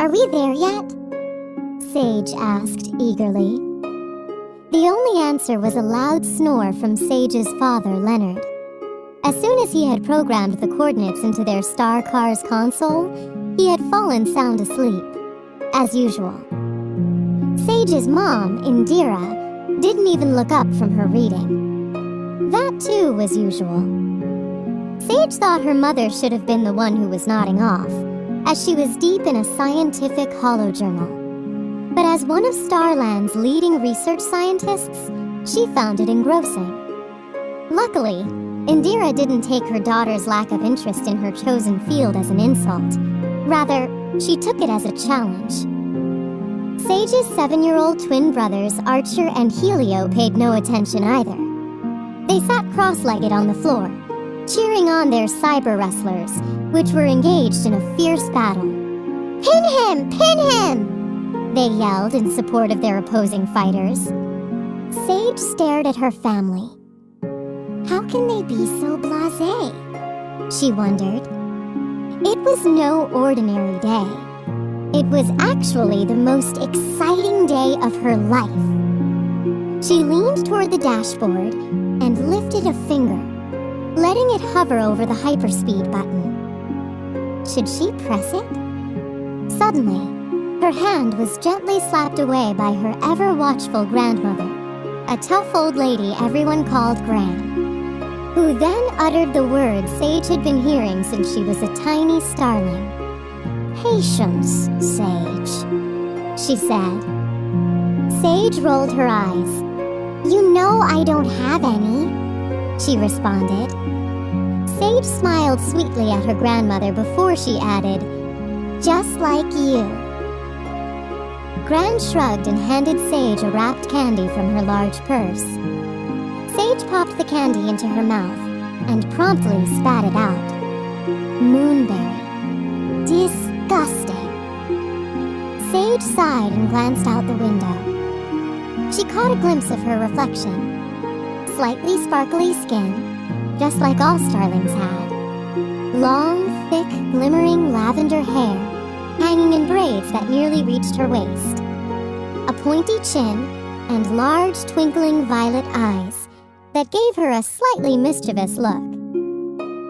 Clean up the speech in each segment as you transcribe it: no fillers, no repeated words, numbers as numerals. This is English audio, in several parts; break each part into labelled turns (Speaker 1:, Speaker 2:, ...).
Speaker 1: "Are we there yet?" Sage asked eagerly. The only answer was a loud snore from Sage's father, Leonard. As soon as he had programmed the coordinates into their Star Cars console, he had fallen sound asleep, as usual. Sage's mom, Indira, didn't even look up from her reading. That too was usual. Sage thought her mother should have been the one who was nodding off, as she was deep in a scientific holojournal. But as one of Starland's leading research scientists, she found it engrossing. Luckily, Indira didn't take her daughter's lack of interest in her chosen field as an insult. Rather, she took it as a challenge. Sage's 7-year-old twin brothers, Archer and Helio, paid no attention either. They sat cross-legged on the floor, cheering on their cyber wrestlers, which were engaged in a fierce battle. "Pin him! Pin him!" they yelled in support of their opposing fighters. Sage stared at her family. How can they be so blasé? She wondered. It was no ordinary day. It was actually the most exciting day of her life. She leaned toward the dashboard and lifted a finger, letting it hover over the hyperspeed button. Should she press it? Suddenly, her hand was gently slapped away by her ever-watchful grandmother, a tough old lady everyone called Gran, who then uttered the words Sage had been hearing since she was a tiny starling. "Patience, Sage," she said. Sage rolled her eyes. "You know I don't have any," she responded. Sage smiled sweetly at her grandmother before she added, "Just like you." Gran shrugged and handed Sage a wrapped candy from her large purse. Sage popped the candy into her mouth and promptly spat it out. Moonberry. Disgusting. Sage sighed and glanced out the window. She caught a glimpse of her reflection. Slightly sparkly skin, just like all starlings had. Long, thick, glimmering lavender hair, hanging in braids that nearly reached her waist. A pointy chin and large, twinkling violet eyes that gave her a slightly mischievous look.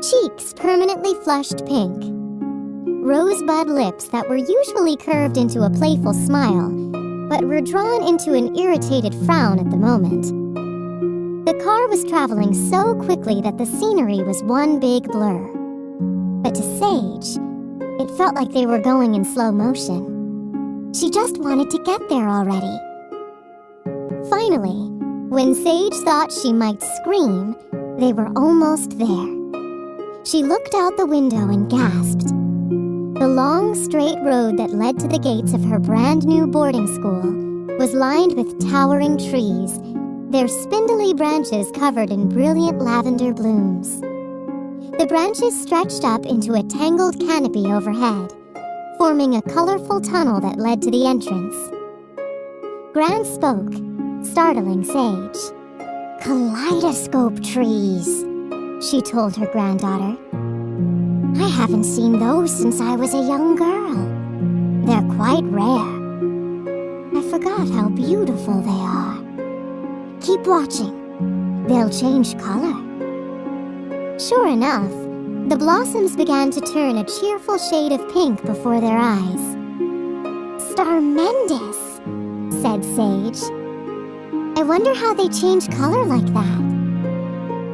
Speaker 1: Cheeks permanently flushed pink. Rosebud lips that were usually curved into a playful smile, but were drawn into an irritated frown at the moment. The car was traveling so quickly that the scenery was one big blur. But to Sage, it felt like they were going in slow motion. She just wanted to get there already. Finally, when Sage thought she might scream, they were almost there. She looked out the window and gasped. The long, straight road that led to the gates of her brand-new boarding school was lined with towering trees, their spindly branches covered in brilliant lavender blooms. The branches stretched up into a tangled canopy overhead, forming a colorful tunnel that led to the entrance. Gran spoke, startling Sage. "Kaleidoscope trees," she told her granddaughter. "I haven't seen those since I was a young girl. They're quite rare. I forgot how beautiful they are. Keep watching. They'll change color." Sure enough, the blossoms began to turn a cheerful shade of pink before their eyes. "Starmendous," said Sage. "I wonder how they change color like that."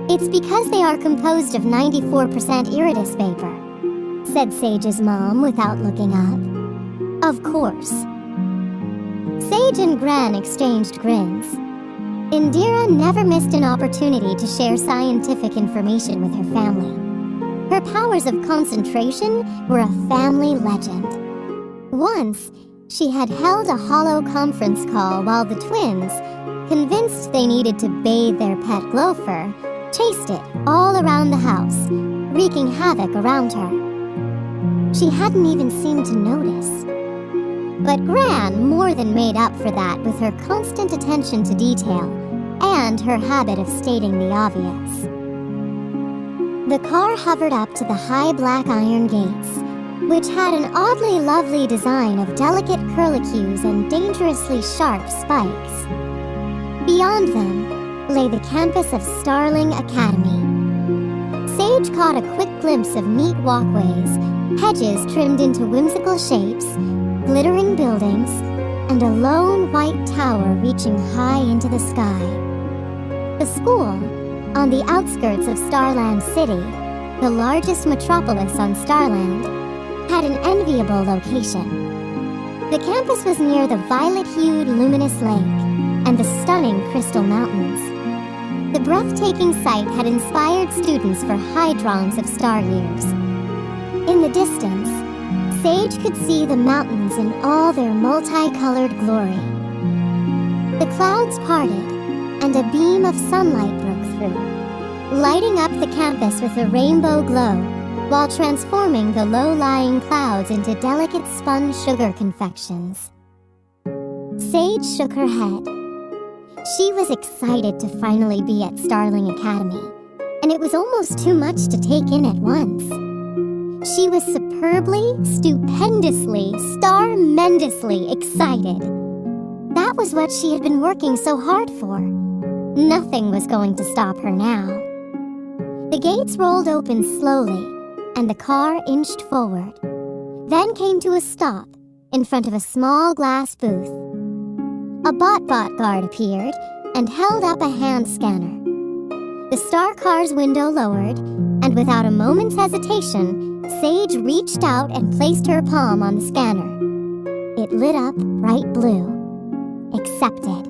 Speaker 1: "It's because they are composed of 94% iridus vapor," said Sage's mom without looking up. Of course. Sage and Gran exchanged grins. Indira never missed an opportunity to share scientific information with her family. Her powers of concentration were a family legend. Once, she had held a hollow conference call while the twins, convinced they needed to bathe their pet gopher, chased it all around the house, wreaking havoc around her. She hadn't even seemed to notice. But Gran more than made up for that with her constant attention to detail and her habit of stating the obvious. The car hovered up to the high black iron gates, which had an oddly lovely design of delicate curlicues and dangerously sharp spikes. Beyond them lay the campus of Starling Academy. Sage caught a quick glimpse of neat walkways, hedges trimmed into whimsical shapes, glittering buildings, and a lone white tower reaching high into the sky. The school, on the outskirts of Starland City, the largest metropolis on Starland, had an enviable location. The campus was near the violet-hued luminous lake and the stunning Crystal Mountains. The breathtaking sight had inspired students for hydrons of star years. In the distance, Sage could see the mountains in all their multicolored glory. The clouds parted, and a beam of sunlight broke through, lighting up the campus with a rainbow glow while transforming the low-lying clouds into delicate spun sugar confections. Sage shook her head. She was excited to finally be at Starling Academy, and it was almost too much to take in at once. She was superbly, stupendously, starmendously excited. That was what she had been working so hard for. Nothing was going to stop her now. The gates rolled open slowly, and the car inched forward, then came to a stop in front of a small glass booth. A bot guard appeared and held up a hand scanner. The star car's window lowered, and without a moment's hesitation, Sage reached out and placed her palm on the scanner. It lit up bright blue. Accepted.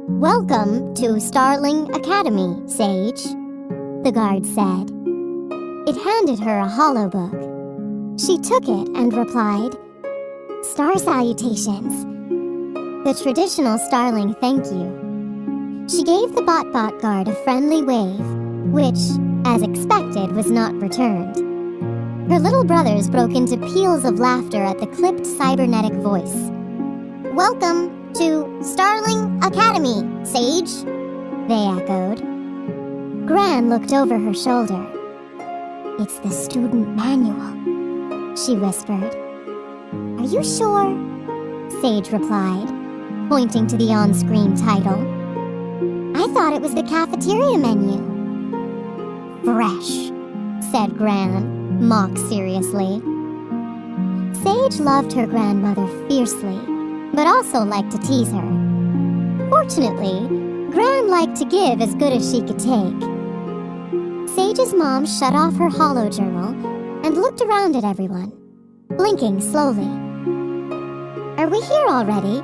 Speaker 1: "Welcome to Starling Academy, Sage," the guard said. It handed her a hollow book. She took it and replied, "Star salutations," the traditional Starling thank you. She gave the bot guard a friendly wave, which, as expected, was not returned. Her little brothers broke into peals of laughter at the clipped cybernetic voice. "Welcome to Starling Academy, Sage," they echoed. Gran looked over her shoulder. "It's the student manual," she whispered. "Are you sure?" Sage replied, pointing to the on-screen title. "I thought it was the cafeteria menu." "Fresh," said Gran, mock seriously. Sage loved her grandmother fiercely, but also liked to tease her. Fortunately, Gran liked to give as good as she could take. Sage's mom shut off her holo journal and looked around at everyone, blinking slowly. "Are we here already?"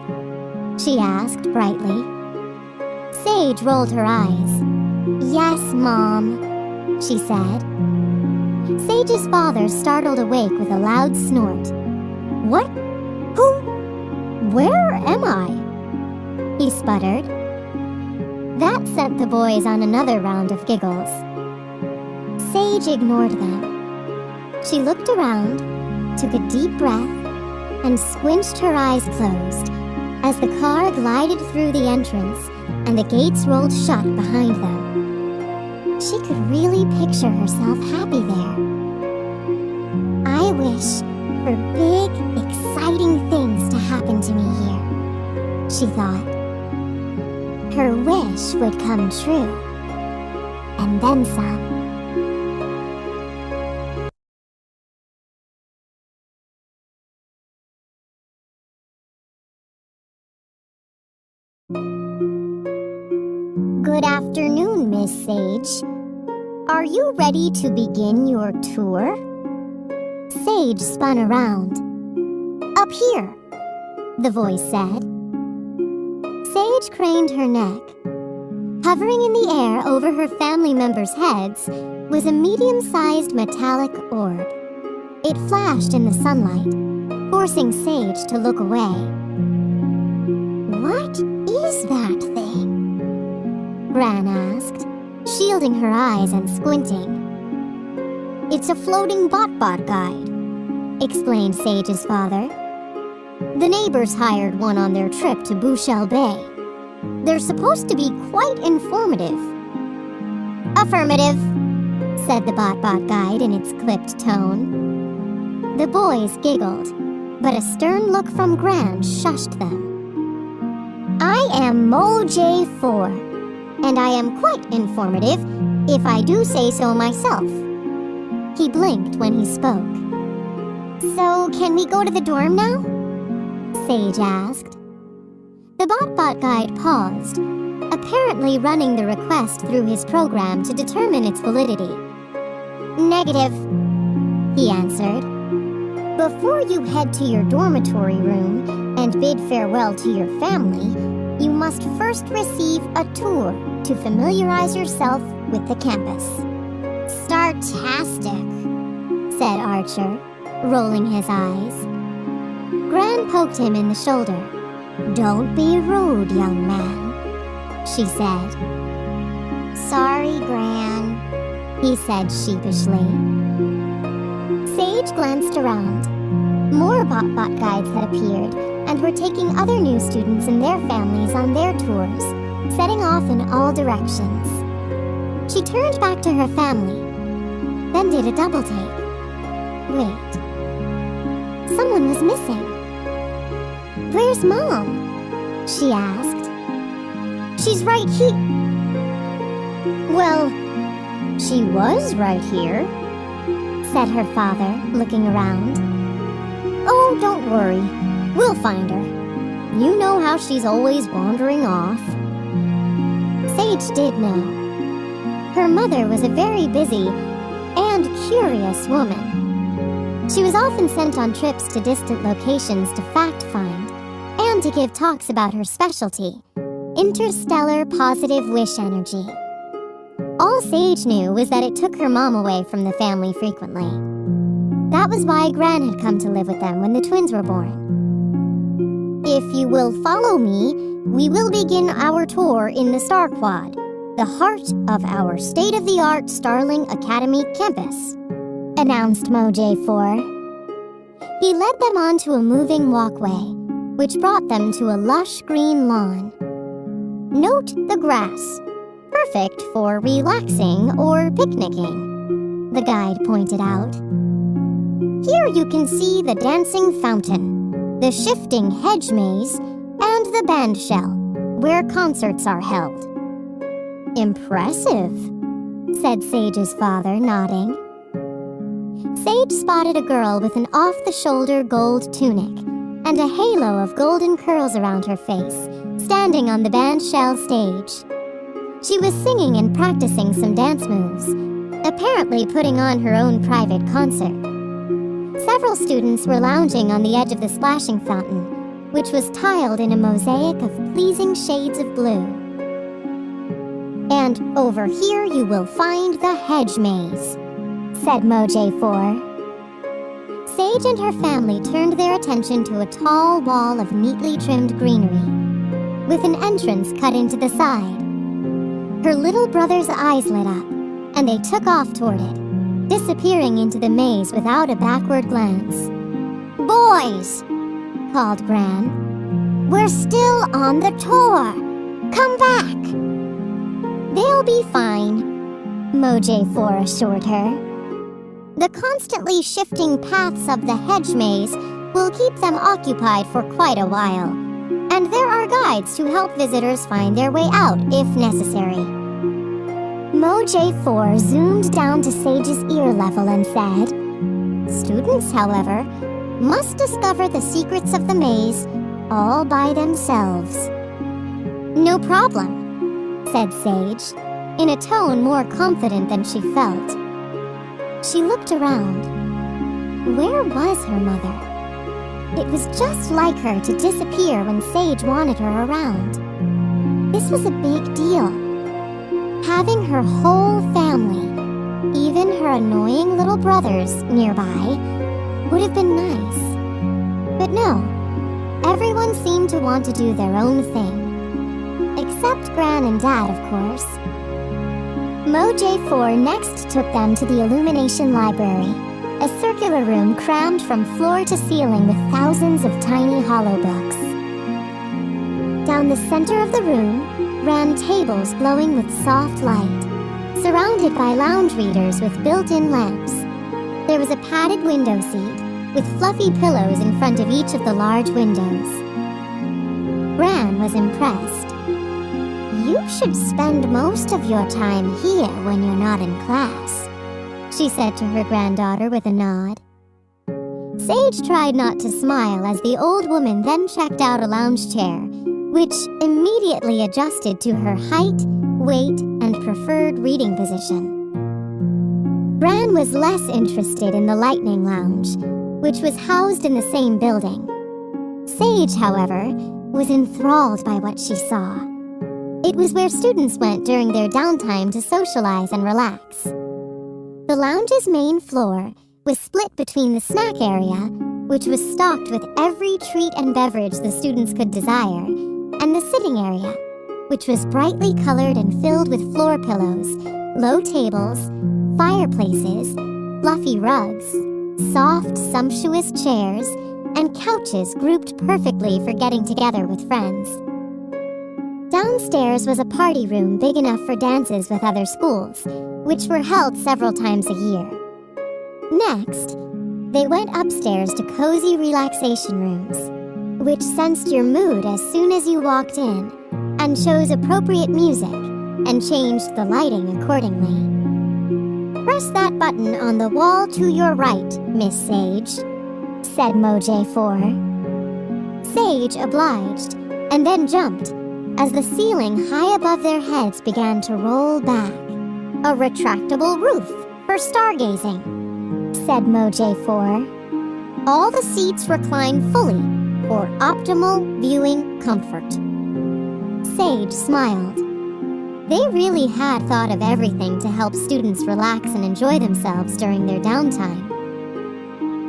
Speaker 1: she asked brightly. Sage rolled her eyes. "Yes, Mom," she said. Sage's father startled awake with a loud snort. "What? Who? Where am I?" he sputtered. That sent the boys on another round of giggles. Sage ignored them. She looked around, took a deep breath, and squinched her eyes closed as the car glided through the entrance and the gates rolled shut behind them. She could really picture herself happy there. "I wish for big, exciting things to happen to me here," she thought. Her wish would come true, and then some. "Good afternoon, Miss Sage. Are you ready to begin your tour?" Sage spun around. "Up here," the voice said. Sage craned her neck. Hovering in the air over her family members' heads was a medium-sized metallic orb. It flashed in the sunlight, forcing Sage to look away. "What is that thing?" Gran asked, shielding her eyes and squinting. "It's a floating bot guide," explained Sage's father. "The neighbors hired one on their trip to Bouchelle Bay. They're supposed to be quite informative." "Affirmative," said the bot guide in its clipped tone. The boys giggled, but a stern look from Gran shushed them. I am Moj4, and I am quite informative, if I do say so myself. He blinked when he spoke. So, can we go to the dorm now? Sage asked. The BotBot guide paused, apparently running the request through his program to determine its validity. Negative, he answered. Before you head to your dormitory room and bid farewell to your family, you must first receive a tour to familiarize yourself with the campus. Startastic, said Archer, rolling his eyes. Gran poked him in the shoulder. Don't be rude, young man, she said. Sorry, Gran, he said sheepishly. Sage glanced around. More BotBot guides had appeared and were taking other new students and their families on their tours, setting off in all directions. She turned back to her family, then did a double take. Wait. Someone was missing. Where's Mom? She asked. She's right here. Well, she was right here, said her father, looking around. Oh, don't worry. We'll find her. You know how she's always wandering off. Sage did know. Her mother was a very busy and curious woman. She was often sent on trips to distant locations to fact-find and to give talks about her specialty, interstellar positive wish energy. All Sage knew was that it took her mom away from the family frequently. That was why Gran had come to live with them when the twins were born. If you will follow me, we will begin our tour in the Star Quad, the heart of our state-of-the-art Starling Academy campus, announced Moj4. He led them onto a moving walkway, which brought them to a lush green lawn. Note the grass. Perfect for relaxing or picnicking, the guide pointed out. Here you can see the dancing fountain, the shifting hedge maze, and the band shell, where concerts are held. Impressive, said Sage's father, nodding. Sage spotted a girl with an off-the-shoulder gold tunic and a halo of golden curls around her face, standing on the band shell stage. She was singing and practicing some dance moves, apparently putting on her own private concert. Several students were lounging on the edge of the splashing fountain, which was tiled in a mosaic of pleasing shades of blue. And over here you will find the hedge maze, said Moj4. Sage and her family turned their attention to a tall wall of neatly trimmed greenery, with an entrance cut into the side. Her little brother's eyes lit up, and they took off toward it, disappearing into the maze without a backward glance. Boys, called Gran, we're still on the tour. Come back. They'll be fine, Moj4 assured her. The constantly shifting paths of the hedge maze will keep them occupied for quite a while, and there are guides to help visitors find their way out if necessary. Moj4 zoomed down to Sage's ear level and said, Students, however, must discover the secrets of the maze all by themselves. No problem, said Sage, in a tone more confident than she felt. She looked around. Where was her mother? It was just like her to disappear when Sage wanted her around. This was a big deal. Having her whole family, even her annoying little brothers, nearby, would have been nice. But no, everyone seemed to want to do their own thing. Except Gran and Dad, of course. Moj4 next took them to the Illumination Library, a circular room crammed from floor to ceiling with thousands of tiny hollow books. Down the center of the room ran tables glowing with soft light, surrounded by lounge readers with built-in lamps. There was a padded window seat, with fluffy pillows in front of each of the large windows. Gran was impressed. "You should spend most of your time here when you're not in class," she said to her granddaughter with a nod. Sage tried not to smile as the old woman then checked out a lounge chair, which immediately adjusted to her height, weight, and preferred reading position. Gran was less interested in the Lightning Lounge, which was housed in the same building. Sage, however, was enthralled by what she saw. It was where students went during their downtime to socialize and relax. The lounge's main floor was split between the snack area, which was stocked with every treat and beverage the students could desire, and the sitting area, which was brightly colored and filled with floor pillows, low tables, fireplaces, fluffy rugs, soft, sumptuous chairs, and couches grouped perfectly for getting together with friends. Downstairs was a party room big enough for dances with other schools, which were held several times a year. Next, they went upstairs to cozy relaxation rooms, which sensed your mood as soon as you walked in and chose appropriate music and changed the lighting accordingly. "Press that button on the wall to your right, Miss Sage," said Moj4. Sage obliged and then jumped as the ceiling high above their heads began to roll back. "A retractable roof for stargazing," said Moj4. "All the seats recline fully for optimal viewing comfort." Sage smiled. They really had thought of everything to help students relax and enjoy themselves during their downtime.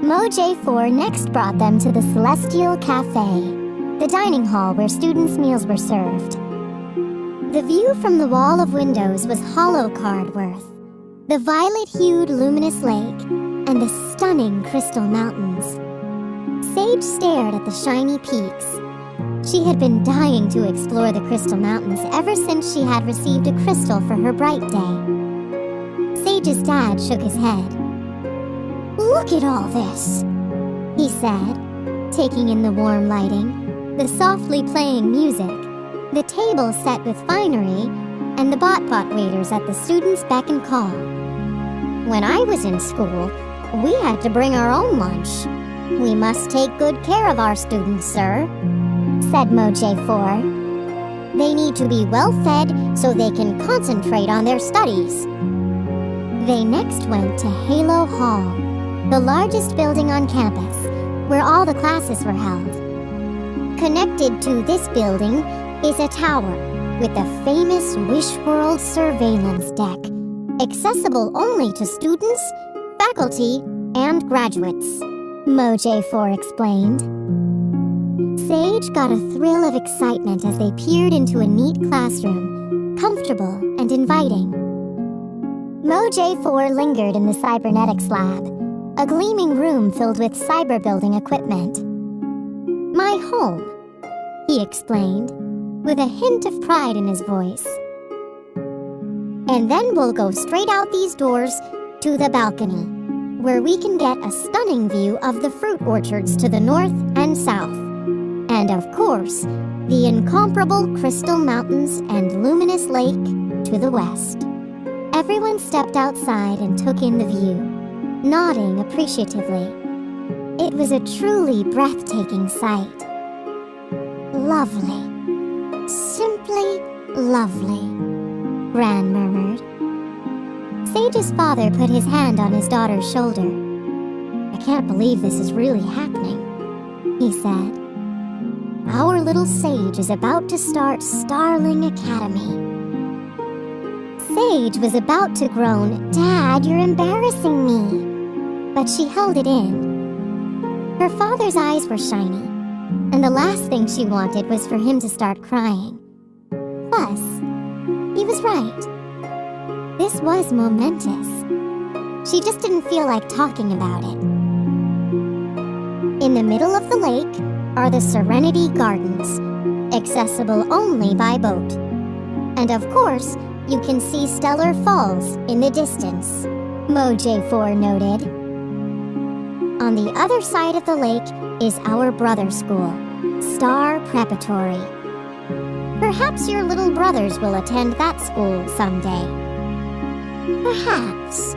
Speaker 1: Moj4 next brought them to the Celestial Cafe, the dining hall where students' meals were served. The view from the wall of windows was hollow card worth, the violet-hued luminous lake, and the stunning crystal mountains. Sage stared at the shiny peaks. She had been dying to explore the Crystal Mountains ever since she had received a crystal for her bright day. Sage's dad shook his head. "Look at all this," he said, taking in the warm lighting, the softly playing music, the table set with finery, and the bot waiters at the students' beck and call. "When I was in school, we had to bring our own lunch. We must take good care of our students, sir," said Moj4. "They need to be well fed so they can concentrate on their studies." They next went to Halo Hall, the largest building on campus, where all the classes were held. Connected to this building is a tower with the famous Wishworld surveillance deck, accessible only to students, faculty, and graduates, Moj4 explained. Sage got a thrill of excitement as they peered into a neat classroom, comfortable and inviting. Moj4 lingered in the cybernetics lab, a gleaming room filled with cyber-building equipment. "My home," he explained, with a hint of pride in his voice. "And then we'll go straight out these doors to the balcony, where we can get a stunning view of the fruit orchards to the north and south. And of course, the incomparable Crystal Mountains and luminous lake to the west." Everyone stepped outside and took in the view, nodding appreciatively. It was a truly breathtaking sight. "Lovely. Simply lovely," Gran murmured. Sage's father put his hand on his daughter's shoulder. "I can't believe this is really happening," he said. "Our little Sage is about to start Starling Academy." Sage was about to groan, "Dad, you're embarrassing me," but she held it in. Her father's eyes were shiny, and the last thing she wanted was for him to start crying. Plus, he was right. This was momentous. She just didn't feel like talking about it. In the middle of the lake are the Serenity Gardens, accessible only by boat. And of course, you can see Stellar Falls in the distance, Moj4 noted. On the other side of the lake is our brother school, Star Preparatory. Perhaps your little brothers will attend that school someday. Perhaps,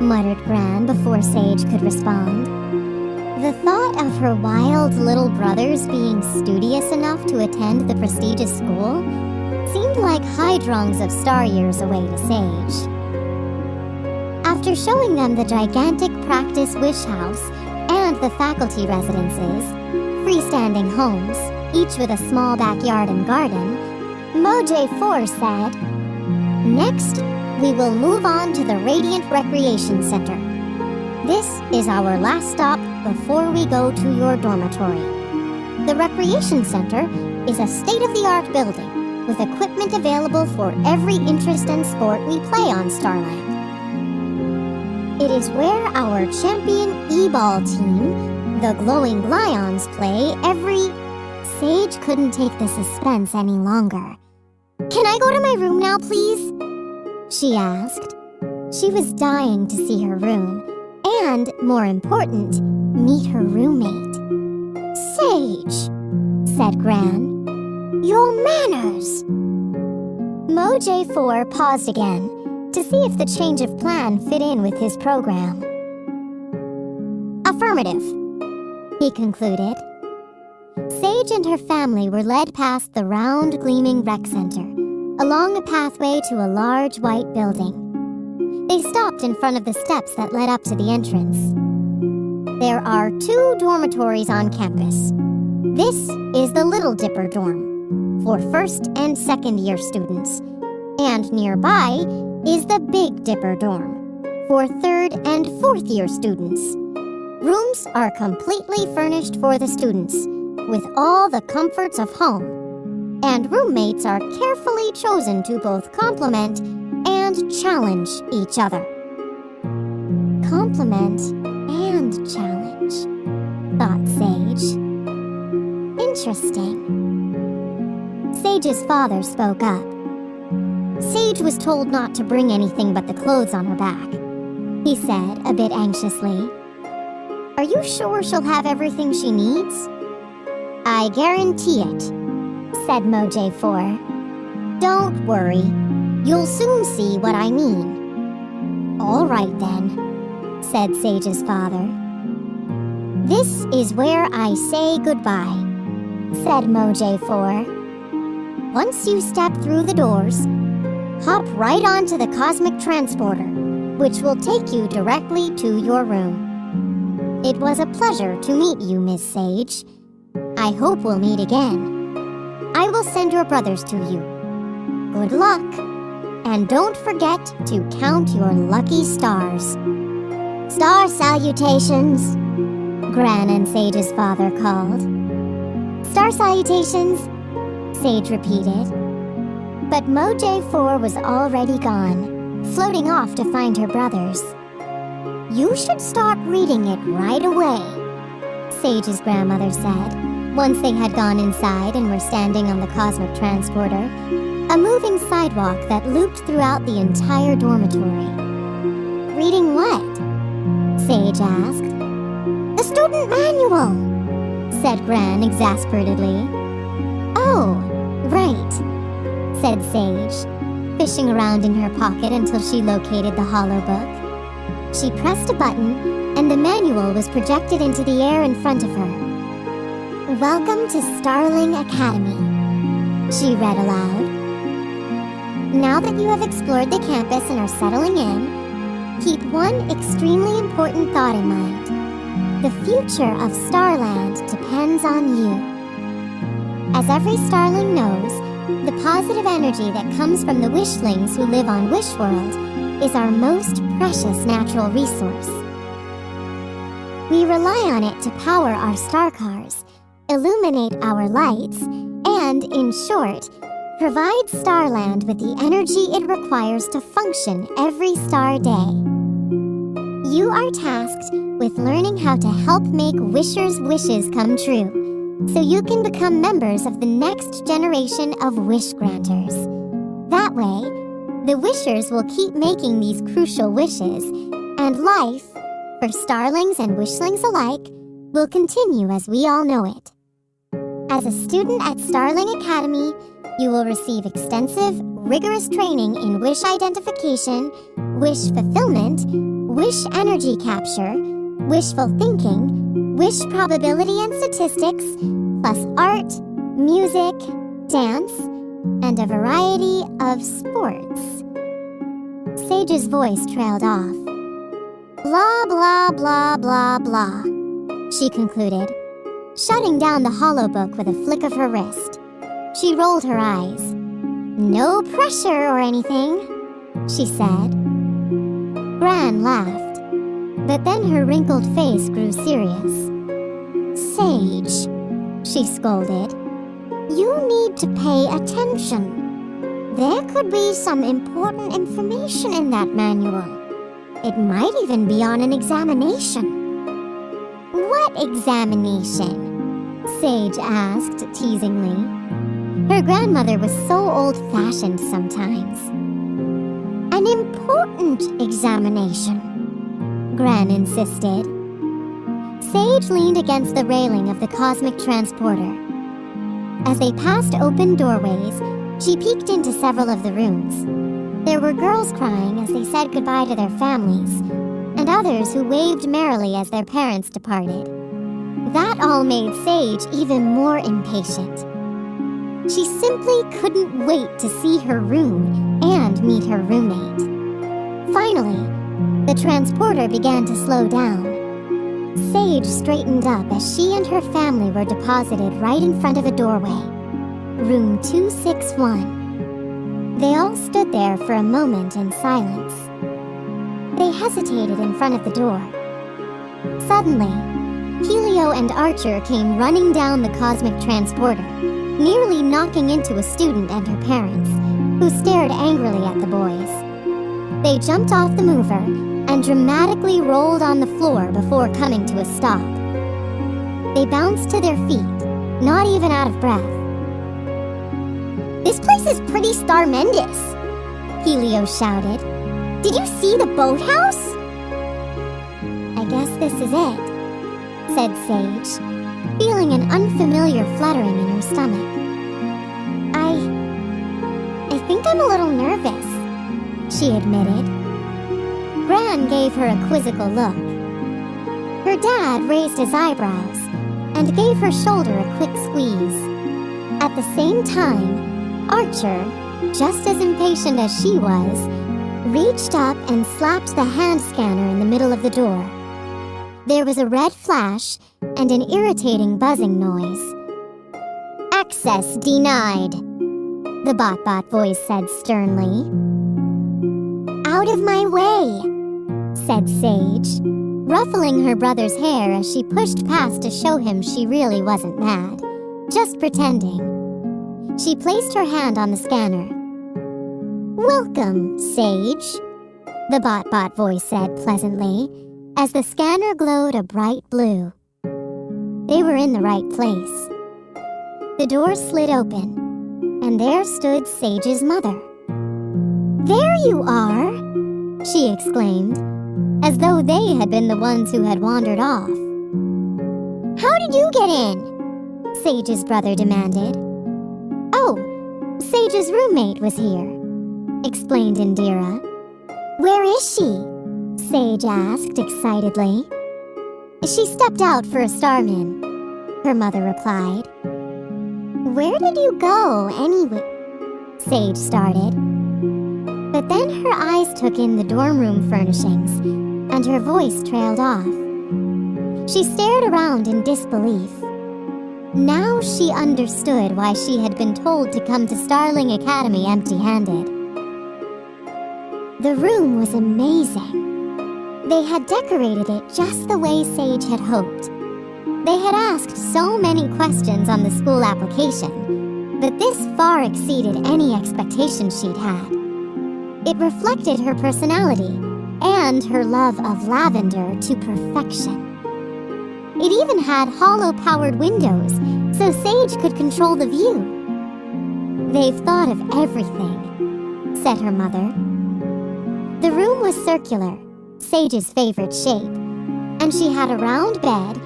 Speaker 1: muttered Gran before Sage could respond. The thought of her wild little brothers being studious enough to attend the prestigious school seemed like hydrongs of star years away to Sage. After showing them the gigantic practice wish house and the faculty residences, freestanding homes, each with a small backyard and garden, Moj 4 said, "Next, we will move on to the Radiant Recreation Center. This is our last stop before we go to your dormitory. The Recreation Center is a state-of-the-art building with equipment available for every interest and sport we play on Starland. It is where our champion e-ball team, the Glowing Lions, play every..." Sage couldn't take the suspense any longer. "Can I go to my room now, please?" she asked. She was dying to see her room, and, more important, meet her roommate. "Sage," said Gran, "your manners." Moj 4 paused again to see if the change of plan fit in with his program. "Affirmative," he concluded. Sage and her family were led past the round, gleaming rec center, along a pathway to a large white building. They stopped in front of the steps that led up to the entrance. There are 2 dormitories on campus. This is the Little Dipper dorm, for first and second year students, and nearby is the Big Dipper dorm, for third and fourth year students. Rooms are completely furnished for the students, with all the comforts of home, and roommates are carefully chosen to both complement and challenge each other. Compliment and challenge, thought Sage. Interesting. Sage's father spoke up. Sage was told not to bring anything but the clothes on her back, he said a bit anxiously. "Are you sure she'll have everything she needs?" "I guarantee it," said Moj 4. "Don't worry. You'll soon see what I mean." "All right then," said Sage's father. "This is where I say goodbye," said Moj 4. "Once you step through the doors, hop right onto the cosmic transporter, which will take you directly to your room. It was a pleasure to meet you, Miss Sage. I hope we'll meet again. I will send your brothers to you. Good luck, and don't forget to count your lucky stars." "Star salutations," Gran and Sage's father called. "Star salutations," Sage repeated. But Moj 4 was already gone, floating off to find her brothers. "You should start reading it right away," Sage's grandmother said, once they had gone inside and were standing on the cosmic transporter, a moving sidewalk that looped throughout the entire dormitory. "Reading what?" Sage asked. "The student manual," said Gran exasperatedly. "Oh, right," said Sage, fishing around in her pocket until she located the hollow book. She pressed a button, and the manual was projected into the air in front of her. "Welcome to Starling Academy," she read aloud. "Now that you have explored the campus and are settling in, keep one extremely important thought in mind. The future of Starland depends on you. As every Starling knows, the positive energy that comes from the wishlings who live on Wishworld is our most precious natural resource. We rely on it to power our star cars, illuminate our lights, and, in short, provide Starland with the energy it requires to function every star day. You are tasked with learning how to help make wishers' wishes come true, so you can become members of the next generation of wish granters. That way, the wishers will keep making these crucial wishes, and life, for starlings and wishlings alike will continue as we all know it. As a student at Starling Academy, you will receive extensive, rigorous training in wish identification, wish fulfillment, wish energy capture, wishful thinking, wish probability and statistics, plus art, music, dance, and a variety of sports. Sage's voice trailed off. Blah, blah, blah, blah, blah, she concluded, shutting down the hollow book with a flick of her wrist. She rolled her eyes. No pressure or anything, she said. Gran laughed, but then her wrinkled face grew serious. Sage, she scolded, you need to pay attention. There could be some important information in that manual. It might even be on an examination. What examination? Sage asked teasingly. Her grandmother was so old-fashioned sometimes. An important examination, Gran insisted. Sage leaned against the railing of the cosmic transporter. As they passed open doorways, she peeked into several of the rooms. There were girls crying as they said goodbye to their families, and others who waved merrily as their parents departed. That all made Sage even more impatient. She simply couldn't wait to see her room and meet her roommate. Finally, the transporter began to slow down. Sage straightened up as she and her family were deposited right in front of a doorway. Room 261. They all stood there for a moment in silence. They hesitated in front of the door. Suddenly, Helio and Archer came running down the cosmic transporter, nearly knocking into a student and her parents, who stared angrily at the boys. They jumped off the mover and dramatically rolled on the floor before coming to a stop. They bounced to their feet, not even out of breath. This place is pretty starmendous, Helio shouted. Did you see the boathouse? I guess this is it, said Sage, feeling an unfamiliar fluttering in her stomach. I think I'm a little nervous, she admitted. Gran gave her a quizzical look. Her dad raised his eyebrows and gave her shoulder a quick squeeze. At the same time, Archer, just as impatient as she was, reached up and slapped the hand scanner in the middle of the door. There was a red flash and an irritating buzzing noise. Access denied, the bot voice said sternly. Out of my way, said Sage, ruffling her brother's hair as she pushed past to show him she really wasn't mad, just pretending. She placed her hand on the scanner. Welcome, Sage, the bot voice said pleasantly, as the scanner glowed a bright blue. They were in the right place. The door slid open, and there stood Sage's mother. There you are, she exclaimed, as though they had been the ones who had wandered off. How did you get in? Sage's brother demanded. Oh, Sage's roommate was here, explained Indira. Where is she? Sage asked excitedly. She stepped out for a starman, her mother replied. Where did you go, anyway? Sage started. But then her eyes took in the dorm room furnishings, and her voice trailed off. She stared around in disbelief. Now she understood why she had been told to come to Starling Academy empty-handed. The room was amazing. They had decorated it just the way Sage had hoped. They had asked so many questions on the school application, but this far exceeded any expectation she'd had. It reflected her personality and her love of lavender to perfection. It even had hollow-powered windows, so Sage could control the view. They've thought of everything, said her mother. The room was circular, Sage's favorite shape, and she had a round bed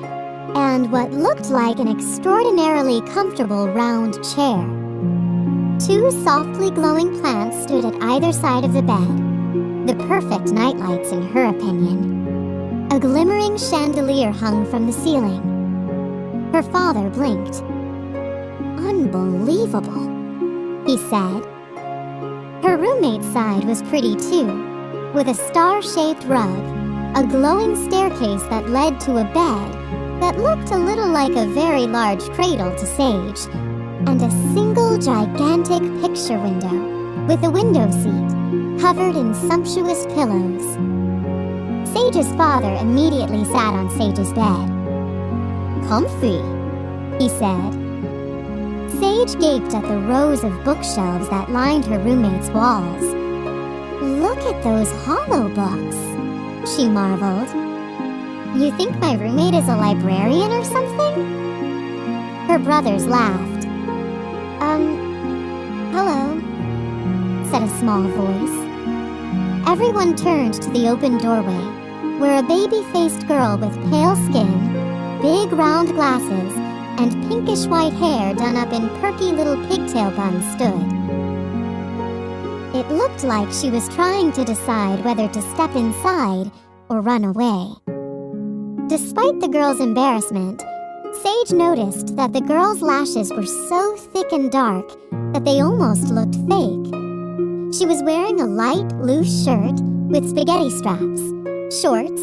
Speaker 1: and what looked like an extraordinarily comfortable round chair. 2 softly glowing plants stood at either side of the bed, the perfect nightlights in her opinion. A glimmering chandelier hung from the ceiling. Her father blinked. "Unbelievable," he said. Her roommate's side was pretty too, with a star-shaped rug, a glowing staircase that led to a bed that looked a little like a very large cradle to Sage, and a single gigantic picture window with a window seat covered in sumptuous pillows. Sage's father immediately sat on Sage's bed. "Comfy," he said. Sage gaped at the rows of bookshelves that lined her roommate's walls. "Look at those hollow books," she marveled. "You think my roommate is a librarian or something?" Her brothers laughed. Hello," said a small voice. Everyone turned to the open doorway, where a baby-faced girl with pale skin, big round glasses, and pinkish white hair done up in perky little pigtail buns stood. It looked like she was trying to decide whether to step inside or run away. Despite the girl's embarrassment, Sage noticed that the girl's lashes were so thick and dark that they almost looked fake. She was wearing a light, loose shirt with spaghetti straps, shorts,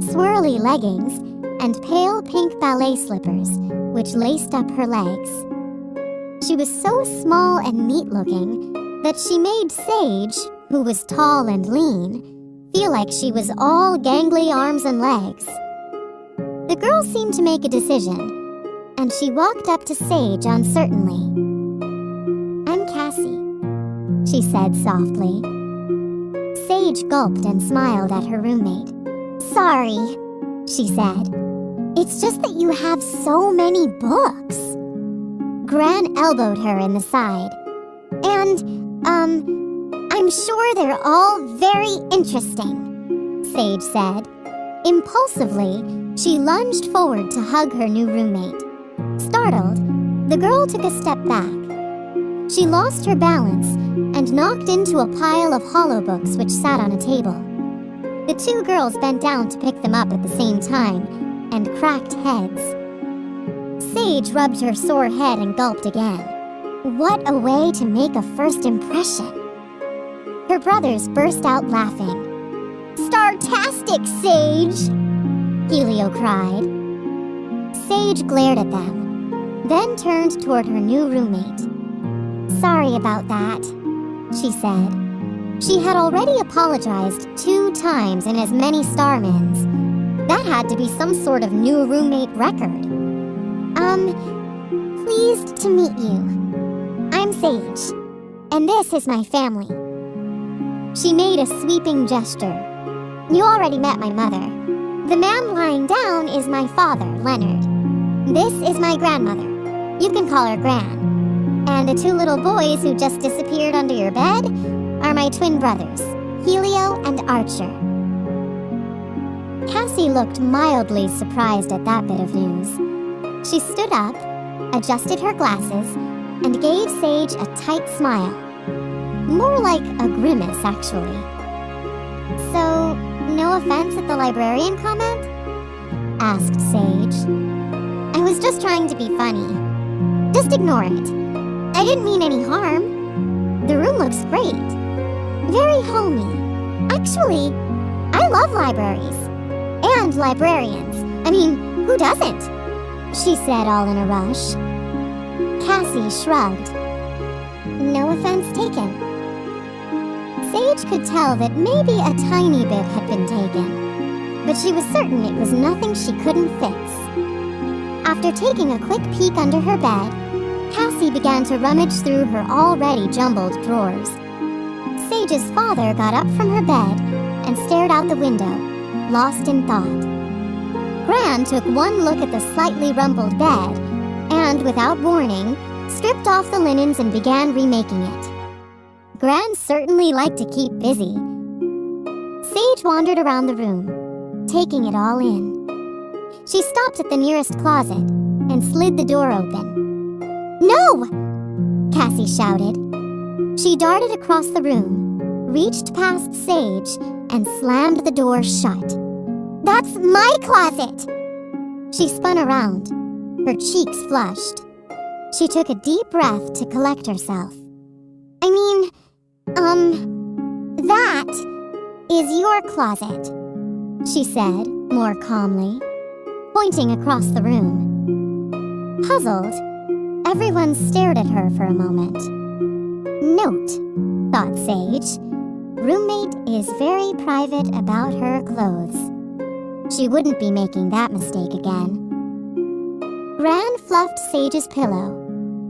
Speaker 1: swirly leggings, and pale pink ballet slippers, which laced up her legs. She was so small and neat-looking that she made Sage, who was tall and lean, feel like she was all gangly arms and legs. The girl seemed to make a decision, and she walked up to Sage uncertainly. "I'm Cassie," she said softly. Sage gulped and smiled at her roommate. "Sorry," she said. "It's just that you have so many books." Gran elbowed her in the side. I'm sure they're all very interesting," Sage said. Impulsively, she lunged forward to hug her new roommate. Startled, the girl took a step back. She lost her balance and knocked into a pile of hollow books which sat on a table. The 2 girls bent down to pick them up at the same time and cracked heads. Sage rubbed her sore head and gulped again. What a way to make a first impression! Her brothers burst out laughing. "Startastic, Sage!" Helio cried. Sage glared at them, then turned toward her new roommate. "Sorry about that," she said. She had already apologized 2 times in as many Starmans. That had to be some sort of new roommate record. Pleased to meet you. I'm Sage, and this is my family." She made a sweeping gesture. "You already met my mother. The man lying down is my father, Leonard. This is my grandmother. You can call her Gran. And the 2 little boys who just disappeared under your bed are my twin brothers, Helio and Archer." Cassie looked mildly surprised at that bit of news. She stood up, adjusted her glasses, and gave Sage a tight smile. More like a grimace, actually. "So, no offense at the librarian comment?" asked Sage. "I was just trying to be funny. Just ignore it. I didn't mean any harm. The room looks great. Very homey. Actually, I love libraries. And librarians. I mean, who doesn't?" she said all in a rush. Cassie shrugged. "No offense taken." Sage could tell that maybe a tiny bit had been taken, but she was certain it was nothing she couldn't fix. After taking a quick peek under her bed, Cassie began to rummage through her already jumbled drawers. Sage's father got up from her bed and stared out the window, lost in thought. Gran took one look at the slightly rumpled bed and, without warning, stripped off the linens and began remaking it. Gran certainly liked to keep busy. Sage wandered around the room, taking it all in. she stopped at the nearest closet and slid the door open. "No!" Cassie shouted. She darted across the room, reached past Sage, and slammed the door shut. "That's my closet!" She spun around, her cheeks flushed. She took a deep breath to collect herself. That is your closet," she said, more calmly, pointing across the room. Puzzled, everyone stared at her for a moment. Note, thought Sage, roommate is very private about her clothes. She wouldn't be making that mistake again. Gran fluffed Sage's pillow,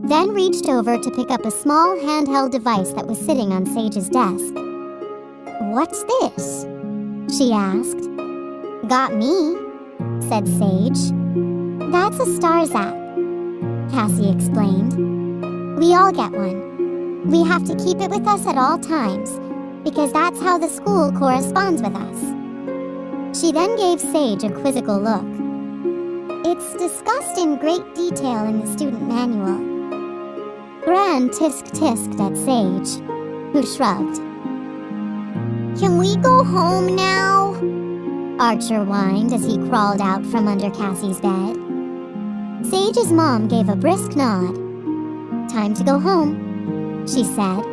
Speaker 1: then reached over to pick up a small handheld device that was sitting on Sage's desk. "What's this?" she asked. "Got me," said Sage. "That's a stars app," Cassie explained. "We all get one. We have to keep it with us at all times, because that's how the school corresponds with us." She then gave Sage a quizzical look. "It's discussed in great detail in the student manual." Gran tisk-tisked at Sage, who shrugged. "Can we go home now?" Archer whined as he crawled out from under Cassie's bed. Sage's mom gave a brisk nod. "Time to go home," she said.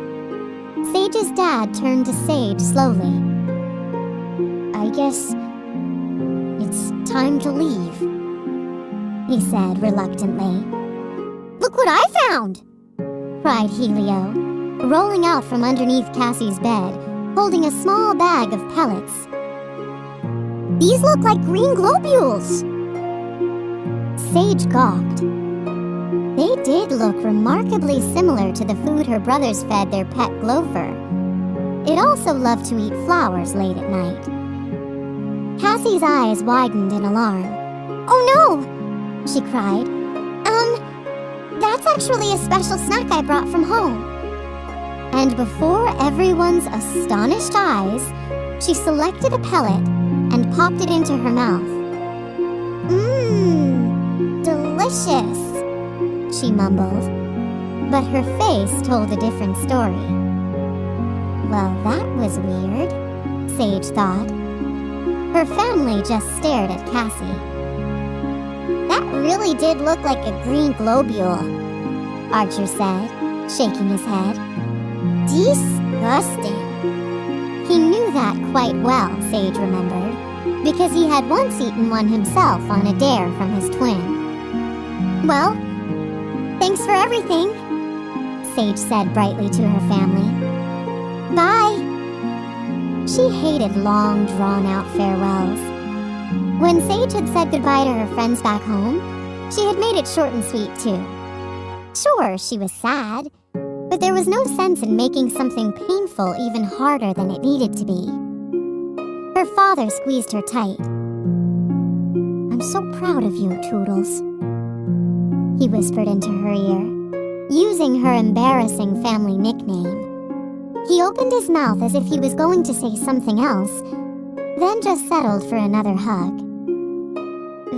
Speaker 1: Sage's dad turned to Sage slowly. "I guess it's time to leave," he said reluctantly. "Look what I found!" cried Helio, rolling out from underneath Cassie's bed, holding a small bag of pellets. "These look like green globules!" Sage gawked. They did look remarkably similar to the food her brothers fed their pet Gopher. It also loved to eat flowers late at night. Cassie's eyes widened in alarm. "Oh no!" she cried. That's actually a special snack I brought from home." And before everyone's astonished eyes, she selected a pellet and popped it into her mouth. Delicious," she mumbled, but her face told a different story. Well, that was weird, Sage thought. Her family just stared at Cassie. "That really did look like a green globule," Archer said, shaking his head. "Disgusting." He knew that quite well, Sage remembered, because he had once eaten one himself on a dare from his twin. "Well, thanks for everything," Sage said brightly to her family. "Bye." She hated long, drawn-out farewells. When Sage had said goodbye to her friends back home, she had made it short and sweet, too. Sure, she was sad, but there was no sense in making something painful even harder than it needed to be. Her father squeezed her tight. "I'm so proud of you, Toodles," he whispered into her ear, using her embarrassing family nickname. He opened his mouth as if he was going to say something else, then just settled for another hug.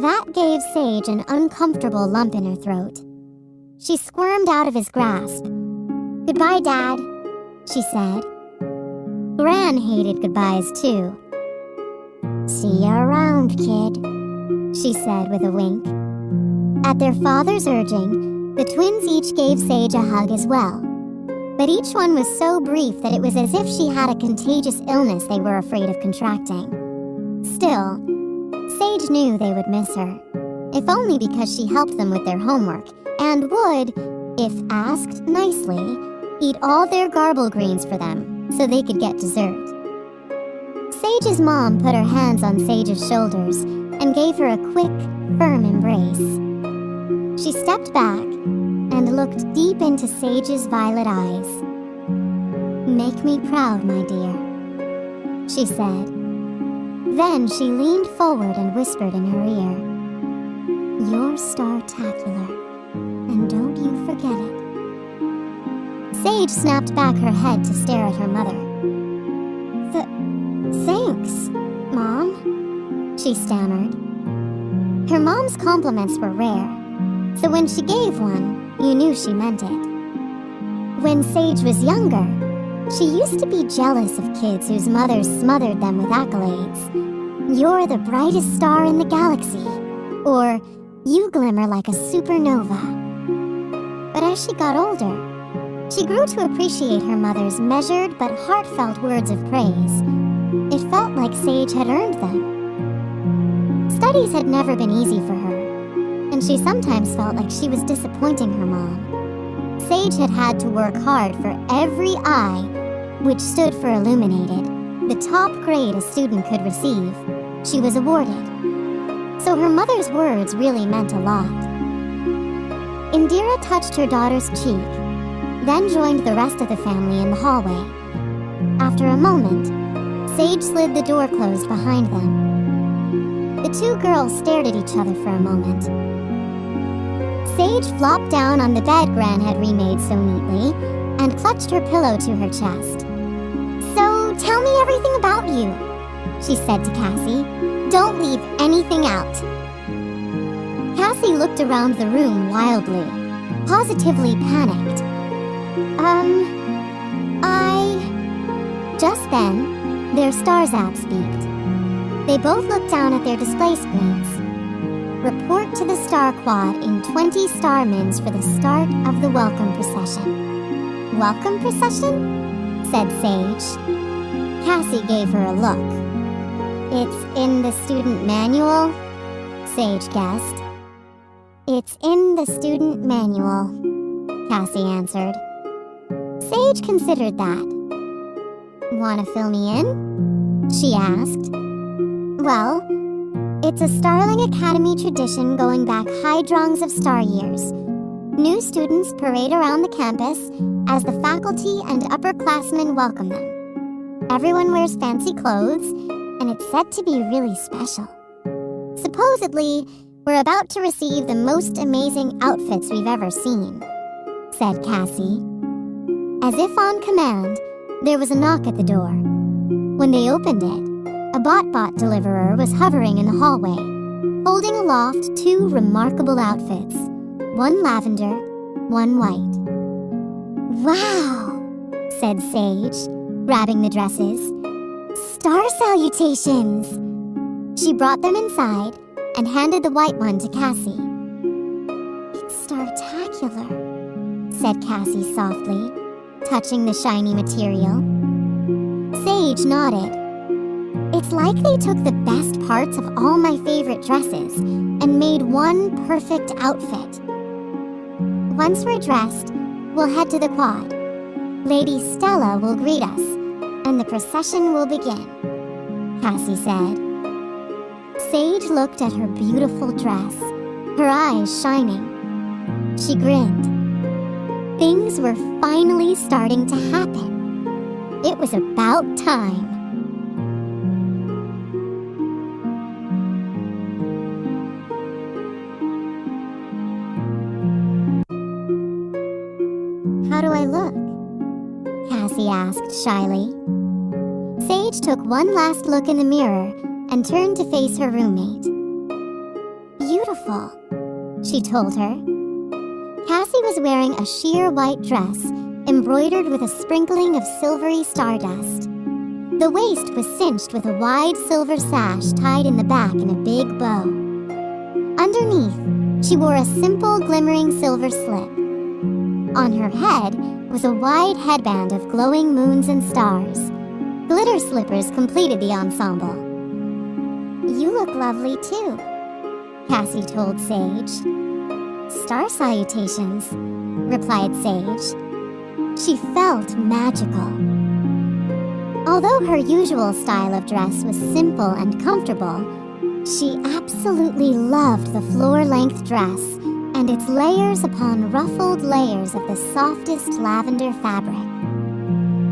Speaker 1: That gave Sage an uncomfortable lump in her throat. She squirmed out of his grasp. "Goodbye, Dad," she said. Gran hated goodbyes, too. "See you around, kid," she said with a wink. At their father's urging, the twins each gave Sage a hug as well. But each one was so brief that it was as if she had a contagious illness they were afraid of contracting. Still, Sage knew they would miss her, if only because she helped them with their homework and would, if asked nicely, eat all their garble greens for them so they could get dessert. Sage's mom put her hands on Sage's shoulders and gave her a quick, firm embrace. She stepped back and looked deep into Sage's violet eyes. "Make me proud, my dear," she said. Then she leaned forward and whispered in her ear, "You're star-tacular, and don't you forget it." Sage snapped back her head to stare at her mother. "Thanks, Mom," she stammered. Her mom's compliments were rare, so when she gave one, you knew she meant it. When Sage was younger, she used to be jealous of kids whose mothers smothered them with accolades. "You're the brightest star in the galaxy," or "You glimmer like a supernova." But as she got older, she grew to appreciate her mother's measured but heartfelt words of praise. It felt like Sage had earned them. Studies had never been easy for her, and she sometimes felt like she was disappointing her mom. Sage had had to work hard for every I, which stood for illuminated, the top grade a student could receive. She was awarded. So her mother's words really meant a lot. Indira touched her daughter's cheek, then joined the rest of the family in the hallway. After a moment, Sage slid the door closed behind them. The two girls stared at each other for a moment. Sage flopped down on the bed Gran had remade so neatly and clutched her pillow to her chest. "So, tell me everything about you," she said to Cassie. "Don't leave anything out." Cassie looked around the room wildly, positively panicked. Just then, their star zaps beeped. They both looked down at their display screens. "Report to the Star Quad in 20 star mins for the start of the welcome procession." "Welcome procession?" said Sage. Cassie gave her a look. "It's in the student manual," Sage guessed. "It's in the student manual," Cassie answered. Sage considered that. "Wanna fill me in?" she asked. "Well, it's a Starling Academy tradition going back hydrongs of star years. New students parade around the campus as the faculty and upperclassmen welcome them. Everyone wears fancy clothes, and it's said to be really special. Supposedly, we're about to receive the most amazing outfits we've ever seen," said Cassie. As if on command, there was a knock at the door. When they opened it, a bot deliverer was hovering in the hallway, holding aloft two remarkable outfits, one lavender, one white. "Wow," said Sage, grabbing the dresses. "Star salutations!" She brought them inside and handed the white one to Cassie. "It's startacular," said Cassie softly, touching the shiny material. Sage nodded. "It's like they took the best parts of all my favorite dresses and made one perfect outfit. Once we're dressed, we'll head to the quad. Lady Stella will greet us, and the procession will begin," Cassie said. Sage looked at her beautiful dress, her eyes shining. She grinned. Things were finally starting to happen. It was about time. "How do I look?" Cassie asked shyly. Sage took one last look in the mirror and turned to face her roommate. "Beautiful," she told her. Cassie was wearing a sheer white dress embroidered with a sprinkling of silvery stardust. The waist was cinched with a wide silver sash tied in the back in a big bow. Underneath, she wore a simple glimmering silver slip. On her head was a wide headband of glowing moons and stars. Glitter slippers completed the ensemble. "You look lovely too," Cassie told Sage. "Star salutations," replied Sage. She felt magical. Although her usual style of dress was simple and comfortable, she absolutely loved the floor-length dress and its layers upon ruffled layers of the softest lavender fabric.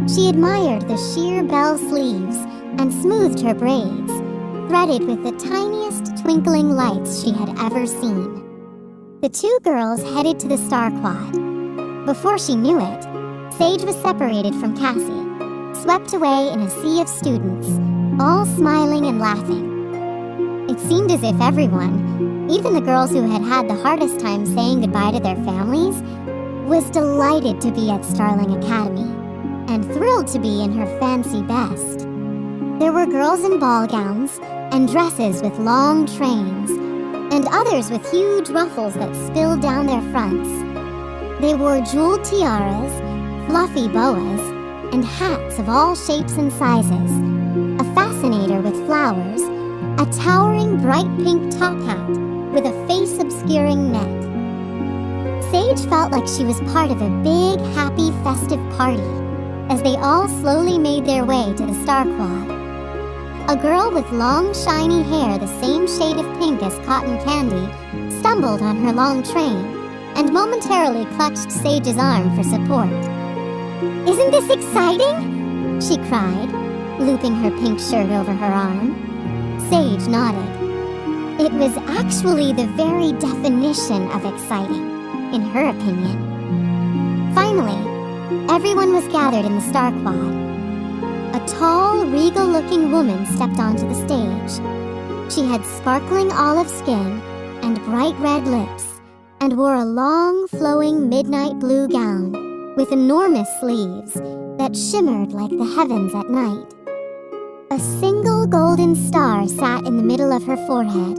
Speaker 1: She admired the sheer bell sleeves and smoothed her braids, threaded with the tiniest twinkling lights she had ever seen. The two girls headed to the Star Quad. Before she knew it, Sage was separated from Cassie, swept away in a sea of students, all smiling and laughing. It seemed as if everyone, even the girls who had had the hardest time saying goodbye to their families, was delighted to be at Starling Academy and thrilled to be in her fancy best. There were girls in ball gowns and dresses with long trains, and others with huge ruffles that spilled down their fronts. They wore jeweled tiaras, fluffy boas, and hats of all shapes and sizes, a fascinator with flowers, a towering bright pink top hat with a face-obscuring net. Sage felt like she was part of a big, happy, festive party as they all slowly made their way to the Star Quad. A girl with long, shiny hair the same shade of pink as cotton candy stumbled on her long train and momentarily clutched Sage's arm for support. "Isn't this exciting?" she cried, looping her pink shirt over her arm. Sage nodded. It was actually the very definition of exciting, in her opinion. Finally, everyone was gathered in the Star Quad. A tall, regal-looking woman stepped onto the stage. She had sparkling olive skin and bright red lips, and wore a long, flowing midnight blue gown with enormous sleeves that shimmered like the heavens at night. A single golden star sat in the middle of her forehead,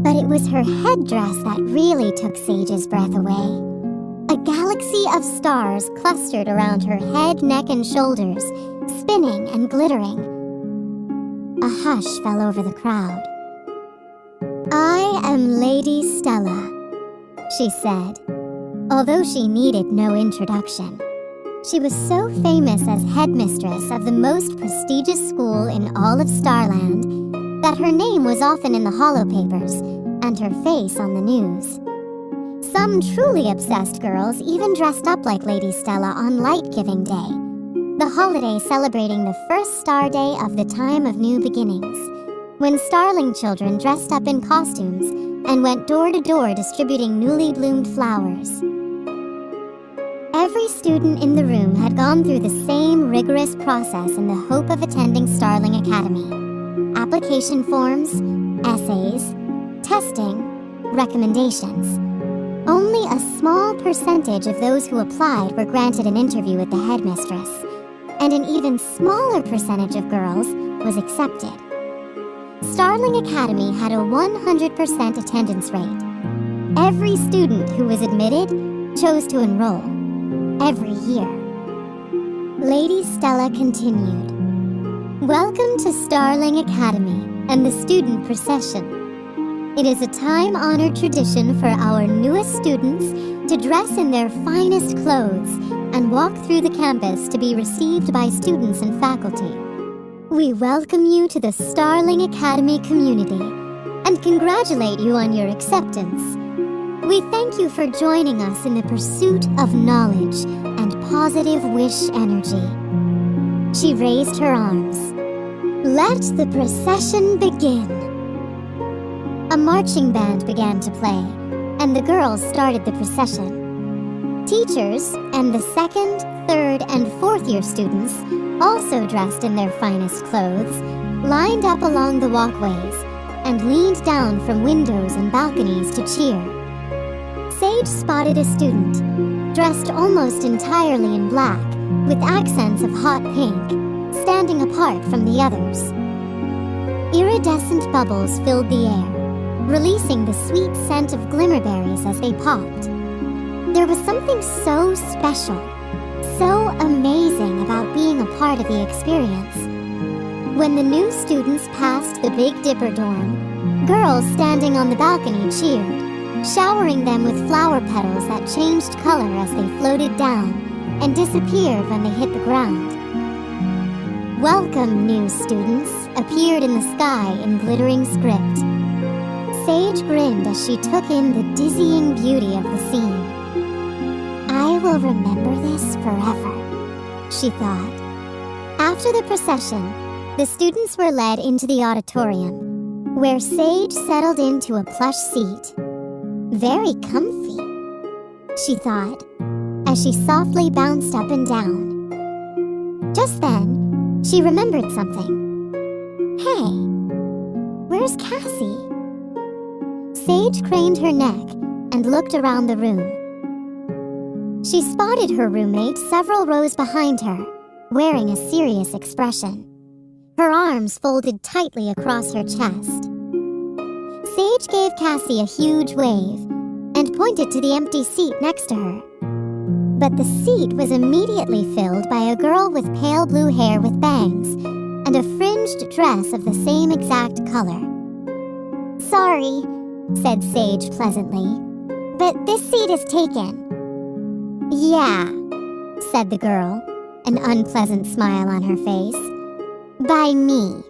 Speaker 1: but it was her headdress that really took Sage's breath away. A galaxy of stars clustered around her head, neck, and shoulders, spinning and glittering. A hush fell over the crowd. "I am Lady Stella," she said, although she needed no introduction. She was so famous as headmistress of the most prestigious school in all of Starland that her name was often in the holopapers and her face on the news. Some truly obsessed girls even dressed up like Lady Stella on Light-Giving Day, the holiday celebrating the first star day of the time of new beginnings, when Starling children dressed up in costumes and went door to door distributing newly bloomed flowers. Every student in the room had gone through the same rigorous process in the hope of attending Starling Academy. Application forms, essays, testing, recommendations. Only a small percentage of those who applied were granted an interview with the headmistress, and an even smaller percentage of girls was accepted. Starling Academy had a 100% attendance rate. Every student who was admitted chose to enroll. Every year. Lady Stella continued. "Welcome to Starling Academy and the student procession. It is a time-honored tradition for our newest students to dress in their finest clothes and walk through the campus to be received by students and faculty. We welcome you to the Starling Academy community and congratulate you on your acceptance. We thank you for joining us in the pursuit of knowledge and positive wish energy." She raised her arms. "Let the procession begin." A marching band began to play, and the girls started the procession. Teachers and the second, third, and fourth-year students, also dressed in their finest clothes, lined up along the walkways and leaned down from windows and balconies to cheer. Sage spotted a student, dressed almost entirely in black, with accents of hot pink, standing apart from the others. Iridescent bubbles filled the air, releasing the sweet scent of glimmerberries as they popped. There was something so special, so amazing about being a part of the experience. When the new students passed the Big Dipper dorm, girls standing on the balcony cheered, showering them with flower petals that changed color as they floated down and disappeared when they hit the ground. "Welcome, new students," appeared in the sky in glittering script. Sage grinned as she took in the dizzying beauty of the scene. "I will remember this forever," she thought. After the procession, the students were led into the auditorium, where Sage settled into a plush seat. Very comfy, she thought, as she softly bounced up and down. Just then, she remembered something. "Hey, where where's Cassie? Sage craned her neck and looked around the room. She spotted her roommate several rows behind her, wearing a serious expression. Her arms folded tightly across her chest. Sage gave Cassie a huge wave and pointed to the empty seat next to her. But the seat was immediately filled by a girl with pale blue hair with bangs and a fringed dress of the same exact color. "Sorry," said Sage pleasantly, "but this seat is taken." "Yeah," said the girl, an unpleasant smile on her face. "By me."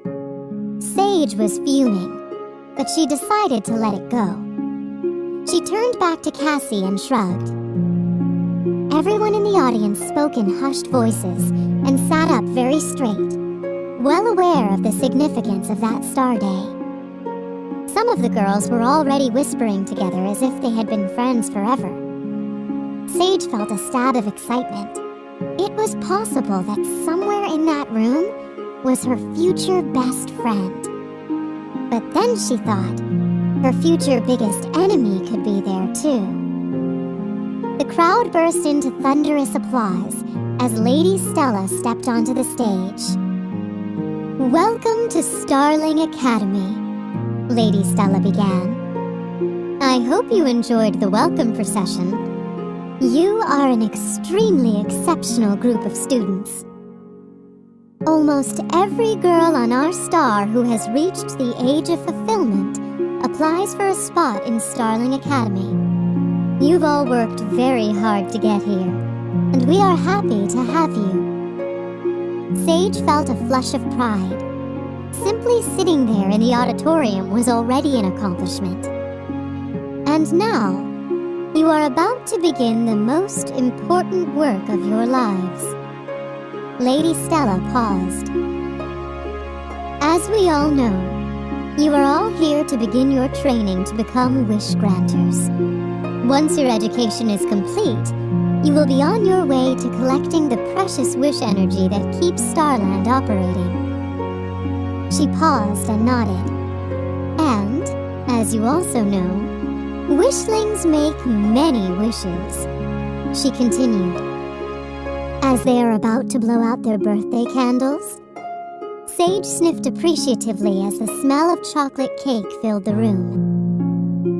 Speaker 1: Sage was fuming, but she decided to let it go. She turned back to Cassie and shrugged. Everyone in the audience spoke in hushed voices and sat up very straight, well aware of the significance of that star day. Some of the girls were already whispering together as if they had been friends forever. Sage felt a stab of excitement. It was possible that somewhere in that room was her future best friend. But then she thought her future biggest enemy could be there too. The crowd burst into thunderous applause as Lady Stella stepped onto the stage. "Welcome to Starling Academy," Lady Stella began. "I hope you enjoyed the welcome procession. You are an extremely exceptional group of students. Almost every girl on our star who has reached the age of fulfillment applies for a spot in Starling Academy. You've all worked very hard to get here, and we are happy to have you." Sage felt a flush of pride. Simply sitting there in the auditorium was already an accomplishment. And now, you are about to begin the most important work of your lives. Lady Stella paused. As we all know, you are all here to begin your training to become wish granters. Once your education is complete, you will be on your way to collecting the precious wish energy that keeps Starland operating. She paused and nodded. And, as you also know, wishlings make many wishes. She continued. As they are about to blow out their birthday candles, Sage sniffed appreciatively as the smell of chocolate cake filled the room.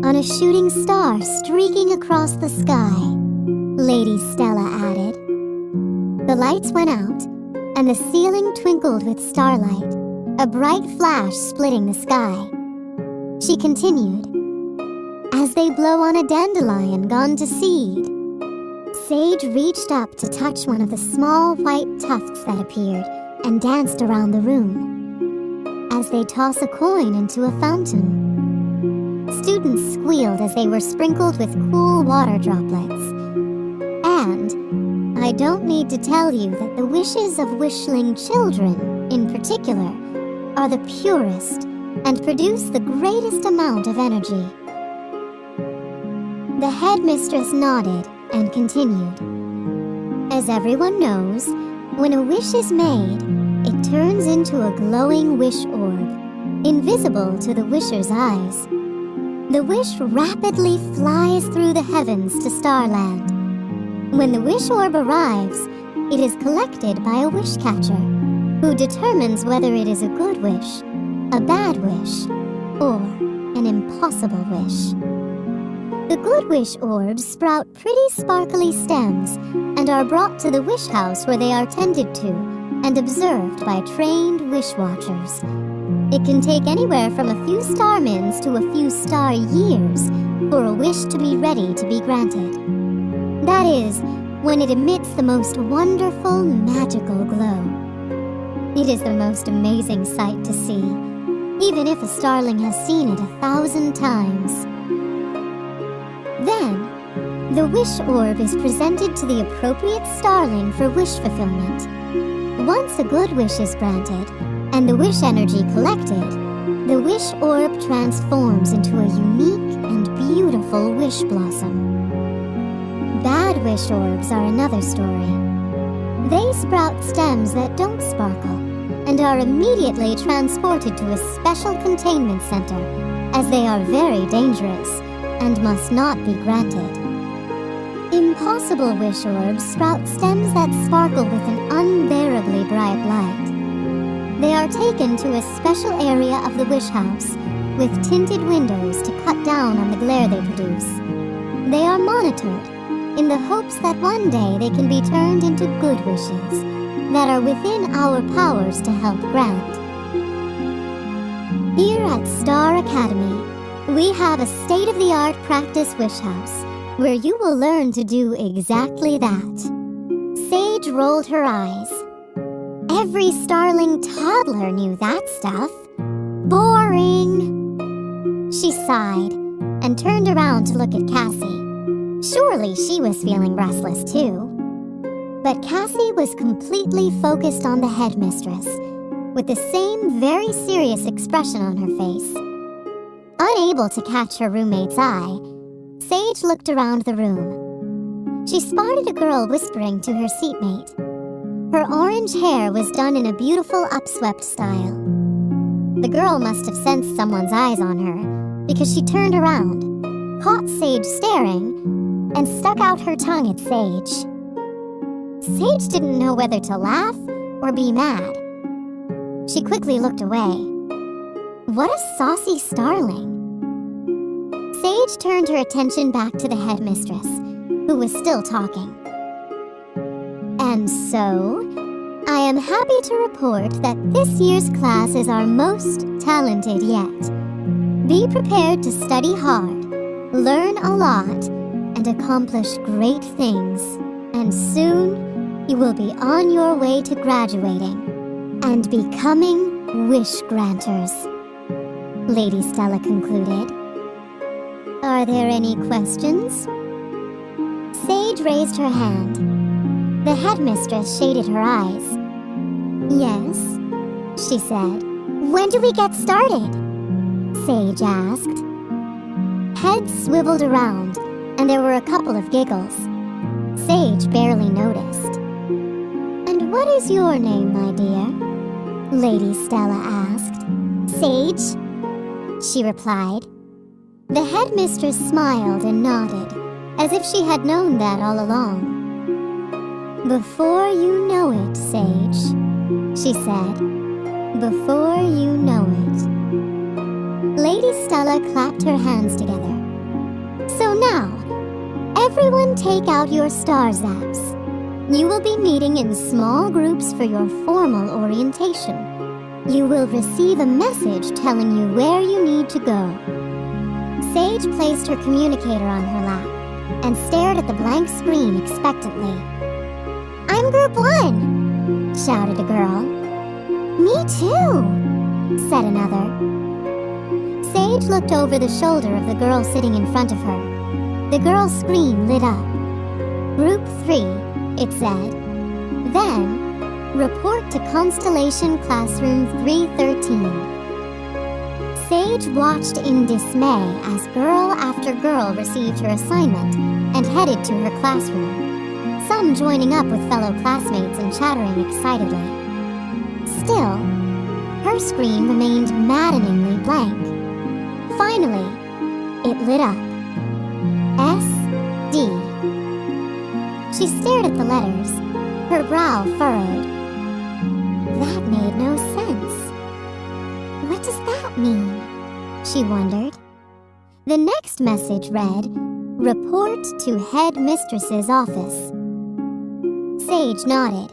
Speaker 1: On a shooting star streaking across the sky, Lady Stella added. The lights went out, and the ceiling twinkled with starlight, a bright flash splitting the sky. She continued. As they blow on a dandelion gone to seed. Sage reached up to touch one of the small white tufts that appeared and danced around the room. As they toss a coin into a fountain. Students squealed as they were sprinkled with cool water droplets. And I don't need to tell you that the wishes of wishling children, in particular, are the purest and produce the greatest amount of energy. The headmistress nodded and continued. As everyone knows, when a wish is made, it turns into a glowing wish orb, invisible to the wisher's eyes. The wish rapidly flies through the heavens to Starland. When the wish orb arrives, it is collected by a wish catcher, who determines whether it is a good wish, a bad wish, or an impossible wish. The good wish orbs sprout pretty sparkly stems and are brought to the wish house where they are tended to and observed by trained wish watchers. It can take anywhere from a few star mins to a few star years for a wish to be ready to be granted. That is, when it emits the most wonderful, magical glow. It is the most amazing sight to see, even if a starling has seen it 1,000 times. Then, the wish orb is presented to the appropriate starling for wish fulfillment. Once a good wish is granted, and the wish energy collected, the wish orb transforms into a unique and beautiful wish blossom. Bad wish orbs are another story. They sprout stems that don't sparkle, and are immediately transported to a special containment center, as they are very dangerous and must not be granted. Impossible wish orbs sprout stems that sparkle with an unbearably bright light. They are taken to a special area of the wish house with tinted windows to cut down on the glare they produce. They are monitored in the hopes that one day they can be turned into good wishes that are within our powers to help grant. Here at Star Academy, we have a state-of-the-art practice wish house where you will learn to do exactly that. Sage rolled her eyes. Every starling toddler knew that stuff. Boring! She sighed and turned around to look at Cassie. Surely she was feeling restless too. But Cassie was completely focused on the headmistress, with the same very serious expression on her face. Unable to catch her roommate's eye, Sage looked around the room. She spotted a girl whispering to her seatmate. Her orange hair was done in a beautiful upswept style. The girl must have sensed someone's eyes on her, because she turned around, caught Sage staring, and stuck out her tongue at Sage. Sage didn't know whether to laugh or be mad. She quickly looked away. What a saucy starling! Sage turned her attention back to the headmistress, who was still talking. And so, I am happy to report that this year's class is our most talented yet. Be prepared to study hard, learn a lot, and accomplish great things. And soon, you will be on your way to graduating and becoming wish granters, Lady Stella concluded. Are there any questions? Sage raised her hand. The headmistress shaded her eyes. Yes, she said. When do we get started? Sage asked. Heads swiveled around, and there were a couple of giggles. Sage barely noticed. And what is your name, my dear? Lady Stella asked. Sage, she replied. The headmistress smiled and nodded, as if she had known that all along. Before you know it, Sage, she said. Before you know it. Lady Stella clapped her hands together. So now, everyone take out your star zaps. You will be meeting in small groups for your formal orientation. You will receive a message telling you where you need to go. Sage placed her communicator on her lap and stared at the blank screen expectantly. I'm Group 1, shouted a girl. Me too, said another. Sage looked over the shoulder of the girl sitting in front of her. The girl's screen lit up. Group 3, it said. Then, report to Constellation Classroom 313. Sage watched in dismay as girl after girl received her assignment and headed to her classroom, some joining up with fellow classmates and chattering excitedly. Still, her screen remained maddeningly blank. Finally, it lit up. S.D. She stared at the letters, her brow furrowed. That made no sense. What does that mean? She wondered. The next message read, Report to Headmistress's office. Sage nodded.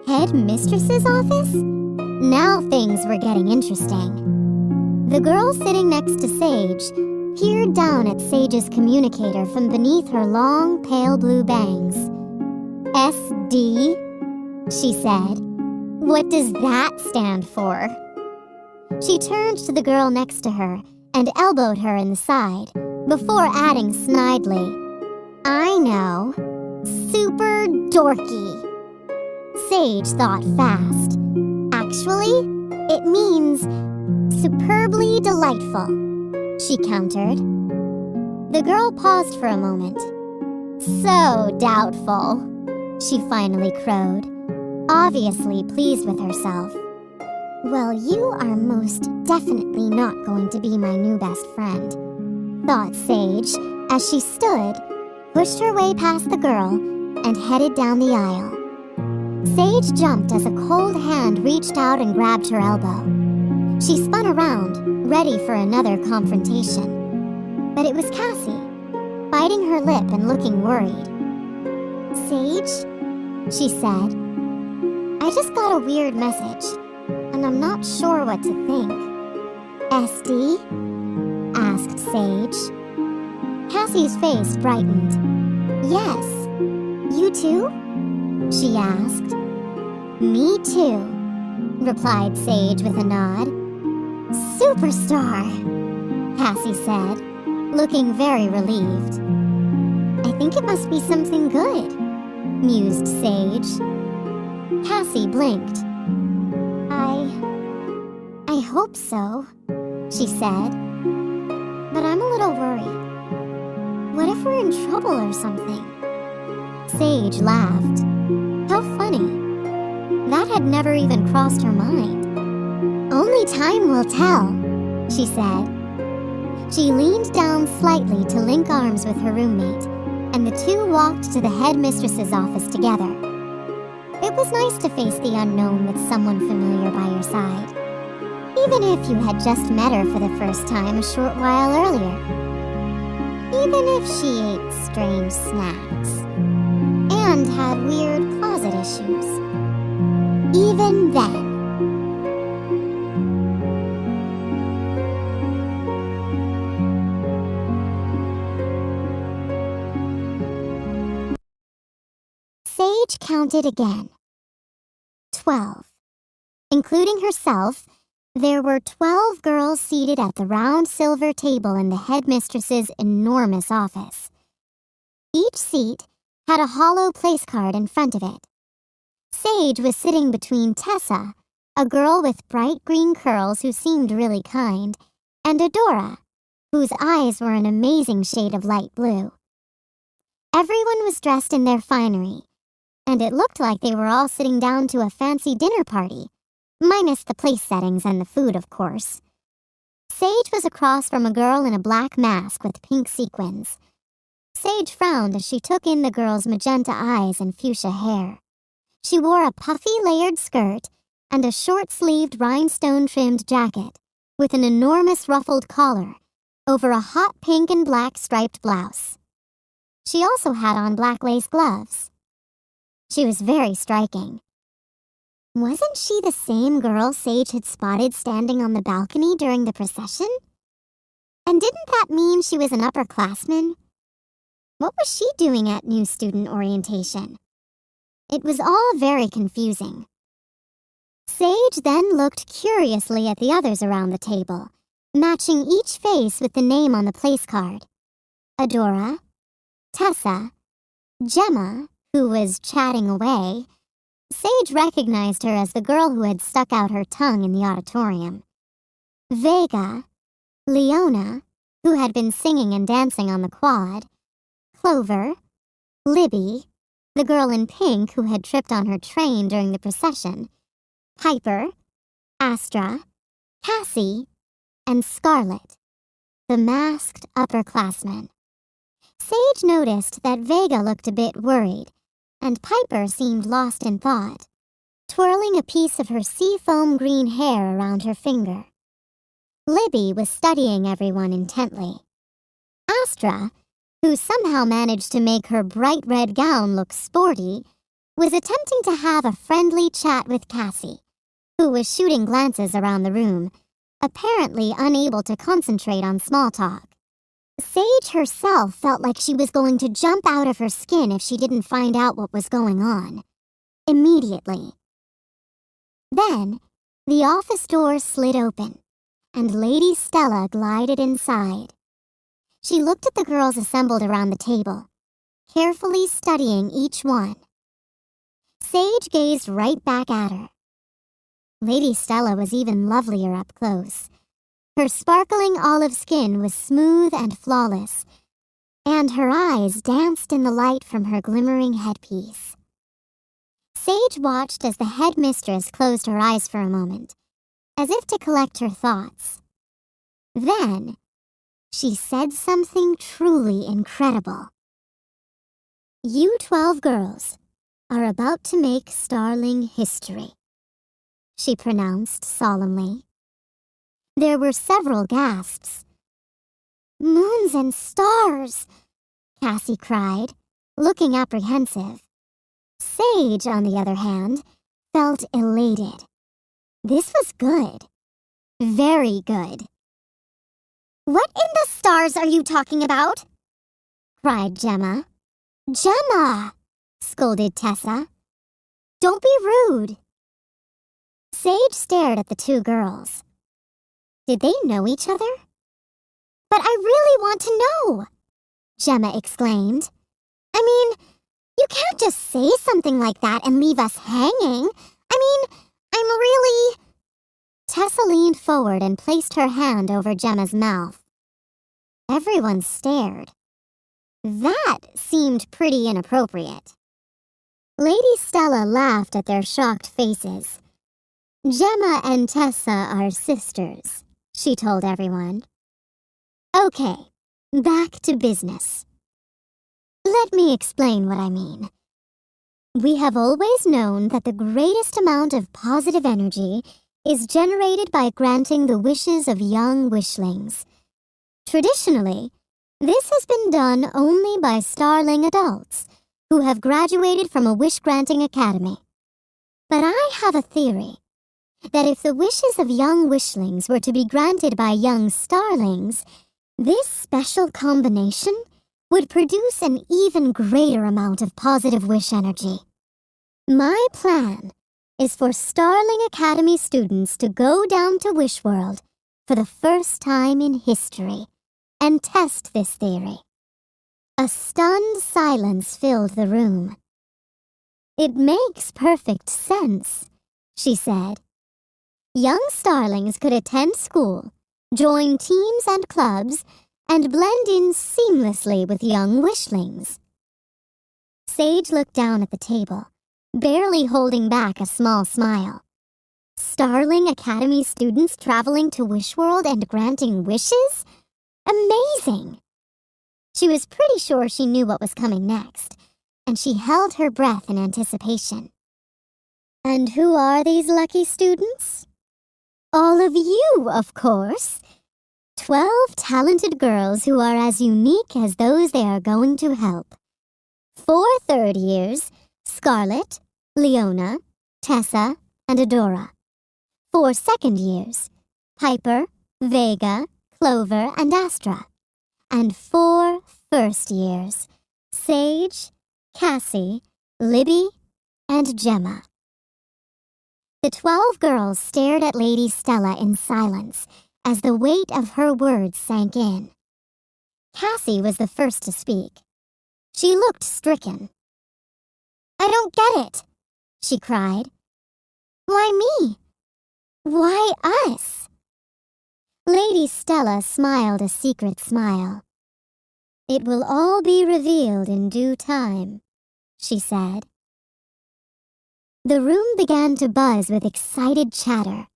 Speaker 1: Headmistress's office? Now things were getting interesting. The girl sitting next to Sage peered down at Sage's communicator from beneath her long, pale blue bangs. SD? She said. What does that stand for? She turned to the girl next to her and elbowed her in the side, before adding snidely, I know. Super dorky. Sage thought fast. Actually, it means superbly delightful, she countered. The girl paused for a moment. So doubtful, she finally crowed, obviously pleased with herself. Well, you are most definitely not going to be my new best friend, thought Sage as she stood, pushed her way past the girl, and headed down the aisle. Sage jumped as a cold hand reached out and grabbed her elbow. She spun around, ready for another confrontation. But it was Cassie, biting her lip and looking worried. "Sage," she said, "I just got a weird message, and I'm not sure what to think." "SD?" asked Sage. Cassie's face brightened. "Yes. You too?" she asked. "Me too," replied Sage with a nod. "Superstar," Cassie said, looking very relieved. "I think it must be something good," mused Sage. Cassie blinked. I hope so," she said. "But I'm a little worried. What if we're in trouble or something?" Sage laughed. How funny. That had never even crossed her mind. "Only time will tell," she said. She leaned down slightly to link arms with her roommate, and the two walked to the headmistress's office together. It was nice to face the unknown with someone familiar by your side, even if you had just met her for the first time a short while earlier. Even if she ate strange snacks and had weird closet issues. Even then. Sage counted again. 12. Including herself, there were 12 girls seated at the round silver table in the headmistress's enormous office. Each seat had a hollow place card in front of it. Sage was sitting between Tessa, a girl with bright green curls who seemed really kind, and Adora, whose eyes were an amazing shade of light blue. Everyone was dressed in their finery, and it looked like they were all sitting down to a fancy dinner party, minus the place settings and the food, of course. Sage was across from a girl in a black mask with pink sequins. Sage frowned as she took in the girl's magenta eyes and fuchsia hair. She wore a puffy layered skirt and a short-sleeved rhinestone-trimmed jacket with an enormous ruffled collar over a hot pink and black striped blouse. She also had on black lace gloves. She was very striking. Wasn't she the same girl Sage had spotted standing on the balcony during the procession? And didn't that mean she was an upperclassman? What was she doing at new student orientation? It was all very confusing. Sage then looked curiously at the others around the table, matching each face with the name on the place card. Adora, Tessa, Gemma, who was chatting away. Sage recognized her as the girl who had stuck out her tongue in the auditorium. Vega, Leona, who had been singing and dancing on the quad. Clover, Libby, the girl in pink who had tripped on her train during the procession. Piper, Astra, Cassie, and Scarlet, the masked upperclassmen. Sage noticed that Vega looked a bit worried, and Piper seemed lost in thought, twirling a piece of her seafoam green hair around her finger. Libby was studying everyone intently. Astra, who somehow managed to make her bright red gown look sporty, was attempting to have a friendly chat with Cassie, who was shooting glances around the room, apparently unable to concentrate on small talk. Sage herself felt like she was going to jump out of her skin if she didn't find out what was going on. Immediately. Then, the office door slid open, and Lady Stella glided inside. She looked at the girls assembled around the table, carefully studying each one. Sage gazed right back at her. Lady Stella was even lovelier up close. Her sparkling olive skin was smooth and flawless, and her eyes danced in the light from her glimmering headpiece. Sage watched as the headmistress closed her eyes for a moment, as if to collect her thoughts. Then, she said something truly incredible. "You 12 girls are about to make Starling history," she pronounced solemnly. There were several gasps. "Moons and stars!" Cassie cried, looking apprehensive. Sage, on the other hand, felt elated. This was good. Very good. "What in the stars are you talking about?" cried Gemma. "Gemma!" scolded Tessa. "Don't be rude." Sage stared at the two girls. Did they know each other? "But I really want to know," Gemma exclaimed. "I mean, you can't just say something like that and leave us hanging. I mean, I'm really..." Tessa leaned forward and placed her hand over Gemma's mouth. Everyone stared. That seemed pretty inappropriate. Lady Stella laughed at their shocked faces. "Gemma and Tessa are sisters," she told everyone. "Okay, back to business. Let me explain what I mean. We have always known that the greatest amount of positive energy is generated by granting the wishes of young wishlings. Traditionally, this has been done only by Starling adults who have graduated from a wish-granting academy. But I have a theory that if the wishes of young wishlings were to be granted by young starlings, this special combination would produce an even greater amount of positive wish energy. My plan is for Starling Academy students to go down to Wishworld for the first time in history and test this theory." A stunned silence filled the room. "It makes perfect sense," she said. "Young starlings could attend school, join teams and clubs, and blend in seamlessly with young wishlings." Sage looked down at the table, barely holding back a small smile. Starling Academy students traveling to Wishworld and granting wishes? Amazing! She was pretty sure she knew what was coming next, and she held her breath in anticipation. "And who are these lucky students?" "All of you, of course. 12 talented girls who are as unique as those they are going to help. 4 third years, Scarlet, Leona, Tessa, and Adora. 4 second years, Piper, Vega, Clover, and Astra. And 4 first years, Sage, Cassie, Libby, and Gemma." The 12 girls stared at Lady Stella in silence as the weight of her words sank in. Cassie was the first to speak. She looked stricken. "I don't get it," she cried. "Why me? Why us?" Lady Stella smiled a secret smile. "It will all be revealed in due time," she said. The room began to buzz with excited chatter.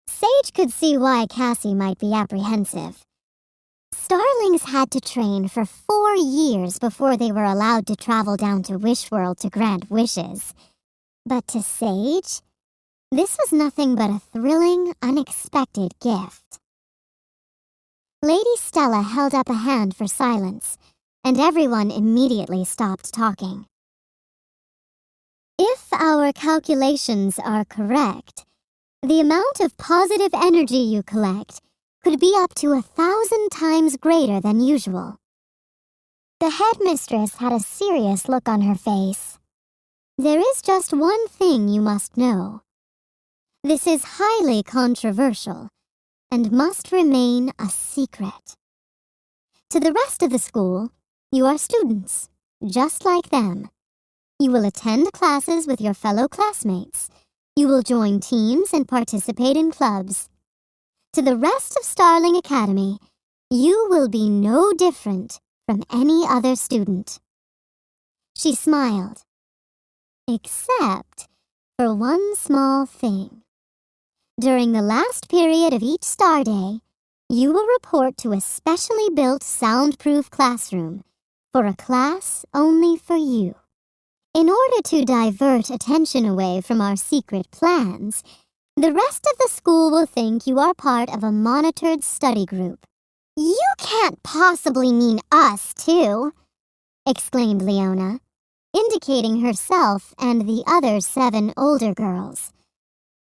Speaker 1: Sage could see why Cassie might be apprehensive. Starlings had to train for 4 years before they were allowed to travel down to Wishworld to grant wishes. But to Sage, this was nothing but a thrilling, unexpected gift. Lady Stella held up a hand for silence, and everyone immediately stopped talking. "If our calculations are correct, the amount of positive energy you collect could be up to 1,000 times greater than usual." The headmistress had a serious look on her face. "There is just one thing you must know. This is highly controversial and must remain a secret. To the rest of the school, you are students, just like them. You will attend classes with your fellow classmates. You will join teams and participate in clubs. To the rest of Starling Academy, you will be no different from any other student." She smiled. "Except for one small thing. During the last period of each star day, you will report to a specially built soundproof classroom for a class only for you. In order to divert attention away from our secret plans, the rest of the school will think you are part of a monitored study group. You can't possibly mean us, too, exclaimed Leona, indicating herself and the other 7 older girls.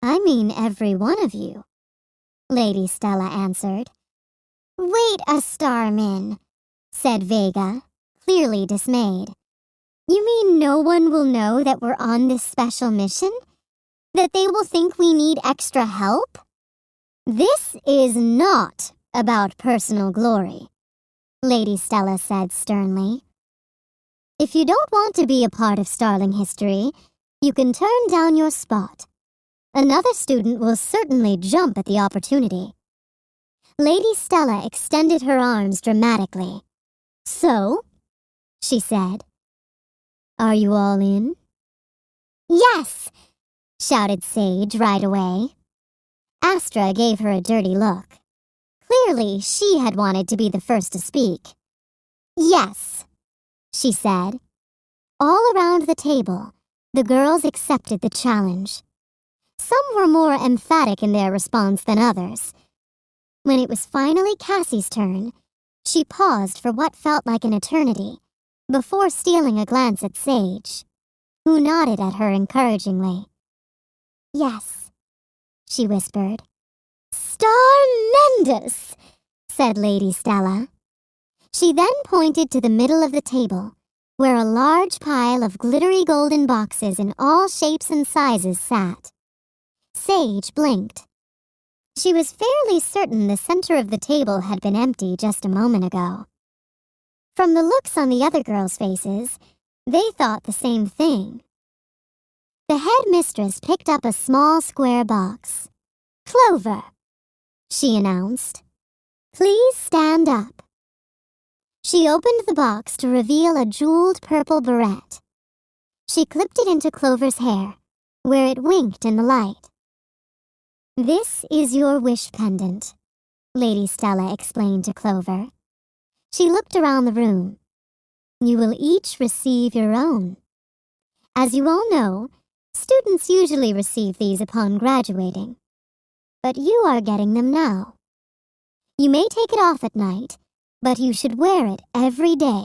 Speaker 1: I mean every one of you, Lady Stella answered. Wait a Starmin, said Vega, clearly dismayed. You mean no one will know that we're on this special mission? That they will think we need extra help? This is not about personal glory, Lady Stella said sternly. If you don't want to be a part of Starling history, you can turn down your spot. Another student will certainly jump at the opportunity. Lady Stella extended her arms dramatically. So, she said, are you all in? Yes, shouted Sage right away. Astra gave her a dirty look. Clearly, she had wanted to be the first to speak. Yes, she said. All around the table, the girls accepted the challenge. Some were more emphatic in their response than others. When it was finally Cassie's turn, she paused for what felt like an eternity before stealing a glance at Sage, who nodded at her encouragingly. Yes, she whispered. Starmendous, said Lady Stella. She then pointed to the middle of the table, where a large pile of glittery golden boxes in all shapes and sizes sat. Sage blinked. She was fairly certain the center of the table had been empty just a moment ago. From the looks on the other girls' faces, they thought the same thing. The headmistress picked up a small square box. Clover, she announced. Please stand up. She opened the box to reveal a jeweled purple barrette. She clipped it into Clover's hair, where it winked in the light. This is your wish pendant, Lady Stella explained to Clover. She looked around the room. You will each receive your own. As you all know, students usually receive these upon graduating. But you are getting them now. You may take it off at night, but you should wear it every day.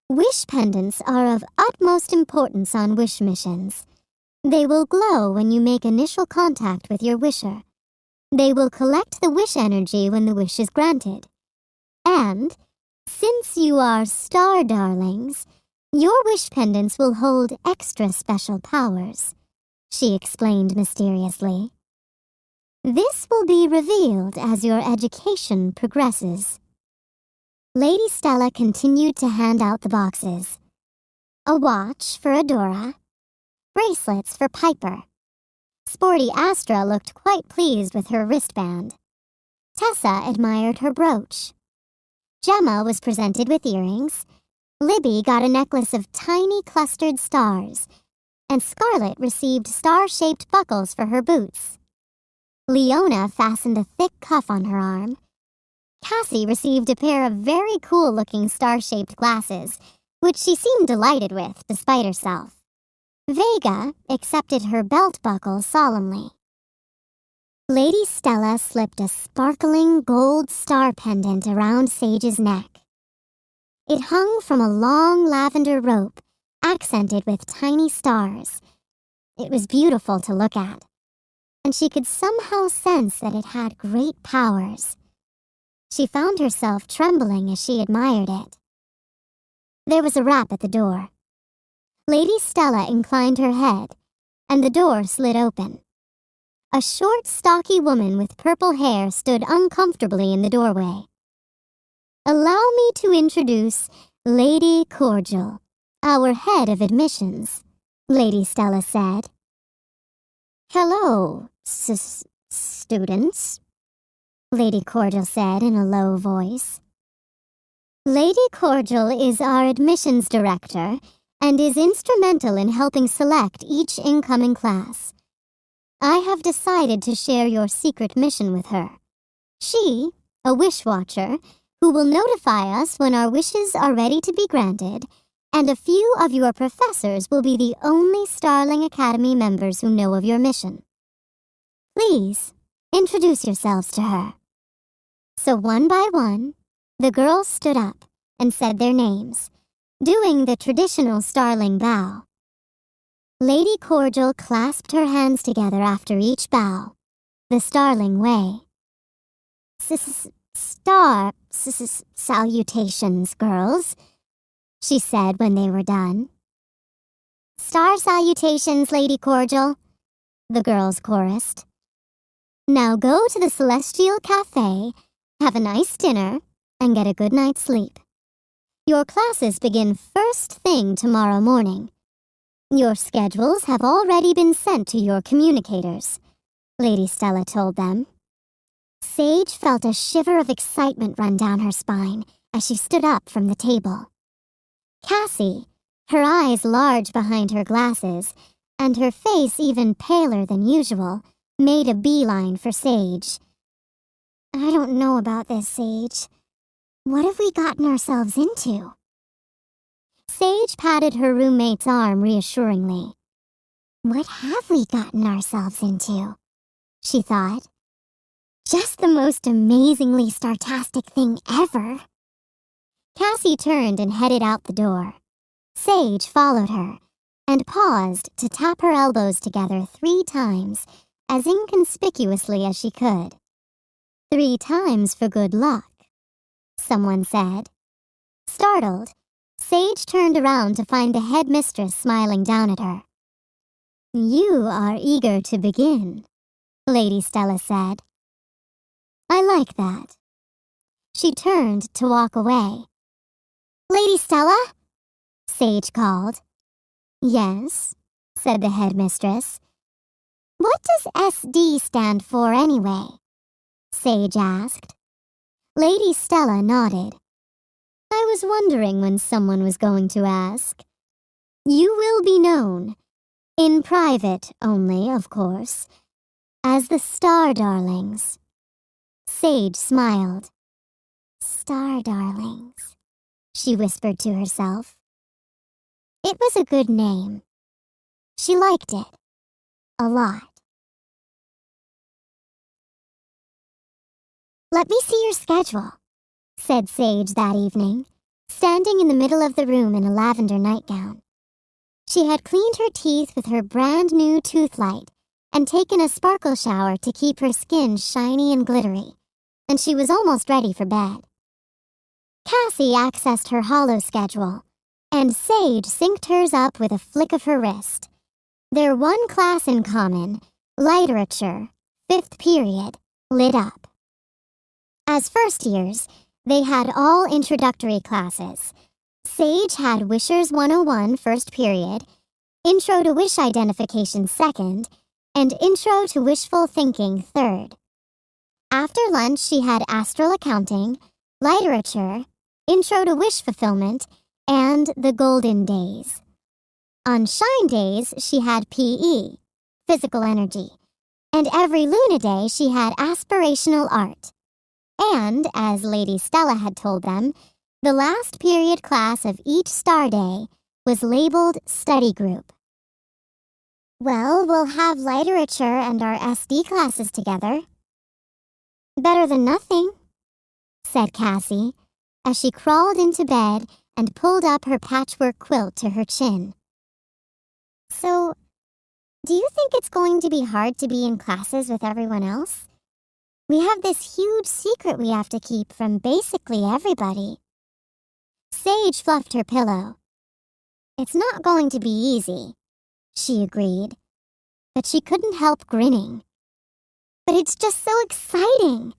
Speaker 1: Wish pendants are of utmost importance on wish missions. They will glow when you make initial contact with your wisher. They will collect the wish energy when the wish is granted. And, since you are star darlings, your wish pendants will hold extra special powers, she explained mysteriously. This will be revealed as your education progresses. Lady Stella continued to hand out the boxes. A watch for Adora, bracelets for Piper. Sporty Astra looked quite pleased with her wristband. Tessa admired her brooch. Gemma was presented with earrings. Libby got a necklace of tiny clustered stars, and Scarlet received star-shaped buckles for her boots. Leona fastened a thick cuff on her arm. Cassie received a pair of very cool-looking star-shaped glasses, which she seemed delighted with despite herself. Vega accepted her belt buckle solemnly. Lady Stella slipped a sparkling gold star pendant around Sage's neck. It hung from a long lavender rope, accented with tiny stars. It was beautiful to look at, and she could somehow sense that it had great powers. She found herself trembling as she admired it. There was a rap at the door. Lady Stella inclined her head, and the door slid open. A short, stocky woman with purple hair stood uncomfortably in the doorway. Allow me to introduce Lady Cordial, our head of admissions, Lady Stella said. Hello, students, Lady Cordial said in a low voice. Lady Cordial is our admissions director and is instrumental in helping select each incoming class. I have decided to share your secret mission with her. She, a wish watcher, who will notify us when our wishes are ready to be granted, and a few of your professors will be the only Starling Academy members who know of your mission. Please, introduce yourselves to her." So one by one, the girls stood up and said their names, doing the traditional Starling bow. Lady Cordial clasped her hands together after each bow, the Starling way. Salutations, girls," she said when they were done. "Star salutations, Lady Cordial," the girls chorused. "Now go to the Celestial Cafe, have a nice dinner, and get a good night's sleep. Your classes begin first thing tomorrow morning. Your schedules have already been sent to your communicators," Lady Stella told them. Sage felt a shiver of excitement run down her spine as she stood up from the table. Cassie, her eyes large behind her glasses, and her face even paler than usual, made a beeline for Sage. "I don't know about this, Sage. What have we gotten ourselves into?" Sage patted her roommate's arm reassuringly. "What have we gotten ourselves into?" she thought. "Just the most amazingly startastic thing ever." Cassie turned and headed out the door. Sage followed her and paused to tap her elbows together 3 times, as inconspicuously as she could. 3 times for good luck, someone said. Startled, Sage turned around to find the headmistress smiling down at her. "You are eager to begin," Lady Stella said. "I like that." She turned to walk away. "Lady Stella?" Sage called. "Yes," said the headmistress. "What does SD stand for anyway?" Sage asked. Lady Stella nodded. "I was wondering when someone was going to ask. You will be known, in private only, of course, as the Star Darlings." Sage smiled. "Star Darlings," she whispered to herself. It was a good name. She liked it. A lot. "Let me see your schedule," said Sage that evening, standing in the middle of the room in a lavender nightgown. She had cleaned her teeth with her brand new toothlight and taken a sparkle shower to keep her skin shiny and glittery, and she was almost ready for bed. Cassie accessed her hollow schedule, and Sage synced hers up with a flick of her wrist. Their one class in common, literature, 5th period, lit up. As first years, they had all introductory classes. Sage had Wishers 101 first period, Intro to Wish Identification second, and Intro to Wishful Thinking third. After lunch, she had Astral Accounting, Literature, Intro to Wish Fulfillment, and the Golden Days. On Shine Days, she had PE, Physical Energy, and every Luna Day she had Aspirational Art. And, as Lady Stella had told them, the last period class of each star day was labeled Study Group. "Well, we'll have literature and our SD classes together." "Better than nothing," said Cassie, as she crawled into bed and pulled up her patchwork quilt to her chin. "So, do you think it's going to be hard to be in classes with everyone else? We have this huge secret we have to keep from basically everybody." Sage fluffed her pillow. "It's not going to be easy," she agreed, but she couldn't help grinning. "But it's just so exciting.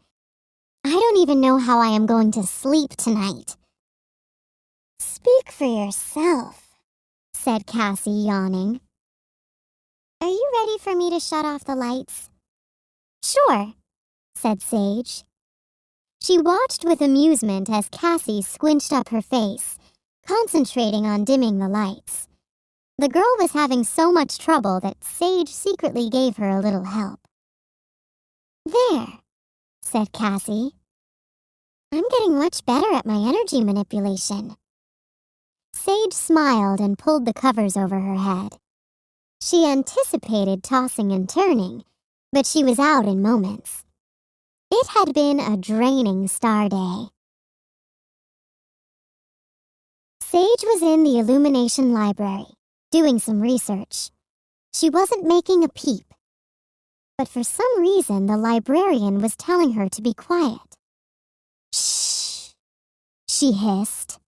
Speaker 1: I don't even know how I am going to sleep tonight." "Speak for yourself," said Cassie, yawning. "Are you ready for me to shut off the lights?" "Sure," said Sage. She watched with amusement as Cassie squinched up her face, concentrating on dimming the lights. The girl was having so much trouble that Sage secretly gave her a little help. "There," said Cassie. "I'm getting much better at my energy manipulation." Sage smiled and pulled the covers over her head. She anticipated tossing and turning, but she was out in moments. It had been a draining star day. Sage was in the Illumination Library, doing some research. She wasn't making a peep. But for some reason, the librarian was telling her to be quiet. "Shh," she hissed.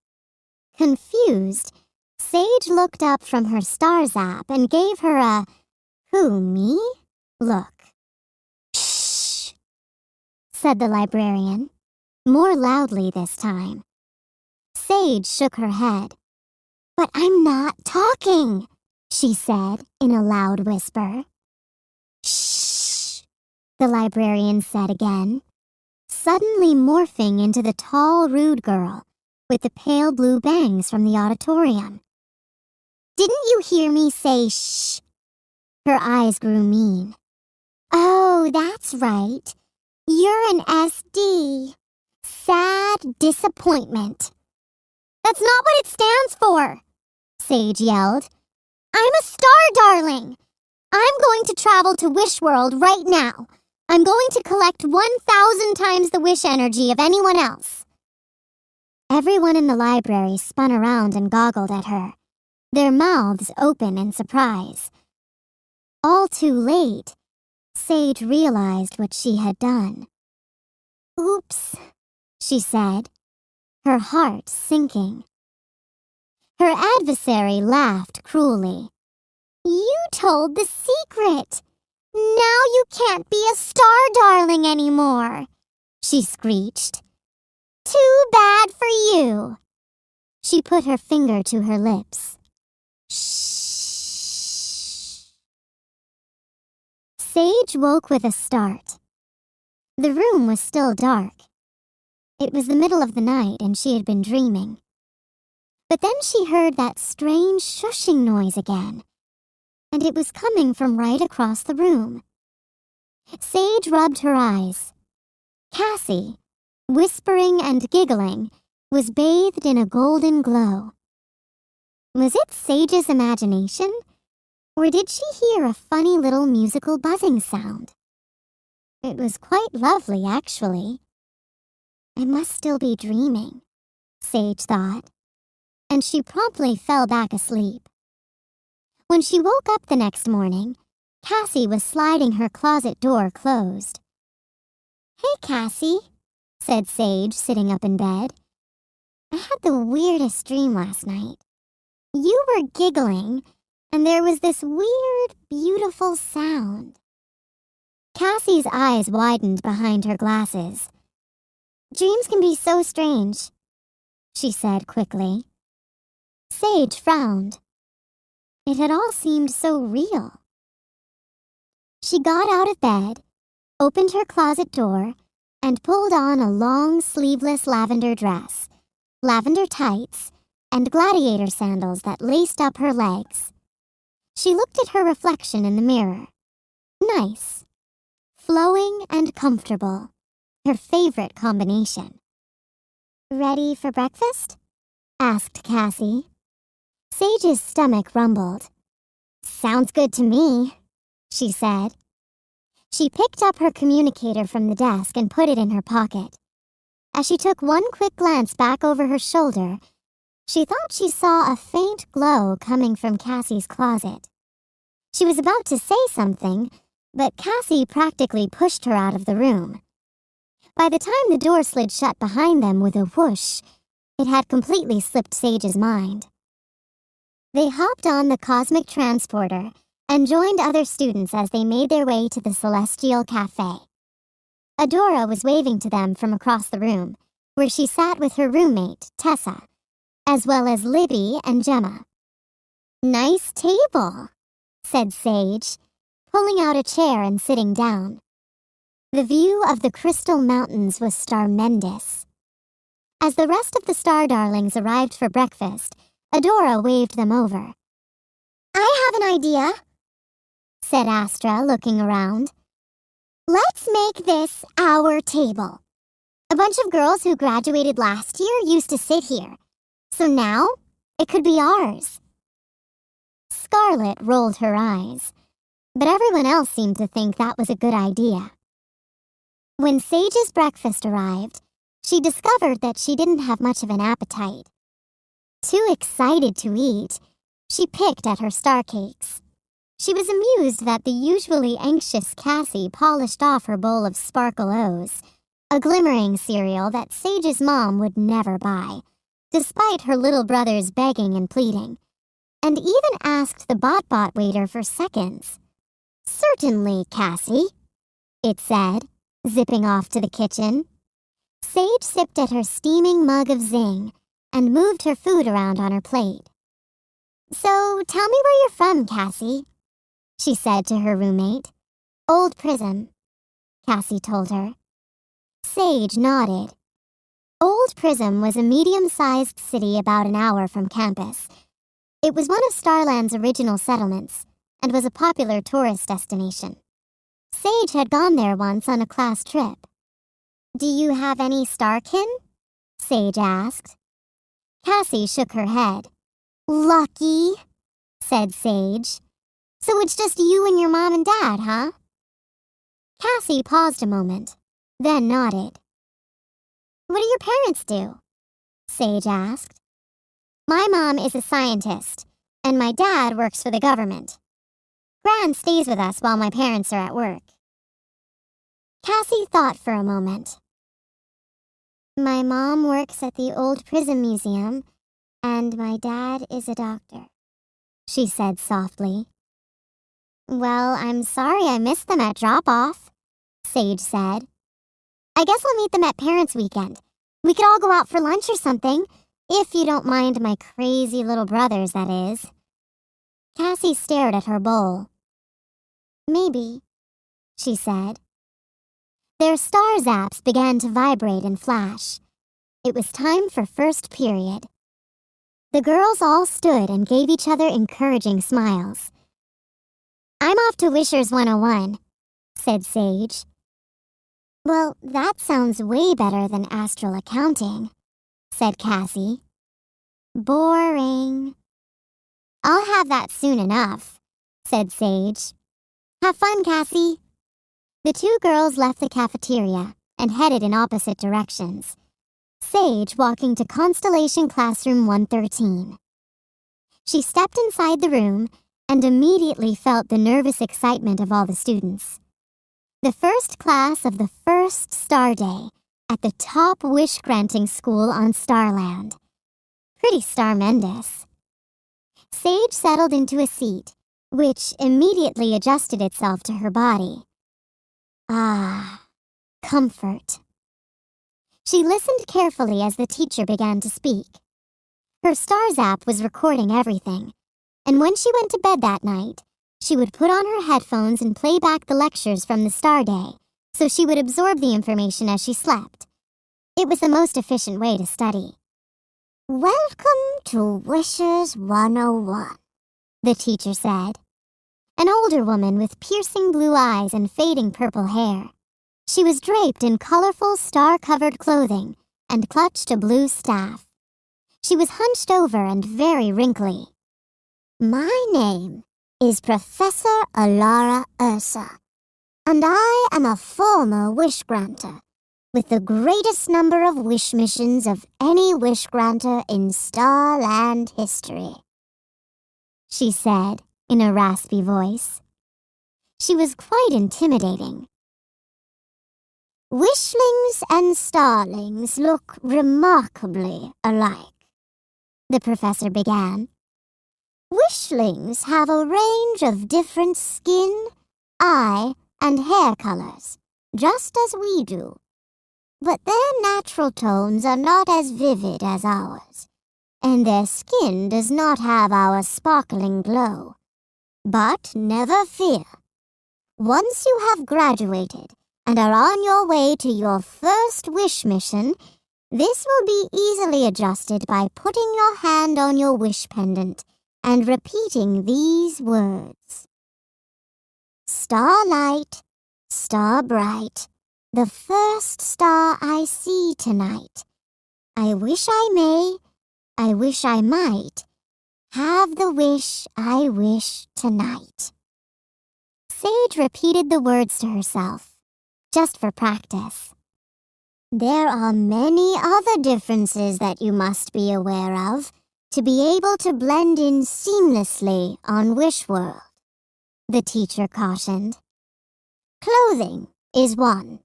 Speaker 1: Confused, Sage looked up from her stars app and gave her a "Who, me?" look. "Shh," said the librarian, more loudly this time. Sage shook her head. "But I'm not talking," she said in a loud whisper. "Shh," the librarian said again, suddenly morphing into the tall, rude girl with the pale blue bangs from the auditorium. "Didn't you hear me say shh?" Her eyes grew mean. "Oh, that's right. You're an SD. Sad disappointment." "That's not what it stands for," Sage yelled. "I'm a star darling. I'm going to travel to Wishworld right now. I'm going to collect 1,000 times the wish energy of anyone else." Everyone in the library spun around and goggled at her, their mouths open in surprise. All too late, Sage realized what she had done. "Oops," she said, her heart sinking. Her adversary laughed cruelly. "You told the secret. Now you can't be a star darling anymore," she screeched. "Too bad for you." She put her finger to her lips. Shh. Sage woke with a start. The room was still dark. It was the middle of the night and she had been dreaming. But then she heard that strange shushing noise again, and it was coming from right across the room. Sage rubbed her eyes. Cassie, whispering and giggling, was bathed in a golden glow. Was it Sage's imagination, or did she hear a funny little musical buzzing sound? It was quite lovely, actually. I must still be dreaming, Sage thought, and she promptly fell back asleep. When she woke up the next morning, Cassie was sliding her closet door closed. "Hey, Cassie," said Sage, sitting up in bed. "I had the weirdest dream last night. You were giggling, and there was this weird, beautiful sound." Cassie's eyes widened behind her glasses. "Dreams can be so strange," she said quickly. Sage frowned. It had all seemed so real. She got out of bed, opened her closet door, and pulled on a long, sleeveless lavender dress, lavender tights, and gladiator sandals that laced up her legs. She looked at her reflection in the mirror. Nice. Flowing and comfortable. Her favorite combination. "Ready for breakfast?" asked Cassie. Sage's stomach rumbled. "Sounds good to me," she said. She picked up her communicator from the desk and put it in her pocket. As she took one quick glance back over her shoulder, she thought she saw a faint glow coming from Cassie's closet. She was about to say something, but Cassie practically pushed her out of the room. By the time the door slid shut behind them with a whoosh, it had completely slipped Sage's mind. They hopped on the cosmic transporter and joined other students as they made their way to the Celestial Cafe. Adora was waving to them from across the room, where she sat with her roommate, Tessa, as well as Libby and Gemma. "Nice table," said Sage, pulling out a chair and sitting down. The view of the Crystal Mountains was starmendous. As the rest of the Star Darlings arrived for breakfast, Adora waved them over. have an idea, said Astra, looking around. Let's make this our table. A bunch of girls who graduated last year used to sit here, so now it could be ours. Scarlet rolled her eyes, but everyone else seemed to think that was a good idea. When Sage's breakfast arrived, she discovered that she didn't have much of an appetite. Too excited to eat, she picked at her star cakes. She was amused that the usually anxious Cassie polished off her bowl of Sparkle O's, a glimmering cereal that Sage's mom would never buy, despite her little brother's begging and pleading, and even asked the bot waiter for seconds. "Certainly, Cassie," it said, zipping off to the kitchen. Sage sipped at her steaming mug of Zing and moved her food around on her plate. "So, tell me where you're from, Cassie," she said to her roommate. "Old Prism," Cassie told her. Sage nodded. Old Prism was a medium-sized city about an hour from campus. It was one of Starland's original settlements and was a popular tourist destination. Sage had gone there once on a class trip. "Do you have any starkin?" Sage asked. Cassie shook her head. "Lucky," said Sage. "So it's just you and your mom and dad, huh?" Cassie paused a moment, then nodded. "What do your parents do?" Sage asked. "My mom is a scientist, and my dad works for the government. Gran stays with us while my parents are at work." Cassie thought for a moment. "My mom works at the Old Prism Museum, and my dad is a doctor," she said softly. "Well, I'm sorry I missed them at drop-off," Sage said. "I guess I'll meet them at Parents' Weekend. We could all go out for lunch or something, if you don't mind my crazy little brothers, that is." Cassie stared at her bowl. "Maybe," she said. Their star zaps began to vibrate and flash. It was time for first period. The girls all stood and gave each other encouraging smiles. "I'm off to Wishers 101, said Sage. "Well, that sounds way better than astral accounting," said Cassie. "Boring." "I'll have that soon enough," said Sage. "Have fun, Cassie." The two girls left the cafeteria and headed in opposite directions, Sage walking to Constellation Classroom 113. She stepped inside the room and immediately felt the nervous excitement of all the students. The first class of the first Star Day at the top wish-granting school on Starland. Pretty starmendous. Sage settled into a seat, which immediately adjusted itself to her body. Ah, comfort. She listened carefully as the teacher began to speak. Her Stars app was recording everything, and when she went to bed that night, she would put on her headphones and play back the lectures from the Star Day, so she would absorb the information as she slept. It was the most efficient way to study. "Welcome to Wishers 101, the teacher said. An older woman with piercing blue eyes and fading purple hair. She was draped in colorful star-covered clothing and clutched a blue staff. She was hunched over and very wrinkly. "My name is Professor Alara Ursa, and I am a former wish granter with the greatest number of wish missions of any wish granter in Starland history," she said in a raspy voice. She was quite intimidating. "Wishlings and starlings look remarkably alike," the professor began. "Wishlings have a range of different skin, eye, and hair colors, just as we do. But their natural tones are not as vivid as ours, and their skin does not have our sparkling glow. But never fear. Once you have graduated and are on your way to your first wish mission, this will be easily adjusted by putting your hand on your wish pendant and repeating these words. Starlight, star bright, the first star I see tonight. I wish I may, I wish I might, have the wish I wish tonight. Sage repeated the words to herself, just for practice. There are many other differences that you must be aware of to be able to blend in seamlessly on Wishworld, the teacher cautioned. Clothing is one.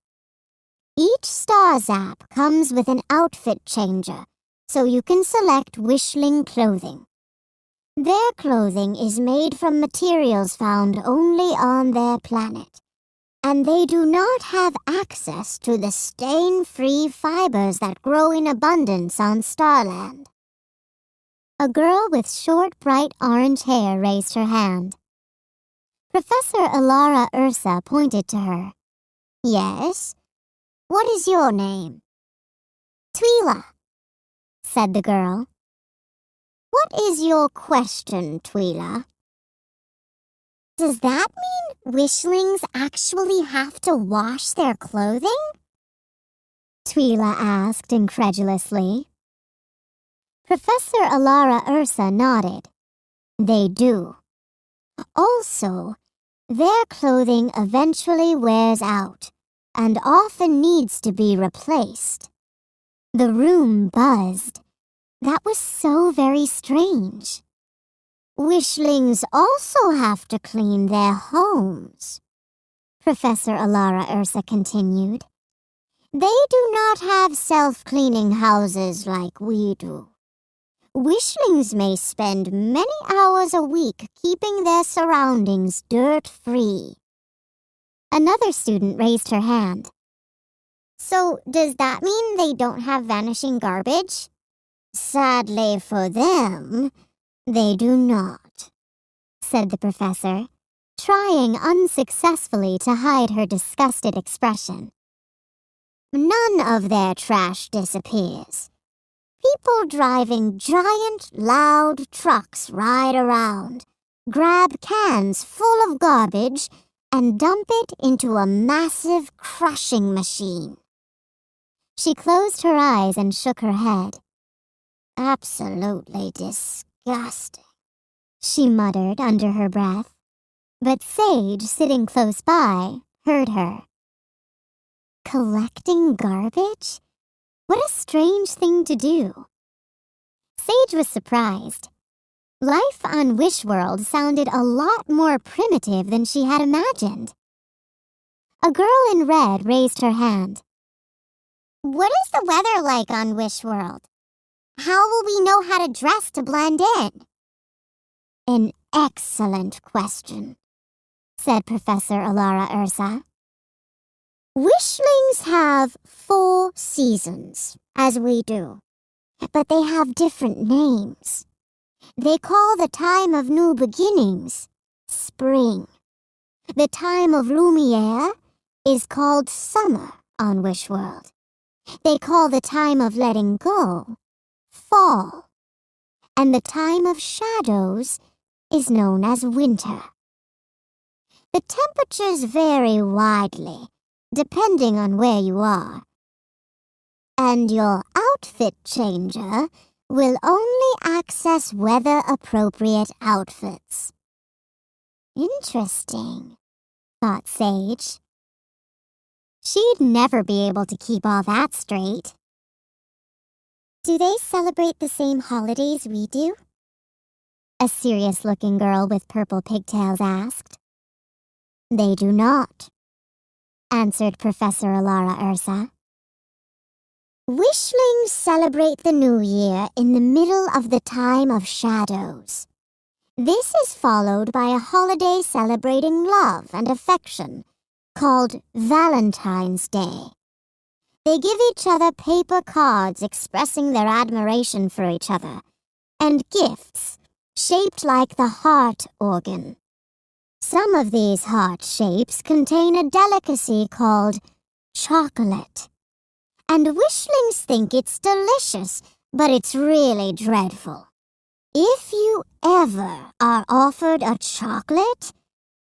Speaker 1: Each star zap comes with an outfit changer, so you can select Wishling clothing. Their clothing is made from materials found only on their planet, and they do not have access to the stain-free fibers that grow in abundance on Starland. A girl with short, bright orange hair raised her hand. Professor Alara Ursa pointed to her. Yes? What is your name? Twyla, said the girl. What is your question, Twyla? Does that mean Wishlings actually have to wash their clothing? Twyla asked incredulously. Professor Alara Ursa nodded. They do. Also, their clothing eventually wears out and often needs to be replaced. The room buzzed. That was so very strange. Wishlings also have to clean their homes, Professor Alara Ursa continued. They do not have self-cleaning houses like we do. Wishlings may spend many hours a week keeping their surroundings dirt-free. Another student raised her hand. So, does that mean they don't have vanishing garbage? Sadly for them, they do not, said the professor, trying unsuccessfully to hide her disgusted expression. None of their trash disappears. People driving giant, loud trucks ride around, grab cans full of garbage, and dump it into a massive crushing machine. She closed her eyes and shook her head. Absolutely disgusting, she muttered under her breath. But Sage, sitting close by, heard her. Collecting garbage? What a strange thing to do. Sage was surprised. Life on Wishworld sounded a lot more primitive than she had imagined. A girl in red raised her hand. What is the weather like on Wishworld? How will we know how to dress to blend in? An excellent question, said Professor Alara Ursa. Wishlings have 4 seasons, as we do, but they have different names. They call the time of new beginnings spring. The time of Lumiere is called summer on Wishworld. They call the time of letting go fall. And the time of shadows is known as winter. The temperatures vary widely, depending on where you are. And your outfit changer will only access weather-appropriate outfits. Interesting, thought Sage. She'd never be able to keep all that straight. Do they celebrate the same holidays we do? A serious-looking girl with purple pigtails asked. They do not, answered Professor Alara Ursa. Wishlings celebrate the New Year in the middle of the time of shadows. This is followed by a holiday celebrating love and affection called Valentine's Day. They give each other paper cards expressing their admiration for each other, and gifts shaped like the heart organ. Some of these heart shapes contain a delicacy called chocolate. And Wishlings think it's delicious, but it's really dreadful. If you ever are offered a chocolate,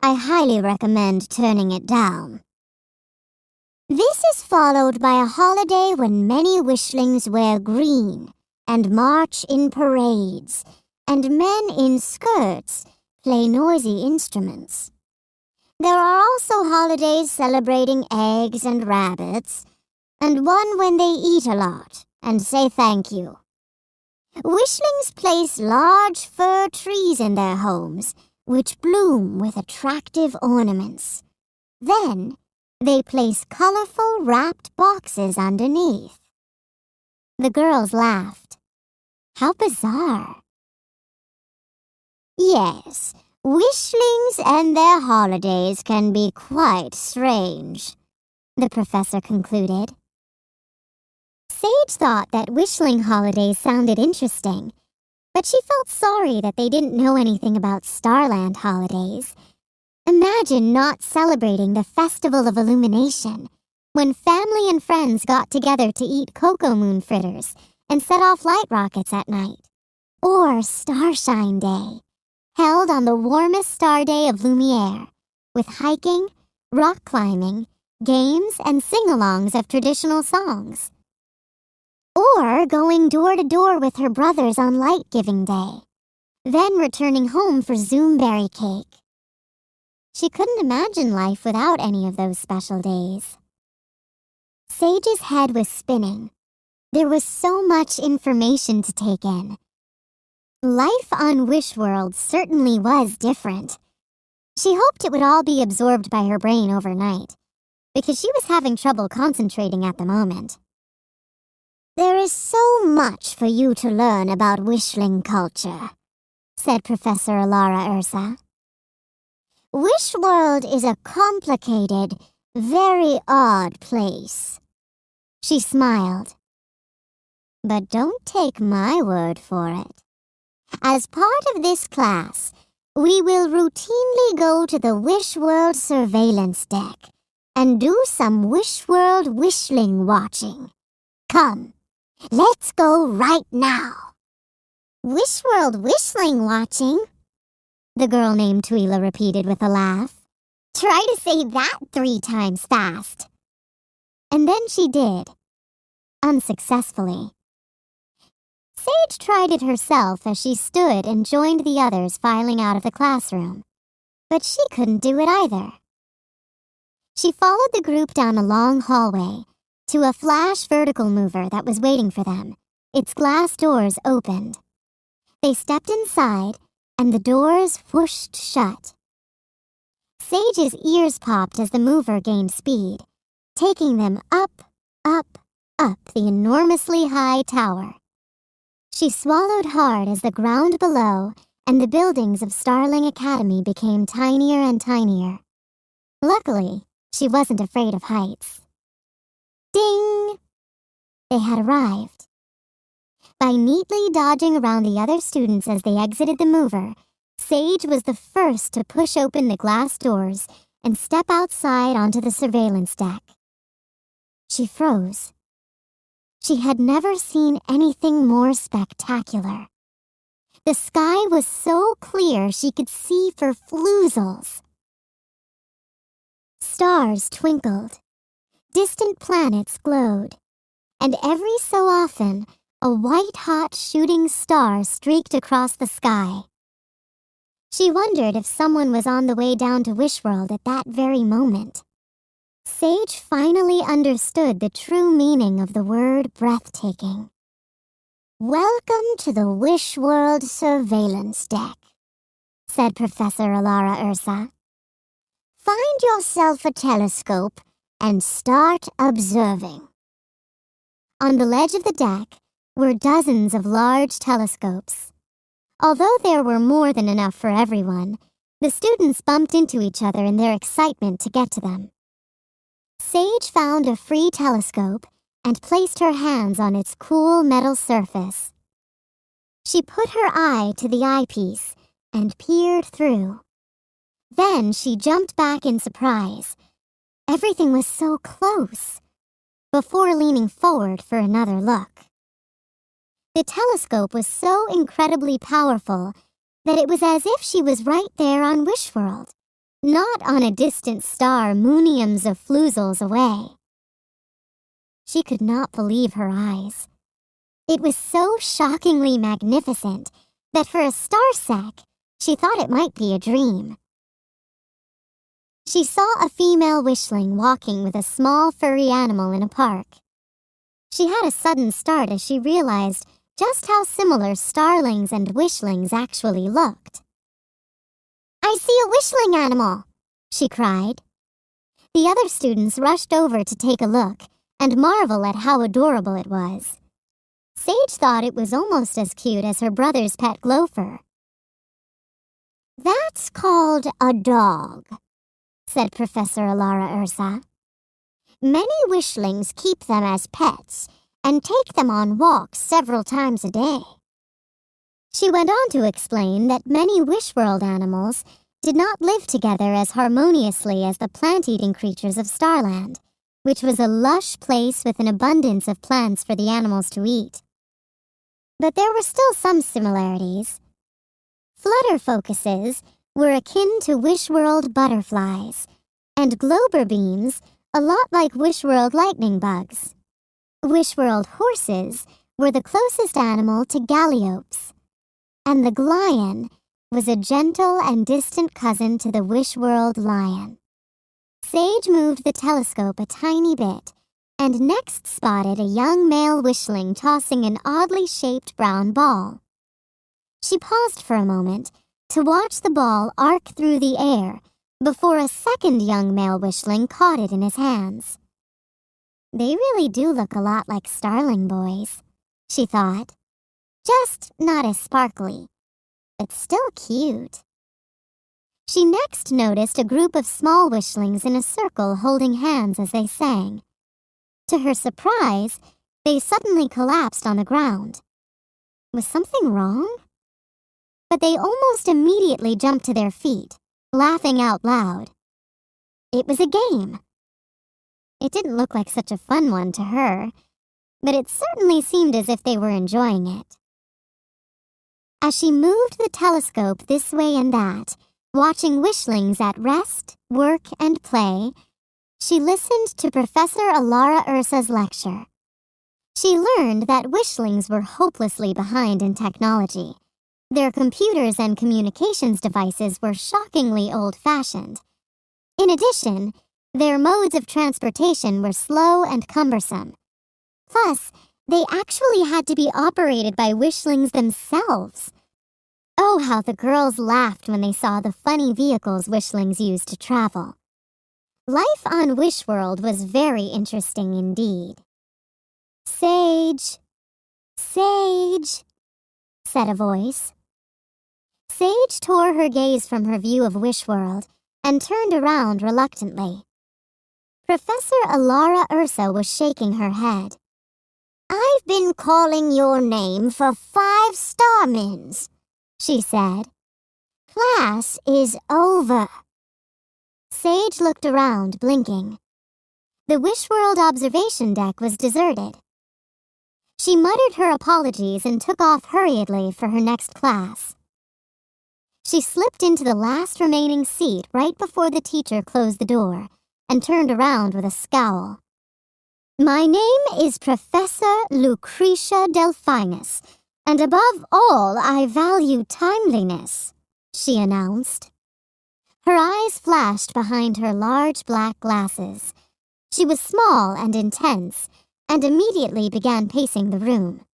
Speaker 1: I highly recommend turning it down. This is followed by a holiday when many wishlings wear green and march in parades, and men in skirts play noisy instruments. There are also holidays celebrating eggs and rabbits, and one when they eat a lot and say thank you. Wishlings place large fir trees in their homes, which bloom with attractive ornaments. Then, they place colorful wrapped boxes underneath. The girls laughed. How bizarre. Yes, wishlings and their holidays can be quite strange, the professor concluded. Sage thought that wishling holidays sounded interesting, but she felt sorry that they didn't know anything about Starland holidays. Imagine not celebrating the Festival of Illumination, when family and friends got together to eat cocoa moon fritters and set off light rockets at night. Or Starshine Day, held on the warmest star day of Lumiere, with hiking, rock climbing, games, and sing-alongs of traditional songs. Or going door to door with her brothers on light-giving day, then returning home for Zoomberry cake. She couldn't imagine life without any of those special days. Sage's head was spinning. There was so much information to take in. Life on Wishworld certainly was different. She hoped it would all be absorbed by her brain overnight, because she was having trouble concentrating at the moment. There is so much for you to learn about wishling culture, said Professor Alara Ursa. Wishworld is a complicated, very odd place. She smiled. But don't take my word for it. As part of this class, we will routinely go to the Wishworld surveillance deck and do some Wishworld wishling watching. Come, let's go right now. Wishworld wishling watching? The girl named Twyla repeated with a laugh. Try to say that 3 times fast. And then she did. Unsuccessfully. Sage tried it herself as she stood and joined the others filing out of the classroom. But she couldn't do it either. She followed the group down a long hallway to a flash vertical mover that was waiting for them. Its glass doors opened. They stepped inside, and the doors whooshed shut. Sage's ears popped as the mover gained speed, taking them up, up, up the enormously high tower. She swallowed hard as the ground below and the buildings of Starling Academy became tinier and tinier. Luckily, she wasn't afraid of heights. Ding! They had arrived. By neatly dodging around the other students as they exited the mover, Sage was the first to push open the glass doors and step outside onto the surveillance deck. She froze. She had never seen anything more spectacular. The sky was so clear she could see for floozles. Stars twinkled. Distant planets glowed. And every so often, a white-hot shooting star streaked across the sky. She wondered if someone was on the way down to Wishworld at that very moment. Sage finally understood the true meaning of the word breathtaking. Welcome to the Wishworld surveillance deck, said Professor Alara Ursa. Find yourself a telescope and start observing. On the ledge of the deck were dozens of large telescopes. Although there were more than enough for everyone, the students bumped into each other in their excitement to get to them. Sage found a free telescope and placed her hands on its cool metal surface. She put her eye to the eyepiece and peered through. Then she jumped back in surprise. Everything was so close, before leaning forward for another look. The telescope was so incredibly powerful that it was as if she was right there on Wishworld, not on a distant star mooniums of floozles away. She could not believe her eyes. It was so shockingly magnificent that for a starsec, she thought it might be a dream. She saw a female wishling walking with a small furry animal in a park. She had a sudden start as she realized just how similar starlings and wishlings actually looked. "I see a wishling animal!" she cried. The other students rushed over to take a look and marvel at how adorable it was. Sage thought it was almost as cute as her brother's pet gopher. "That's called a dog," said Professor Alara Ursa. "Many wishlings keep them as pets and take them on walks several times a day." She went on to explain that many Wishworld animals did not live together as harmoniously as the plant-eating creatures of Starland, which was a lush place with an abundance of plants for the animals to eat. But there were still some similarities. Flutter focuses were akin to Wishworld butterflies, and Glober beams a lot like Wishworld lightning bugs. Wishworld horses were the closest animal to galliopes, and the Glion was a gentle and distant cousin to the Wishworld lion. Sage moved the telescope a tiny bit and next spotted a young male wishling tossing an oddly shaped brown ball. She paused for a moment to watch the ball arc through the air before a second young male wishling caught it in his hands. "They really do look a lot like starling boys," she thought. "Just not as sparkly, but still cute." She next noticed a group of small wishlings in a circle holding hands as they sang. To her surprise, they suddenly collapsed on the ground. Was something wrong? But they almost immediately jumped to their feet, laughing out loud. It was a game. It didn't look like such a fun one to her, but it certainly seemed as if they were enjoying it. As she moved the telescope this way and that, watching wishlings at rest, work, and play, she listened to Professor Alara Ursa's lecture. She learned that wishlings were hopelessly behind in technology. Their computers and communications devices were shockingly old-fashioned. In addition, their modes of transportation were slow and cumbersome. Plus, they actually had to be operated by wishlings themselves. Oh, how the girls laughed when they saw the funny vehicles wishlings used to travel. Life on Wishworld was very interesting indeed. "Sage, Sage," said a voice. Sage tore her gaze from her view of Wishworld and turned around reluctantly. Professor Alara Ursa was shaking her head. "I've been calling your name for 5 starmins," she said. "Class is over." Sage looked around, blinking. The Wishworld observation deck was deserted. She muttered her apologies and took off hurriedly for her next class. She slipped into the last remaining seat right before the teacher closed the door and turned around with a scowl. "My name is Professor Lucretia Delphinus, and above all I value timeliness," she announced. Her eyes flashed behind her large black glasses. She was small and intense, and immediately began pacing the room.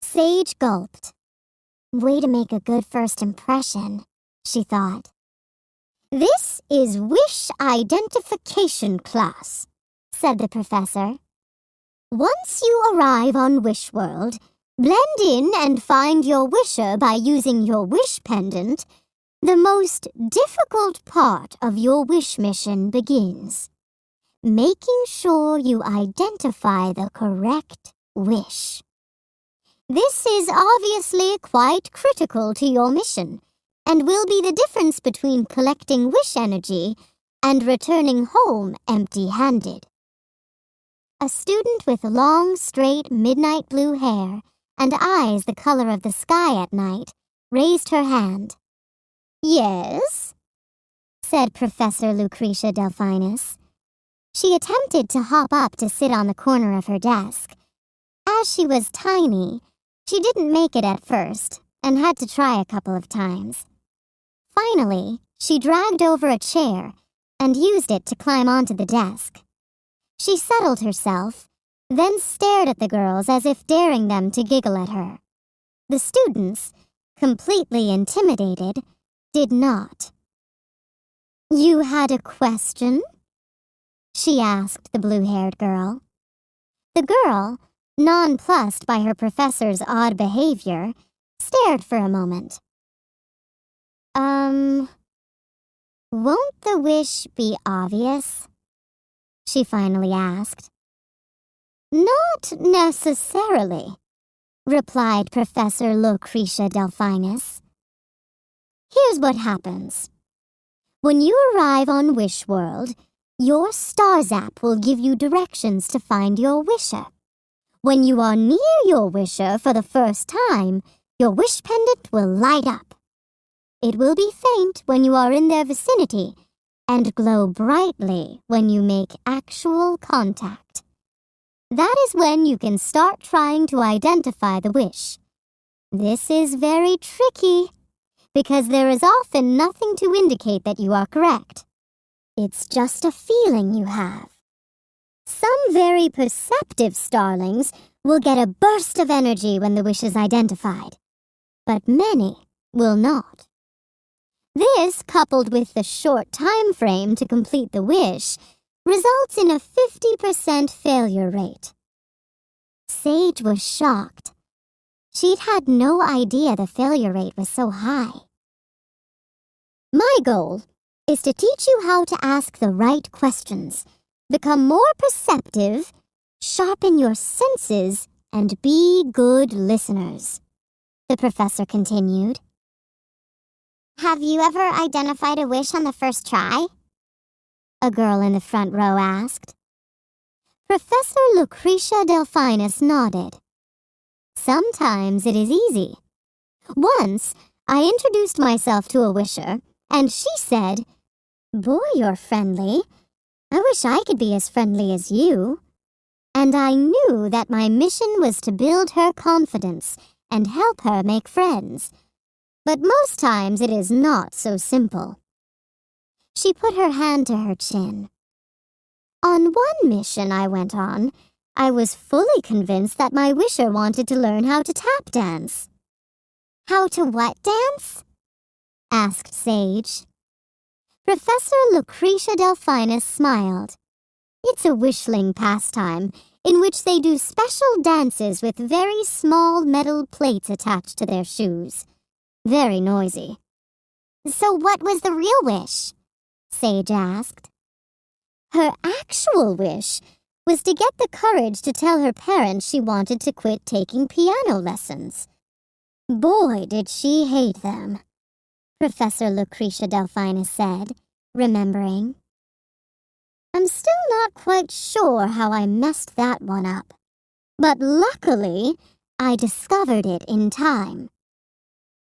Speaker 1: Sage gulped. "Way to make a good first impression," she thought. "This is Wish Identification class," said the professor. "Once you arrive on Wishworld, blend in and find your wisher by using your wish pendant. The most difficult part of your wish mission begins. Making sure you identify the correct wish. This is obviously quite critical to your mission, and will be the difference between collecting wish energy and returning home empty-handed." A student with long, straight, midnight blue hair and eyes the color of the sky at night, raised her hand. "Yes?" said Professor Lucretia Delphinus. She attempted to hop up to sit on the corner of her desk. As she was tiny, she didn't make it at first and had to try a couple of times. Finally, she dragged over a chair and used it to climb onto the desk. She settled herself, then stared at the girls as if daring them to giggle at her. The students, completely intimidated, did not. "You had a question?" she asked the blue-haired girl. The girl, nonplussed by her professor's odd behavior, stared for a moment. Won't the wish be obvious?" she finally asked. "Not necessarily," replied Professor Lucretia Delphinus. "Here's what happens. When you arrive on Wish World, your star zap will give you directions to find your wisher. When you are near your wisher for the first time, your wish pendant will light up. It will be faint when you are in their vicinity and glow brightly when you make actual contact. That is when you can start trying to identify the wish. This is very tricky because there is often nothing to indicate that you are correct. It's just a feeling you have. Some very perceptive starlings will get a burst of energy when the wish is identified, but many will not. This, coupled with the short time frame to complete the wish, results in a 50% failure rate. Sage was shocked. She'd had no idea the failure rate was so high. "My goal is to teach you how to ask the right questions, become more perceptive, sharpen your senses, and be good listeners," the professor continued. "Have you ever identified a wish on the first try?" a girl in the front row asked. Professor Lucretia Delphinus nodded. "Sometimes it is easy. Once, I introduced myself to a wisher, and she said, 'Boy, you're friendly. I wish I could be as friendly as you.' And I knew that my mission was to build her confidence and help her make friends. But most times it is not so simple." She put her hand to her chin. "On one mission I went on, I was fully convinced that my wisher wanted to learn how to tap dance." "How to what dance?" asked Sage. Professor Lucretia Delphinus smiled. "It's a wishling pastime in which they do special dances with very small metal plates attached to their shoes. Very noisy." "So what was the real wish?" Sage asked. Her actual wish was to get the courage to tell her parents she wanted to quit taking piano lessons. Boy, did she hate them, Professor Lucretia Delphinus said, remembering. "I'm still not quite sure how I messed that one up, but luckily I discovered it in time."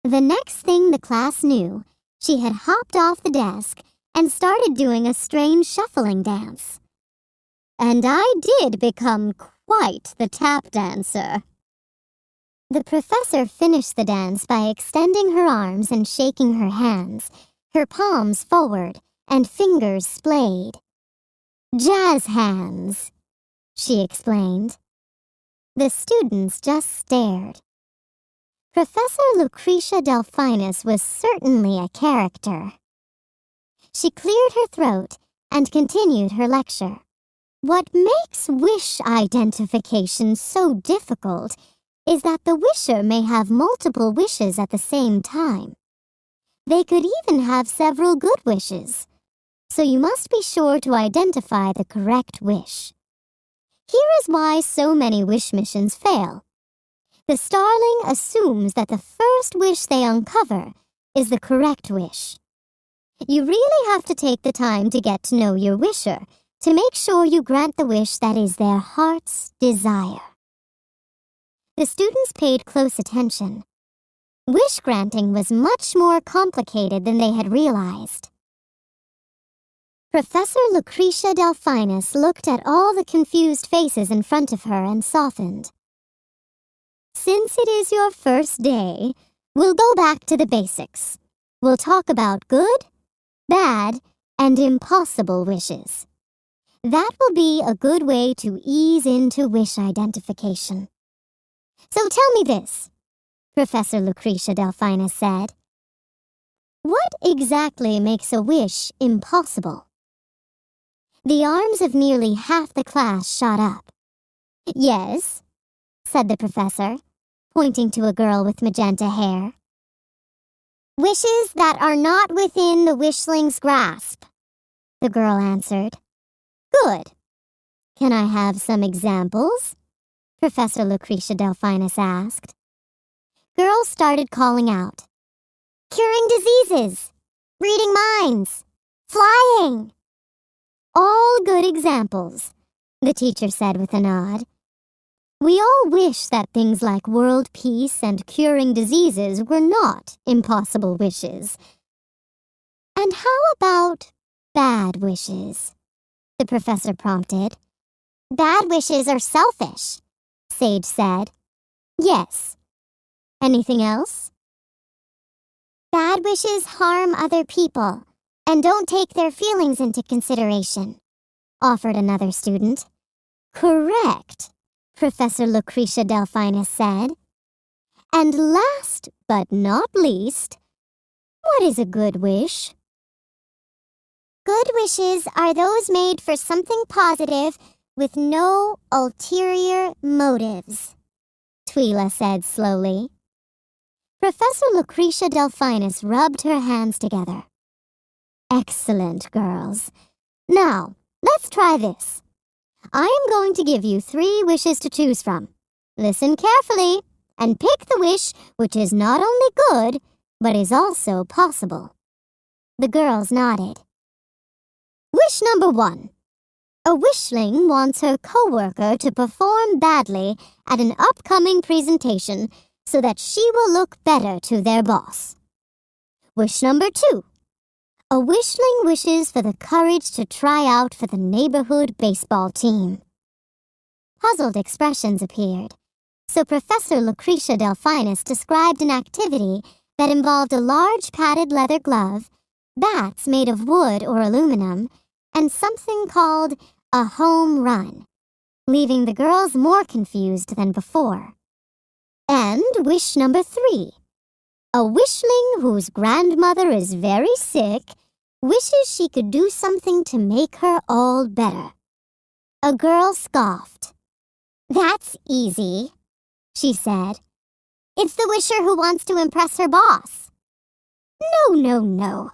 Speaker 1: The next thing the class knew, she had hopped off the desk and started doing a strange shuffling dance. And I did become quite the tap dancer. The professor finished the dance by extending her arms and shaking her hands, her palms forward and fingers splayed. "Jazz hands," she explained. The students just stared. Professor Lucretia Delphinus was certainly a character. She cleared her throat and continued her lecture. What makes wish identification so difficult is that the wisher may have multiple wishes at the same time. They could even have several good wishes, so you must be sure to identify the correct wish. Here is why so many wish missions fail. The starling assumes that the first wish they uncover is the correct wish. You really have to take the time to get to know your wisher to make sure you grant the wish that is their heart's desire. The students paid close attention. Wish granting was much more complicated than they had realized. Professor Lucretia Delphinus looked at all the confused faces in front of her and softened. Since it is your first day, we'll go back to the basics. We'll talk about good, bad, and impossible wishes. That will be a good way to ease into wish identification. So tell me this, Professor Lucretia Delphinus said. What exactly makes a wish impossible? The arms of nearly half the class shot up. Yes, said the professor, pointing to a girl with magenta hair. Wishes that are not within the wishling's grasp, the girl answered. Good. Can I have some examples? Professor Lucretia Delphinus asked. Girls started calling out. Curing diseases, reading minds, flying. All good examples, the teacher said with a nod. We all wish that things like world peace and curing diseases were not impossible wishes. And how about bad wishes? The professor prompted. Bad wishes are selfish, Sage said. Yes. Anything else? Bad wishes harm other people and don't take their feelings into consideration, offered another student. Correct, Professor Lucretia Delphinus said. And last but not least, what is a good wish? Good wishes are those made for something positive with no ulterior motives, Twyla said slowly. Professor Lucretia Delphinus rubbed her hands together. Excellent, girls. Now, let's try this. I am going to give you 3 wishes to choose from. Listen carefully and pick the wish which is not only good, but is also possible. The girls nodded. Wish number 1. A wishling wants her coworker to perform badly at an upcoming presentation so that she will look better to their boss. Wish number 2. A wishling wishes for the courage to try out for the neighborhood baseball team. Puzzled expressions appeared, so Professor Lucretia Delphinus described an activity that involved a large padded leather glove, bats made of wood or aluminum, and something called a home run, leaving the girls more confused than before. And wish number 3. A wishling whose grandmother is very sick wishes she could do something to make her all better. A girl scoffed. That's easy, she said. It's the wisher who wants to impress her boss. No,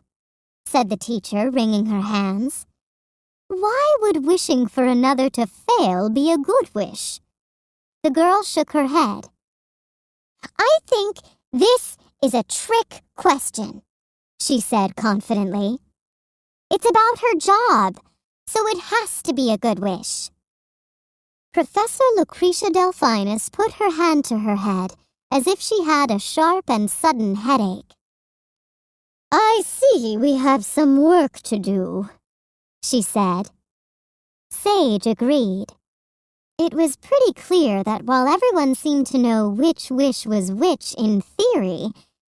Speaker 1: said the teacher, wringing her hands. Why would wishing for another to fail be a good wish? The girl shook her head. I think this is a trick question, she said confidently. It's about her job, so it has to be a good wish. Professor Lucretia Delphinus put her hand to her head as if she had a sharp and sudden headache. I see we have some work to do, she said. Sage agreed. It was pretty clear that while everyone seemed to know which wish was which in theory,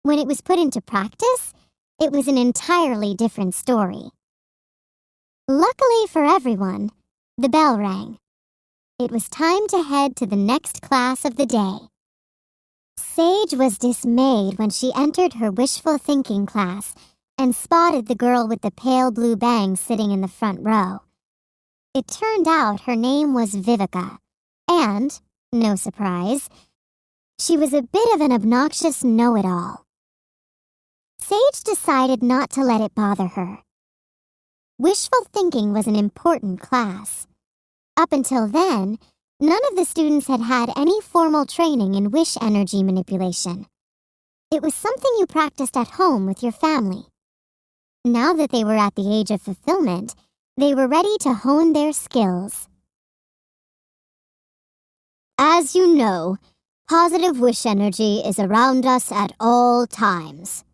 Speaker 1: when it was put into practice, it was an entirely different story. Luckily for everyone, the bell rang. It was time to head to the next class of the day. Sage was dismayed when she entered her wishful thinking class and spotted the girl with the pale blue bangs sitting in the front row. It turned out her name was Vivica, and, no surprise, she was a bit of an obnoxious know-it-all. Sage decided not to let it bother her. Wishful thinking was an important class. Up until then, none of the students had had any formal training in wish energy manipulation. It was something you practiced at home with your family. Now that they were at the age of fulfillment, they were ready to hone their skills. As you know, Positive wish energy is around us at all times.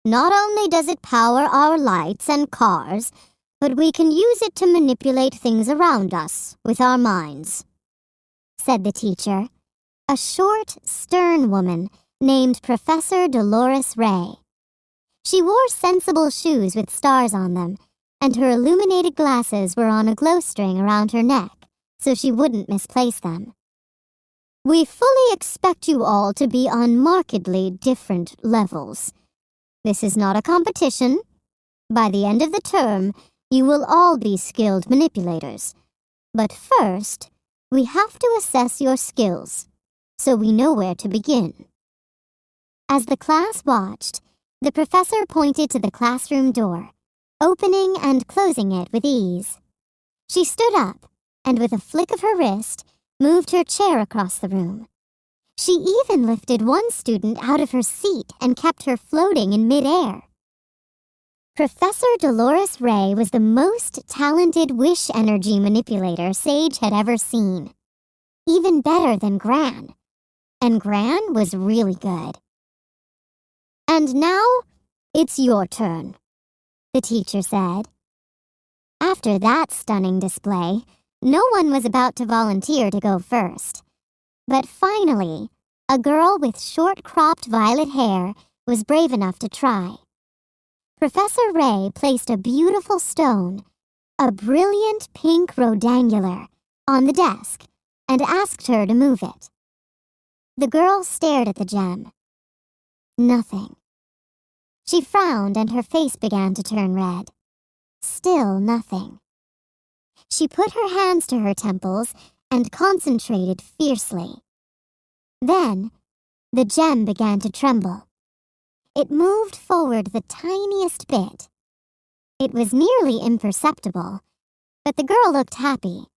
Speaker 1: Not only does it power our lights and cars, but we can use it to manipulate things around us with our minds," said the teacher, a short, stern woman named Professor Dolores Ray. She wore sensible shoes with stars on them, and her illuminated glasses were on a glow string around her neck, so she wouldn't misplace them. "We fully expect you all to be on markedly different levels. This is not a competition. By the end of the term, you will all be skilled manipulators. But first, we have to assess your skills, so we know where to begin." As the class watched, the professor pointed to the classroom door, opening and closing it with ease. She stood up, and with a flick of her wrist, moved her chair across the room. She even lifted one student out of her seat and kept her floating in midair. Professor Dolores Ray was the most talented wish energy manipulator Sage had ever seen. Even better than Gran. And Gran was really good. "And now, it's your turn," the teacher said. After that stunning display, no one was about to volunteer to go first. But finally, a girl with short-cropped violet hair was brave enough to try. Professor Ray placed a beautiful stone, a brilliant pink rodangular, on the desk and asked her to move it. The girl stared at the gem. Nothing. She frowned and her face began to turn red. Still nothing. She put her hands to her temples and concentrated fiercely. Then, the gem began to tremble. It moved forward the tiniest bit. It was nearly imperceptible, but the girl looked happy.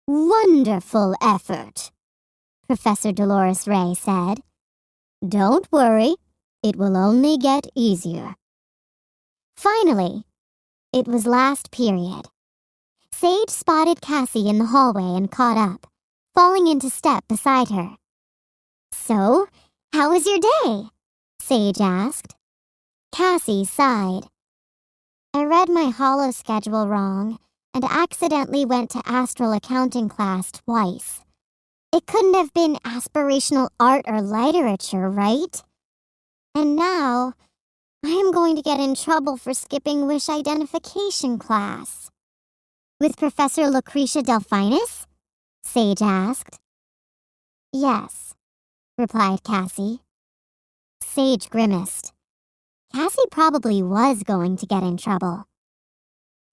Speaker 1: "Wonderful effort," Professor Dolores Ray said. "Don't worry, it will only get easier." Finally, it was last period. Sage spotted Cassie in the hallway and caught up, falling into step beside her. "So, how was your day?" Sage asked. Cassie sighed. "I read my holo schedule wrong and accidentally went to astral accounting class twice. It couldn't have been aspirational art or literature, right? And now, I am going to get in trouble for skipping wish identification class." "With Professor Lucretia Delphinus?" Sage asked. "Yes," replied Cassie. Sage grimaced. Cassie probably was going to get in trouble.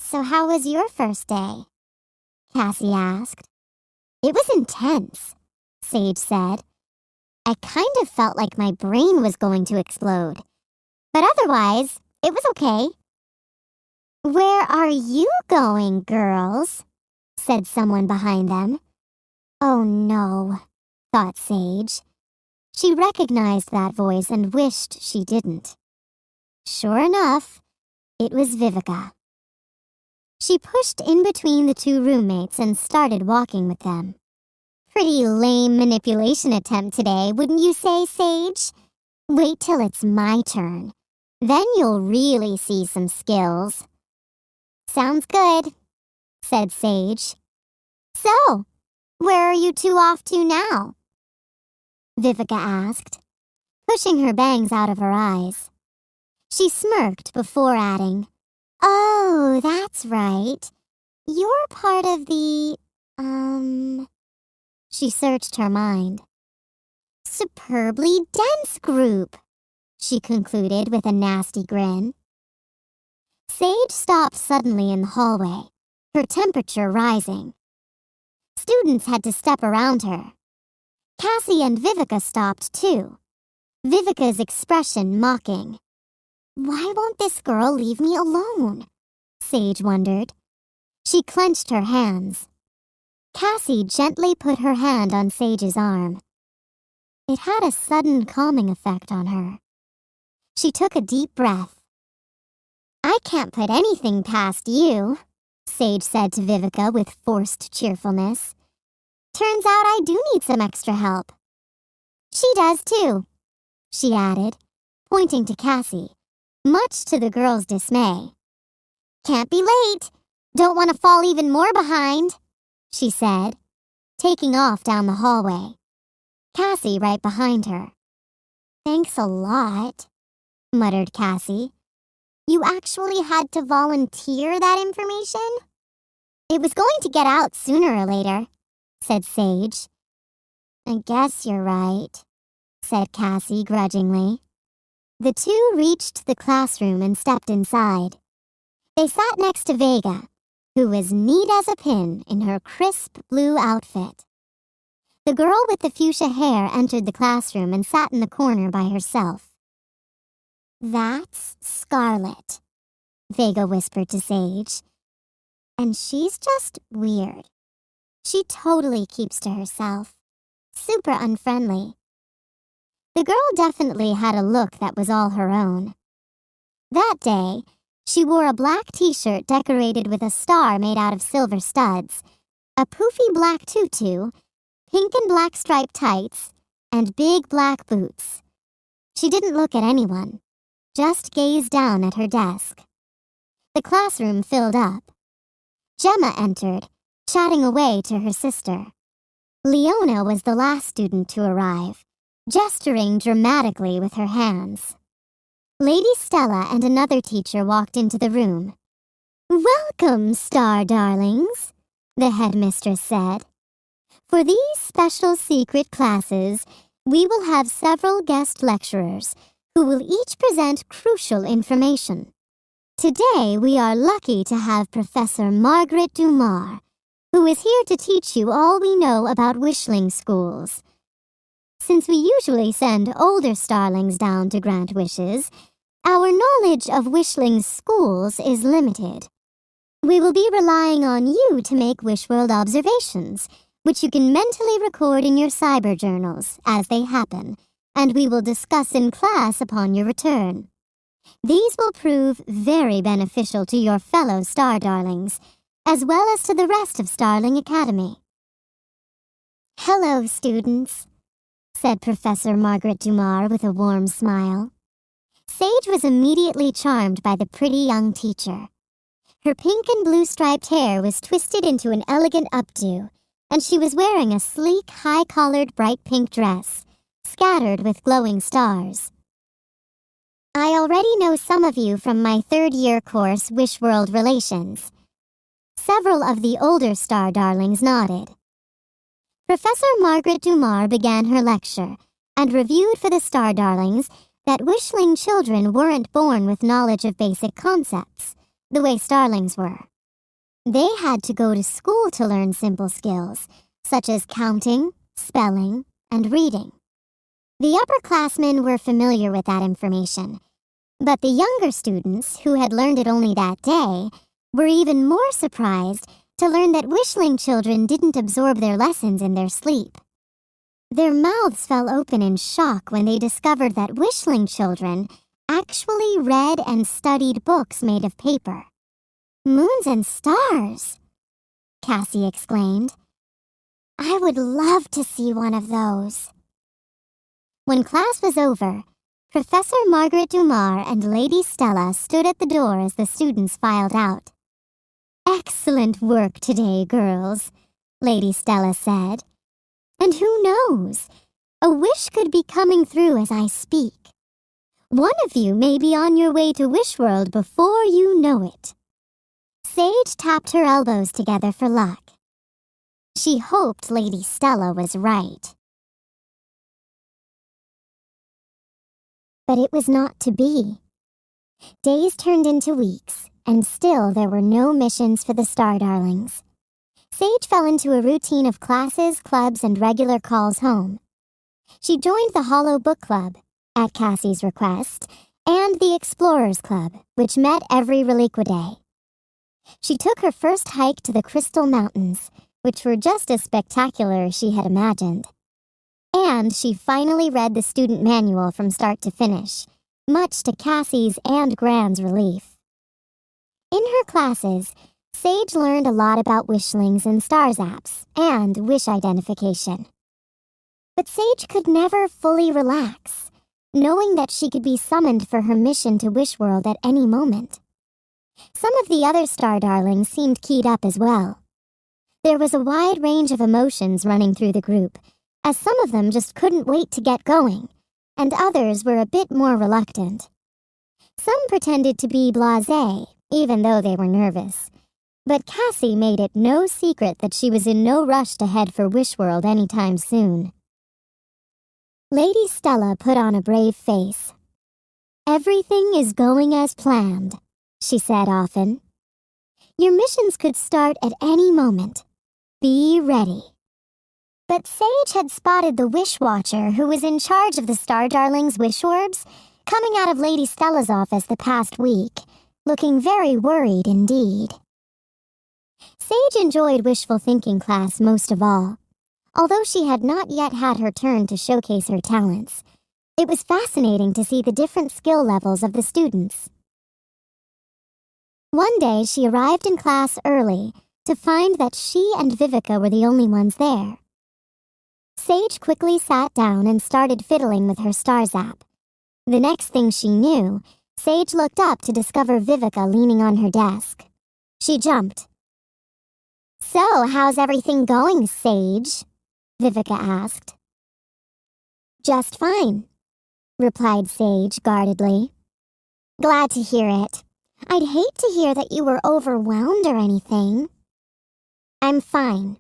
Speaker 1: "So how was your first day?" Cassie asked. "It was intense," Sage said. "I kind of felt like my brain was going to explode. But otherwise, it was okay." "Where are you going, girls?" said someone behind them. "Oh no," thought Sage. She recognized that voice and wished she didn't. Sure enough, it was Vivica. She pushed in between the two roommates and started walking with them. "Pretty lame manipulation attempt today, wouldn't you say, Sage? Wait till it's my turn. Then you'll really see some skills." "Sounds good," said Sage. "So, where are you two off to now?" Vivica asked, pushing her bangs out of her eyes. She smirked before adding, "Oh, that's right. You're part of the, She searched her mind. "Superbly dense group," she concluded with a nasty grin. Sage stopped suddenly in the hallway, her temperature rising. Students had to step around her. Cassie and Vivica stopped too, Vivica's expression mocking. "Why won't this girl leave me alone?" Sage wondered. She clenched her hands. Cassie gently put her hand on Sage's arm. It had a sudden calming effect on her. She took a deep breath. "I can't put anything past you," Sage said to Vivica with forced cheerfulness. "Turns out I do need some extra help. She does too, she added, pointing to Cassie, much to the girl's dismay. Can't be late. Don't want to fall even more behind, she said, taking off down the hallway. Cassie right behind her. Thanks a lot, muttered Cassie. You actually had to volunteer that information? It was going to get out sooner or later, said Sage. I guess you're right, said Cassie grudgingly. The two reached the classroom and stepped inside. They sat next to Vega, who was neat as a pin in her crisp blue outfit. The girl with the fuchsia hair entered the classroom and sat in the corner by herself. That's Scarlet, Vega whispered to Sage. And she's just weird. She totally keeps to herself. Super unfriendly. The girl definitely had a look that was all her own. That day, she wore a black t-shirt decorated with a star made out of silver studs, a poofy black tutu, pink and black striped tights, and big black boots. She didn't look at anyone, just gazed down at her desk. The classroom filled up. Gemma entered, chatting away to her sister. Leona was the last student to arrive, gesturing dramatically with her hands. Lady Stella and another teacher walked into the room. Welcome, star darlings, the headmistress said. For these special secret classes, we will have several guest lecturers who will each present crucial information. Today, we are lucky to have Professor Margaret Dumar, who is here to teach you all we know about wishling schools. Since we usually send older starlings down to grant wishes, our knowledge of wishling schools is limited. We will be relying on you to make Wishworld observations, which you can mentally record in your cyber journals as they happen, and we will discuss in class upon your return. These will prove very beneficial to your fellow star darlings, as well as to the rest of Starling Academy. Hello, students, said Professor Margaret Dumar with a warm smile. Sage was immediately charmed by the pretty young teacher. Her pink and blue striped hair was twisted into an elegant updo, and she was wearing a sleek, high-collared bright pink dress, scattered with glowing stars. I already know some of you from my third-year course, Wishworld Relations. Several of the older star darlings nodded. Professor Margaret Dumar began her lecture and reviewed for the star darlings that wishling children weren't born with knowledge of basic concepts, the way starlings were. They had to go to school to learn simple skills, such as counting, spelling, and reading. The upperclassmen were familiar with that information, but the younger students, who had learned it only that day, were even more surprised to learn that wishling children didn't absorb their lessons in their sleep. Their mouths fell open in shock when they discovered that wishling children actually read and studied books made of paper. Moons and stars, Cassie exclaimed. I would love to see one of those. When class was over, Professor Margaret Dumar and Lady Stella stood at the door as the students filed out. Excellent work today, girls, Lady Stella said. And who knows? A wish could be coming through as I speak. One of you may be on your way to Wishworld before you know it. Sage tapped her elbows together for luck. She hoped Lady Stella was right. But it was not to be. Days turned into weeks, and still there were no missions for the Star Darlings. Sage fell into a routine of classes, clubs, and regular calls home. She joined the Hollow Book Club, at Cassie's request, and the Explorers Club, which met every Reliqua Day. She took her first hike to the Crystal Mountains, which were just as spectacular as she had imagined. And she finally read the student manual from start to finish, much to Cassie's and Gran's relief. In her classes, Sage learned a lot about wishlings and star zaps and wish identification. But Sage could never fully relax, knowing that she could be summoned for her mission to Wishworld at any moment. Some of the other star darlings seemed keyed up as well. There was a wide range of emotions running through the group, as some of them just couldn't wait to get going, and others were a bit more reluctant. Some pretended to be blasé, even though they were nervous. But Cassie made it no secret that she was in no rush to head for Wishworld anytime soon. Lady Stella put on a brave face. "Everything is going as planned," she said often. "Your missions could start at any moment. Be ready." But Sage had spotted the Wish Watcher who was in charge of the Star Darlings' wish orbs coming out of Lady Stella's office the past week, looking very worried indeed. Sage enjoyed wishful thinking class most of all. Although she had not yet had her turn to showcase her talents, it was fascinating to see the different skill levels of the students. One day she arrived in class early to find that she and Vivica were the only ones there. Sage quickly sat down and started fiddling with her star zap. The next thing she knew, Sage looked up to discover Vivica leaning on her desk. She jumped. "So, how's everything going, Sage?" Vivica asked. "Just fine," replied Sage guardedly. "Glad to hear it. I'd hate to hear that you were overwhelmed or anything." "I'm fine,"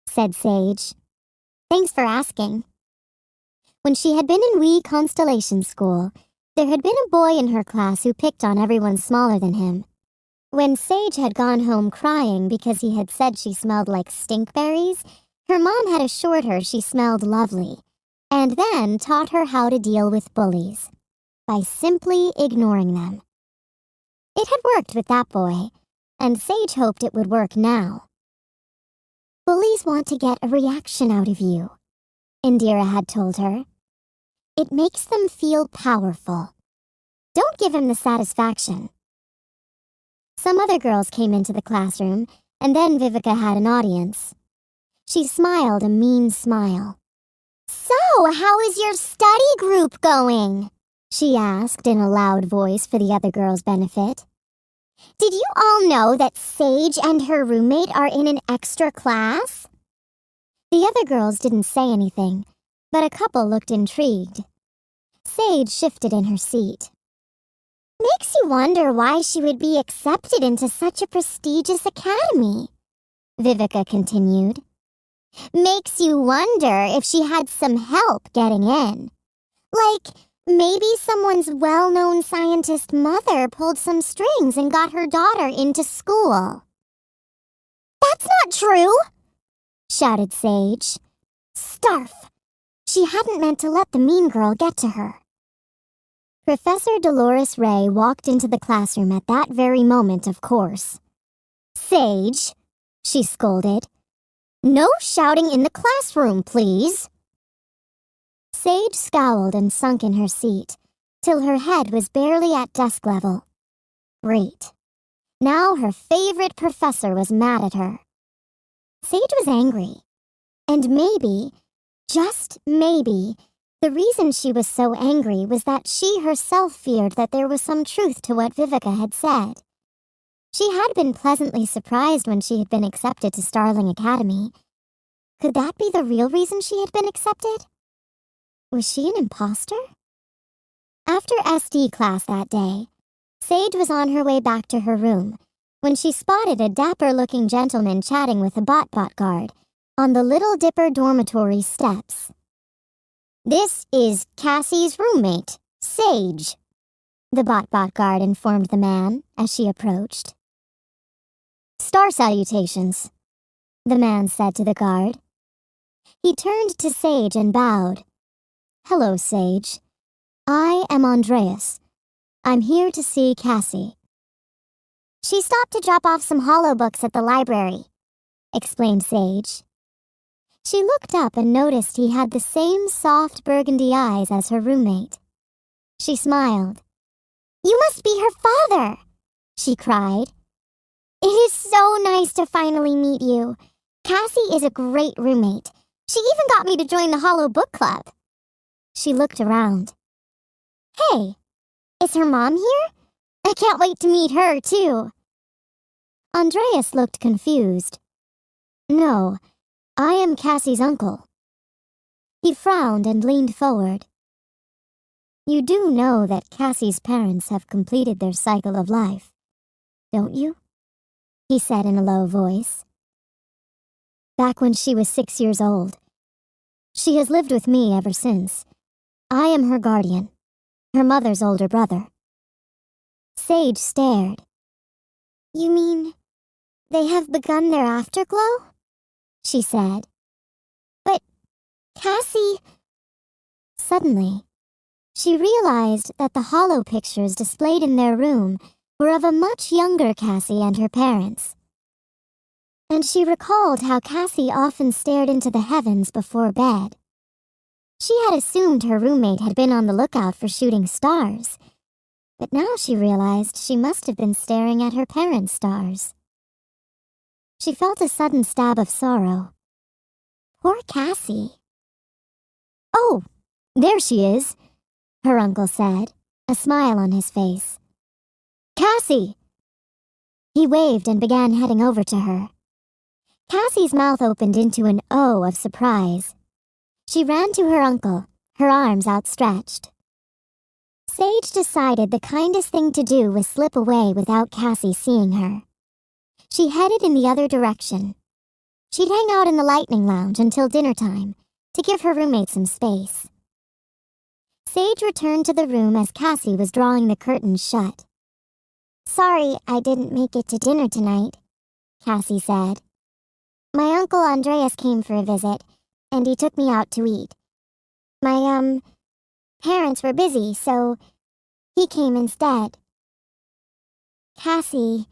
Speaker 1: said Sage. "Thanks for asking." When she had been in Wee Constellation School, there had been a boy in her class who picked on everyone smaller than him. When Sage had gone home crying because he had said she smelled like stinkberries, her mom had assured her she smelled lovely, and then taught her how to deal with bullies, by simply ignoring them. It had worked with that boy, and Sage hoped it would work now. "Bullies want to get a reaction out of you," Indira had told her. "It makes them feel powerful. Don't give him the satisfaction." Some other girls came into the classroom, and then Vivica had an audience. She smiled a mean smile. "So, how is your study group going?" she asked in a loud voice for the other girls' benefit. "Did you all know that Sage and her roommate are in an extra class?" The other girls didn't say anything, but a couple looked intrigued. Sage shifted in her seat. "Makes you wonder why she would be accepted into such a prestigious academy," Vivica continued. "Makes you wonder if she had some help getting in. Like, maybe someone's well-known scientist mother pulled some strings and got her daughter into school." "That's not true!" shouted Sage. Starf! She hadn't meant to let the mean girl get to her. Professor Dolores Ray walked into the classroom at that very moment, of course. "Sage," she scolded. "No shouting in the classroom, please." Sage scowled and sunk in her seat, till her head was barely at desk level. Great. Now her favorite professor was mad at her. Sage was angry. And maybe, just maybe, the reason she was so angry was that she herself feared that there was some truth to what Vivica had said. She had been pleasantly surprised when she had been accepted to Starling Academy. Could that be the real reason she had been accepted? Was she an imposter? After SD class that day, Sage was on her way back to her room when she spotted a dapper-looking gentleman chatting with a bot guard on the Little Dipper dormitory steps. "This is Cassie's roommate, Sage," the bot guard informed the man as she approached. "Star salutations," the man said to the guard. He turned to Sage and bowed. "Hello, Sage. I am Andreas. I'm here to see Cassie." "She stopped to drop off some holo books at the library," explained Sage. She looked up and noticed he had the same soft burgundy eyes as her roommate. She smiled. "You must be her father," she cried. "It is so nice to finally meet you. Cassie is a great roommate. She even got me to join the Hollow Book Club. She looked around. Hey, is her mom here? I can't wait to meet her, too. Andreas looked confused. No, I am Cassie's uncle. He frowned and leaned forward. You do know that Cassie's parents have completed their cycle of life, don't you? He said in a low voice. Back when she was 6 years old. She has lived with me ever since. I am her guardian, her mother's older brother. Sage stared. You mean they have begun their afterglow? She said. But Cassie... Suddenly, she realized that the hollow pictures displayed in their room were of a much younger Cassie and her parents. And she recalled how Cassie often stared into the heavens before bed. She had assumed her roommate had been on the lookout for shooting stars, but now she realized she must have been staring at her parents' stars. She felt a sudden stab of sorrow. Poor Cassie. Oh, there she is, her uncle said, a smile on his face. Cassie! He waved and began heading over to her. Cassie's mouth opened into an O of surprise. She ran to her uncle, her arms outstretched. Sage decided the kindest thing to do was slip away without Cassie seeing her. She headed in the other direction. She'd hang out in the Lightning Lounge until dinner time to give her roommate some space. Sage returned to the room as Cassie was drawing the curtains shut. Sorry I didn't make it to dinner tonight, Cassie said. My uncle Andreas came for a visit, and he took me out to eat. My, parents were busy, so he came instead. Cassie,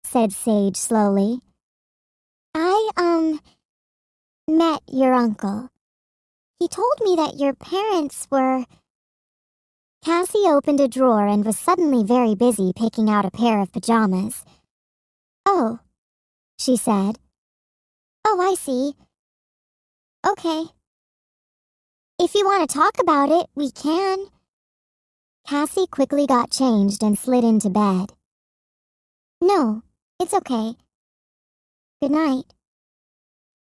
Speaker 1: said Sage slowly. I, met your uncle. He told me that your parents were... Cassie opened a drawer and was suddenly very busy picking out a pair of pajamas. Oh, she said. Oh, I see. Okay. If you want to talk about it, we can. Cassie quickly got changed and slid into bed. No, it's okay. Good night.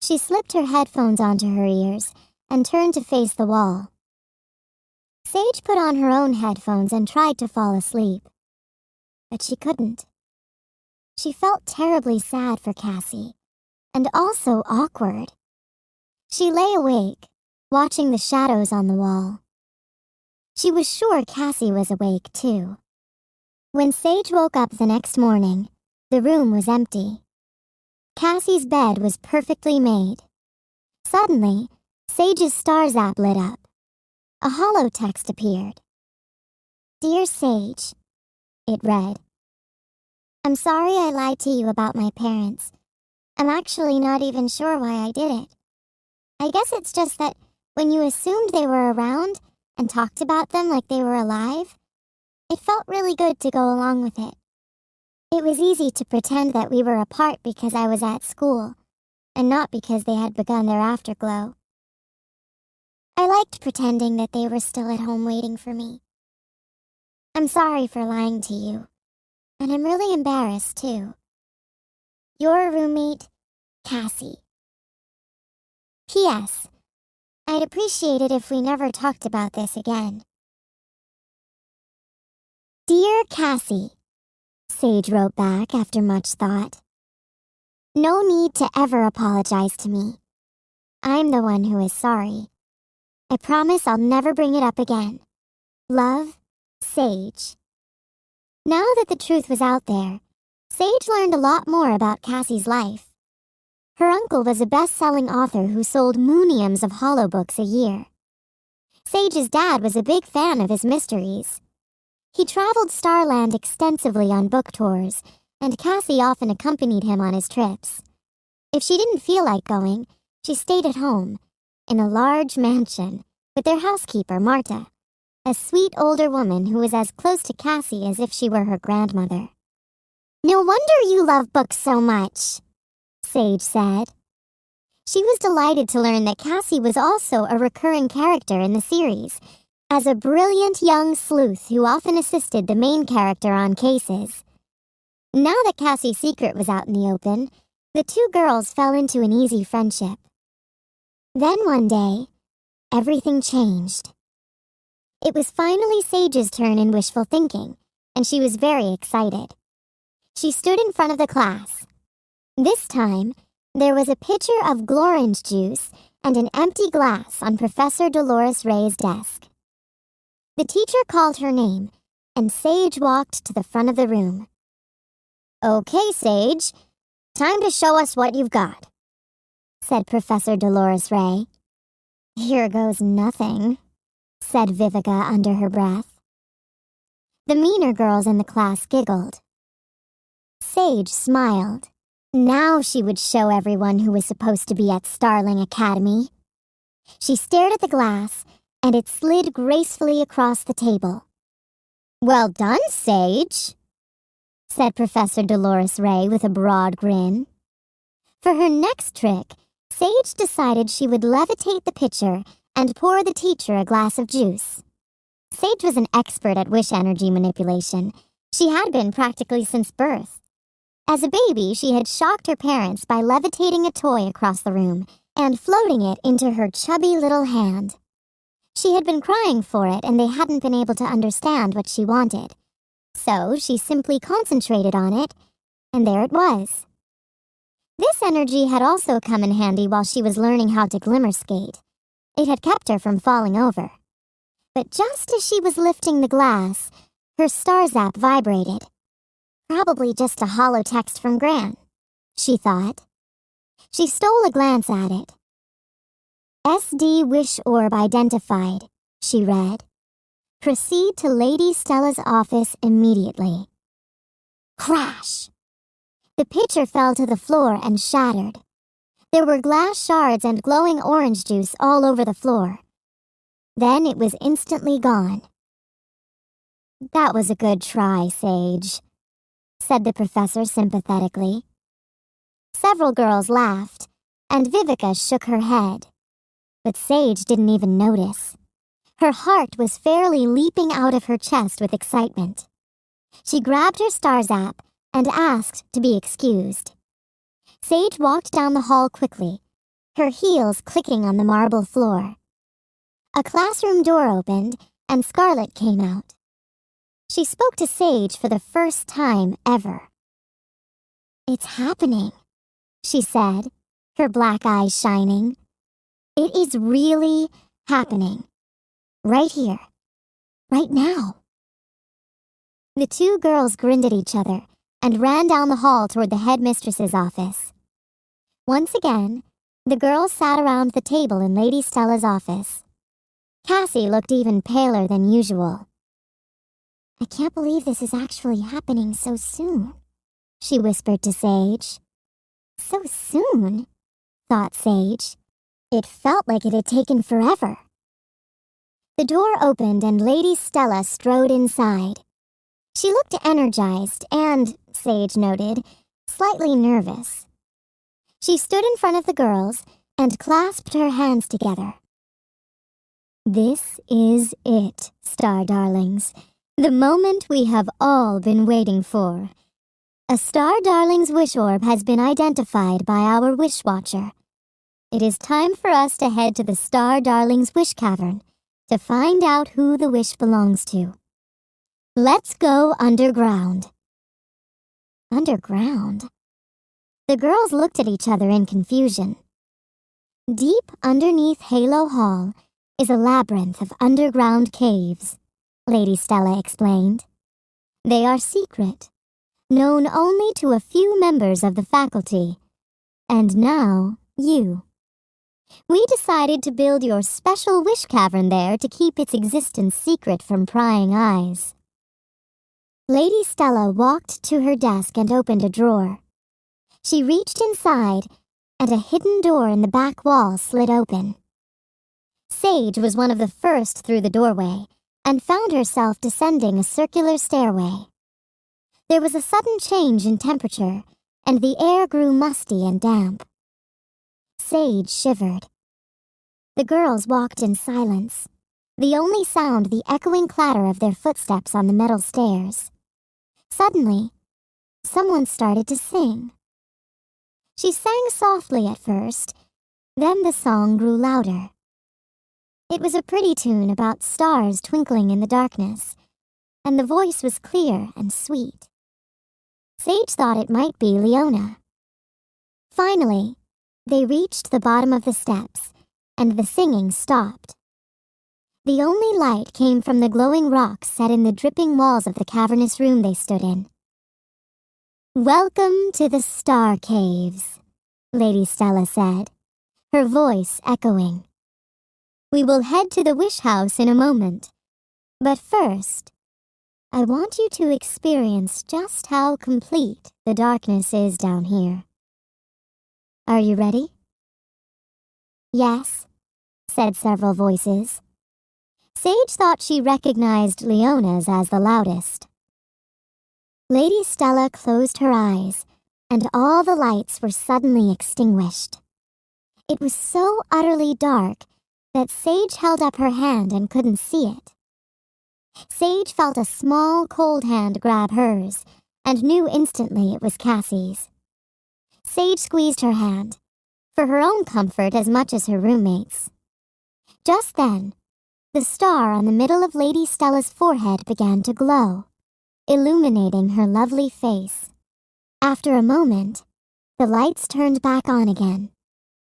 Speaker 1: She slipped her headphones onto her ears and turned to face the wall. Sage put on her own headphones and tried to fall asleep. But she couldn't. She felt terribly sad for Cassie, and also awkward. She lay awake, watching the shadows on the wall. She was sure Cassie was awake, too. When Sage woke up the next morning, the room was empty. Cassie's bed was perfectly made. Suddenly, Sage's stars app lit up. A hollow text appeared. Dear Sage, it read. I'm sorry I lied to you about my parents. I'm actually not even sure why I did it. I guess it's just that when you assumed they were around and talked about them like they were alive, it felt really good to go along with it. It was easy to pretend that we were apart because I was at school, and not because they had begun their afterglow. I liked pretending that they were still at home waiting for me. I'm sorry for lying to you, and I'm really embarrassed too. Your roommate, Cassie. P.S. I'd appreciate it if we never talked about this again. Dear Cassie, Sage wrote back after much thought. No need to ever apologize to me. I'm the one who is sorry. I promise I'll never bring it up again. Love, Sage. Now that the truth was out there, Sage learned a lot more about Cassie's life. Her uncle was a best-selling author who sold mooniums of hollow books a year. Sage's dad was a big fan of his mysteries. He traveled Starland extensively on book tours, and Cassie often accompanied him on his trips. If she didn't feel like going, she stayed at home, in a large mansion, with their housekeeper, Marta, a sweet older woman who was as close to Cassie as if she were her grandmother. No wonder you love books so much, Sage said. She was delighted to learn that Cassie was also a recurring character in the series, as a brilliant young sleuth who often assisted the main character on cases. Now that Cassie's secret was out in the open, the two girls fell into an easy friendship. Then one day, everything changed. It was finally Sage's turn in wishful thinking, and she was very excited. She stood in front of the class. This time, there was a pitcher of glorange juice and an empty glass on Professor Dolores Ray's desk. The teacher called her name, and Sage walked to the front of the room. "Okay, Sage, time to show us what you've got," said Professor Dolores Ray. "Here goes nothing," said Vivica under her breath. The meaner girls in the class giggled. Sage smiled. Now she would show everyone who was supposed to be at Starling Academy. She stared at the glass, and it slid gracefully across the table. "Well done, Sage," said Professor Dolores Ray with a broad grin. For her next trick, Sage decided she would levitate the pitcher and pour the teacher a glass of juice. Sage was an expert at wish energy manipulation. She had been practically since birth. As a baby, she had shocked her parents by levitating a toy across the room and floating it into her chubby little hand. She had been crying for it, and they hadn't been able to understand what she wanted. So she simply concentrated on it, and there it was. This energy had also come in handy while she was learning how to glimmer skate. It had kept her from falling over. But just as she was lifting the glass, her star zap vibrated. Probably just a hollow text from Gran, she thought. She stole a glance at it. "SD Wish Orb identified," she read. "Proceed to Lady Stella's office immediately." Crash! The pitcher fell to the floor and shattered. There were glass shards and glowing orange juice all over the floor. Then it was instantly gone. "That was a good try, Sage," said the professor sympathetically. Several girls laughed, and Vivica shook her head. But Sage didn't even notice. Her heart was fairly leaping out of her chest with excitement. She grabbed her star zap and asked to be excused. Sage walked down the hall quickly, her heels clicking on the marble floor. A classroom door opened, and Scarlet came out. She spoke to Sage for the first time ever. "It's happening," she said, her black eyes shining. "It is really happening. Right here. Right now." The two girls grinned at each other and ran down the hall toward the headmistress's office. Once again, the girls sat around the table in Lady Stella's office. Cassie looked even paler than usual. "I can't believe this is actually happening so soon," she whispered to Sage. "So soon?" thought Sage. It felt like it had taken forever. The door opened and Lady Stella strode inside. She looked energized and, Sage noted, slightly nervous. She stood in front of the girls and clasped her hands together. "This is it, Star Darlings. The moment we have all been waiting for. A Star Darling's wish orb has been identified by our wish watcher. It is time for us to head to the Star Darling's wish cavern to find out who the wish belongs to. Let's go underground." Underground? The girls looked at each other in confusion. Deep underneath Halo Hall is a labyrinth of underground caves, Lady Stella explained. They are secret, known only to a few members of the faculty. And now, you. We decided to build your special wish cavern there to keep its existence secret from prying eyes. Lady Stella walked to her desk and opened a drawer. She reached inside, and a hidden door in the back wall slid open. Sage was one of the first through the doorway, and found herself descending a circular stairway. There was a sudden change in temperature, and the air grew musty and damp. Sage shivered. The girls walked in silence, the only sound the echoing clatter of their footsteps on the metal stairs. Suddenly, someone started to sing. She sang softly at first, then the song grew louder. It was a pretty tune about stars twinkling in the darkness, and the voice was clear and sweet. Sage thought it might be Leona. Finally, they reached the bottom of the steps, and the singing stopped. The only light came from the glowing rocks set in the dripping walls of the cavernous room they stood in. "Welcome to the Star Caves," Lady Stella said, her voice echoing. "We will head to the wish house in a moment, but first, I want you to experience just how complete the darkness is down here. Are you ready?" "Yes," said several voices. Sage thought she recognized Leona's as the loudest. Lady Stella closed her eyes, and all the lights were suddenly extinguished. It was so utterly dark that Sage held up her hand and couldn't see it. Sage felt a small, cold hand grab hers, and knew instantly it was Cassie's. Sage squeezed her hand, for her own comfort as much as her roommates'. Just then, the star on the middle of Lady Stella's forehead began to glow, illuminating her lovely face. After a moment, the lights turned back on again,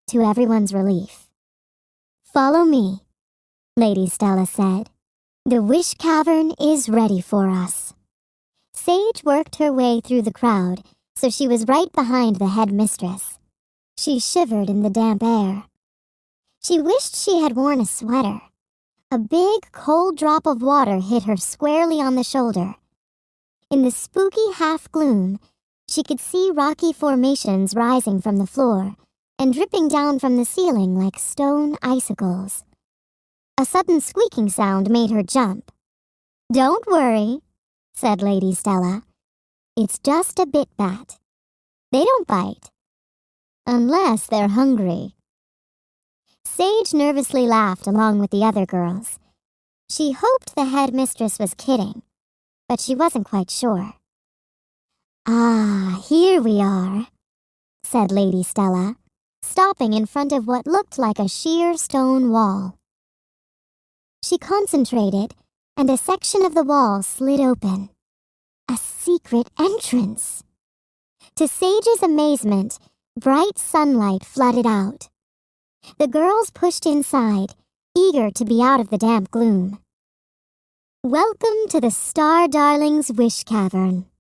Speaker 1: to everyone's relief. "Follow me," Lady Stella said. "The Wish Cavern is ready for us." Sage worked her way through the crowd, so she was right behind the headmistress. She shivered in the damp air. She wished she had worn a sweater. A big, cold drop of water hit her squarely on the shoulder. In the spooky half-gloom, she could see rocky formations rising from the floor and dripping down from the ceiling like stone icicles. A sudden squeaking sound made her jump. "Don't worry," said Lady Stella. "It's just a bit bat. They don't bite. Unless they're hungry." Sage nervously laughed along with the other girls. She hoped the headmistress was kidding, but she wasn't quite sure. "Ah, here we are," said Lady Stella, stopping in front of what looked like a sheer stone wall. She concentrated, and a section of the wall slid open. A secret entrance! To Sage's amazement, bright sunlight flooded out. The girls pushed inside, eager to be out of the damp gloom. "Welcome to the Star Darlings' Wish Cavern,"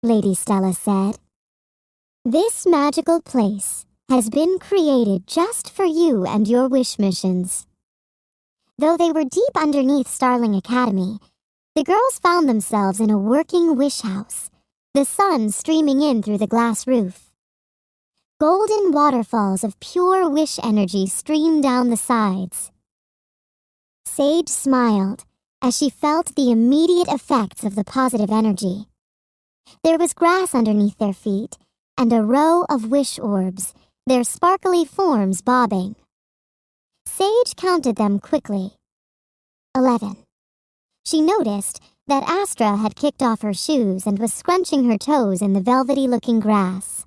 Speaker 1: Lady Stella said. "This magical place has been created just for you and your wish missions." Though they were deep underneath Starling Academy, the girls found themselves in a working wish house, the sun streaming in through the glass roof. Golden waterfalls of pure wish energy streamed down the sides. Sage smiled as she felt the immediate effects of the positive energy. There was grass underneath their feet and a row of wish orbs, their sparkly forms bobbing. Sage counted them quickly. 11. She noticed that Astra had kicked off her shoes and was scrunching her toes in the velvety-looking grass.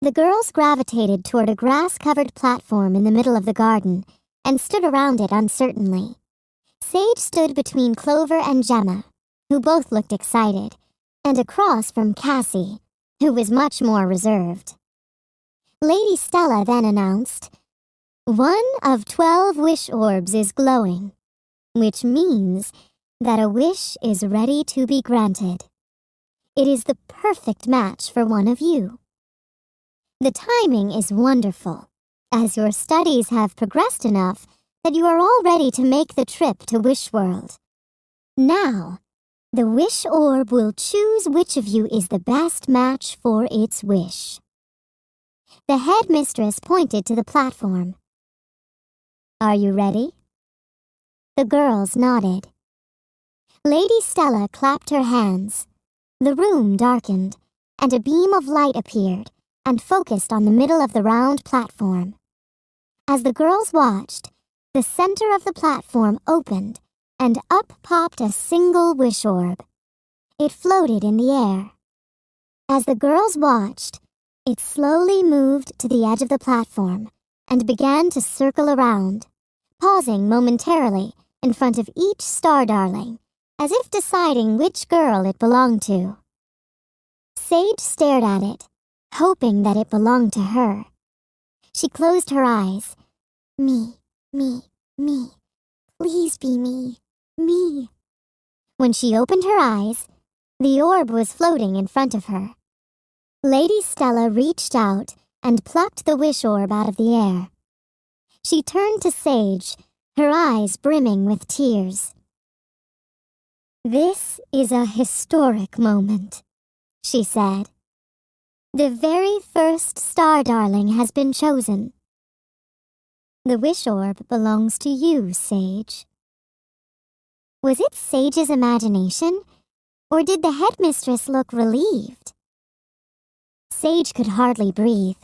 Speaker 1: The girls gravitated toward a grass-covered platform in the middle of the garden and stood around it uncertainly. Sage stood between Clover and Gemma, who both looked excited, and across from Cassie, who was much more reserved. Lady Stella then announced, "One of 12 wish orbs is glowing, which means that a wish is ready to be granted. It is the perfect match for one of you. The timing is wonderful, as your studies have progressed enough that you are all ready to make the trip to Wishworld. Now, the wish orb will choose which of you is the best match for its wish." The headmistress pointed to the platform. "Are you ready?" The girls nodded. Lady Stella clapped her hands. The room darkened, and a beam of light appeared and focused on the middle of the round platform. As the girls watched, the center of the platform opened, and up popped a single wish orb. It floated in the air. As the girls watched, it slowly moved to the edge of the platform and began to circle around, pausing momentarily in front of each star darling, as if deciding which girl it belonged to. Sage stared at it, hoping that it belonged to her. She closed her eyes. Me, me, me. Please be me, me. When she opened her eyes, the orb was floating in front of her. Lady Stella reached out and plucked the wish orb out of the air. She turned to Sage, her eyes brimming with tears. "This is a historic moment," she said. "The very first star darling has been chosen. The wish orb belongs to you, Sage." Was it Sage's imagination, or did the headmistress look relieved? Sage could hardly breathe.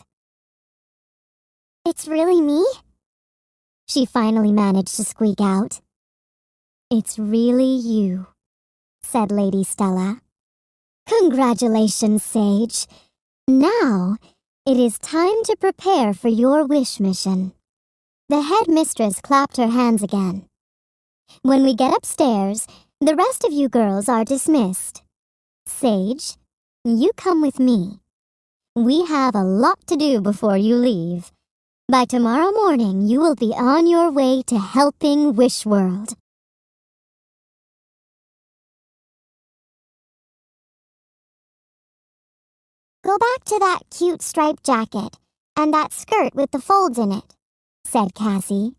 Speaker 1: "It's really me?" she finally managed to squeak out. "It's really you," said Lady Stella. "Congratulations, Sage. Now, it is time to prepare for your wish mission." The headmistress clapped her hands again. "When we get upstairs, the rest of you girls are dismissed. Sage, you come with me. We have a lot to do before you leave. By tomorrow morning, you will be on your way to helping Wishworld." "Go back to that cute striped jacket and that skirt with the folds in it," said Cassie.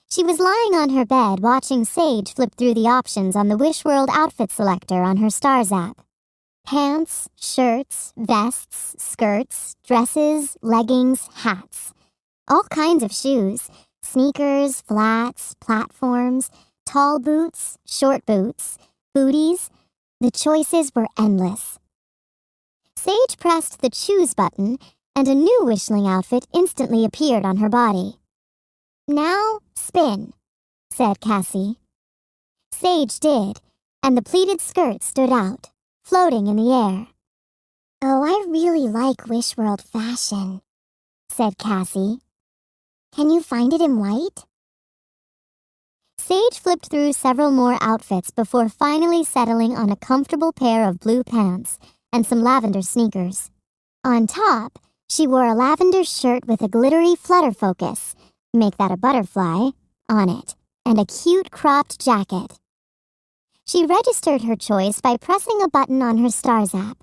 Speaker 1: She was lying on her bed watching Sage flip through the options on the Wishworld outfit selector on her Stars app. Pants, shirts, vests, skirts, dresses, leggings, hats. All kinds of shoes. Sneakers, flats, platforms, tall boots, short boots, booties. The choices were endless. Sage pressed the choose button, and a new wishling outfit instantly appeared on her body. "Now, spin," said Cassie. Sage did, and the pleated skirt stood out, floating in the air. "Oh, I really like Wishworld fashion," said Cassie. "Can you find it in white?" Sage flipped through several more outfits before finally settling on a comfortable pair of blue pants and some lavender sneakers. On top, she wore a lavender shirt with a glittery flutter focus, make that a butterfly, on it, and a cute cropped jacket. She registered her choice by pressing a button on her Stars app,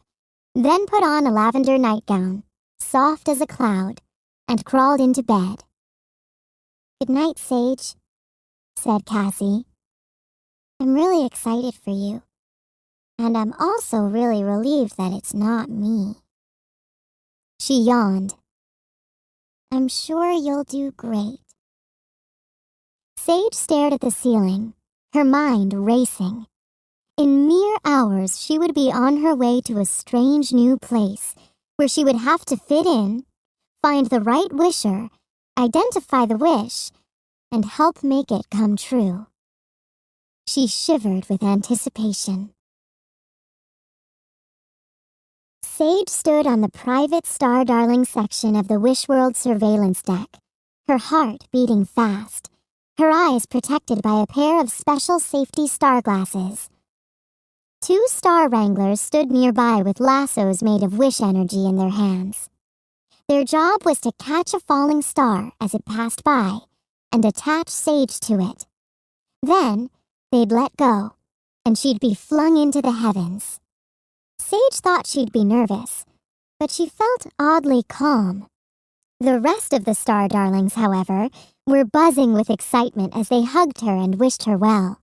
Speaker 1: then put on a lavender nightgown, soft as a cloud, and crawled into bed. "Good night, Sage," said Cassie. "I'm really excited for you, and I'm also really relieved that it's not me." She yawned. "I'm sure you'll do great." Sage stared at the ceiling, her mind racing. In mere hours, she would be on her way to a strange new place where she would have to fit in, find the right wisher, identify the wish, and help make it come true. She shivered with anticipation. Sage stood on the private Star Darling section of the Wishworld surveillance deck, her heart beating fast, her eyes protected by a pair of special safety star glasses. 2 star wranglers stood nearby with lassos made of wish energy in their hands. Their job was to catch a falling star as it passed by and attach Sage to it. Then, they'd let go, and she'd be flung into the heavens. Sage thought she'd be nervous, but she felt oddly calm. The rest of the Star Darlings, however, were buzzing with excitement as they hugged her and wished her well.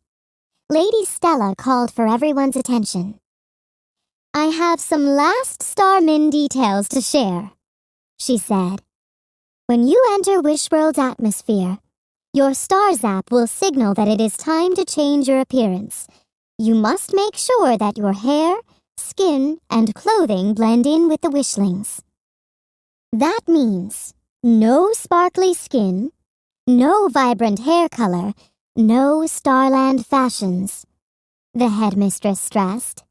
Speaker 1: Lady Stella called for everyone's attention. "I have some last Starmin details to share," she said. "When you enter Wishworld's atmosphere, your Stars app will signal that it is time to change your appearance. You must make sure that your hair, skin, and clothing blend in with the wishlings. That means no sparkly skin, No vibrant hair color, no Starland fashions. The headmistress stressed.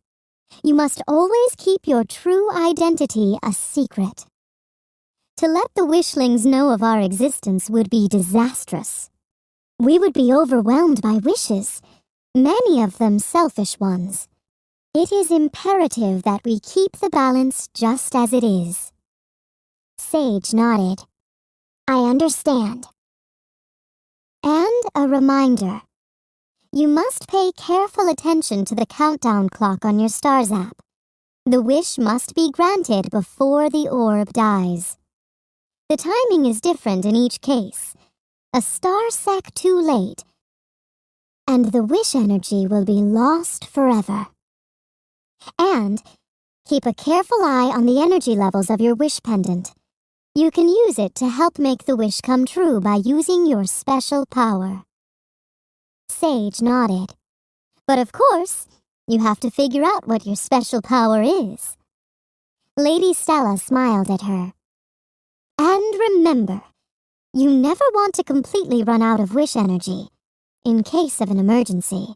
Speaker 1: You must always keep your true identity a secret. To let the wishlings know of our existence would be disastrous. We would be overwhelmed by wishes, many of them selfish ones. It is imperative that we keep the balance just as it is. Sage nodded. I understand. And a reminder. You must pay careful attention to the countdown clock on your stars app. The wish must be granted before the orb dies. The timing is different in each case. A star sec too late, and the wish energy will be lost forever. And keep a careful eye on the energy levels of your wish pendant. You can use it to help make the wish come true by using your special power. Sage nodded. But of course, you have to figure out what your special power is. Lady Stella smiled at her. And remember, you never want to completely run out of wish energy, in case of an emergency.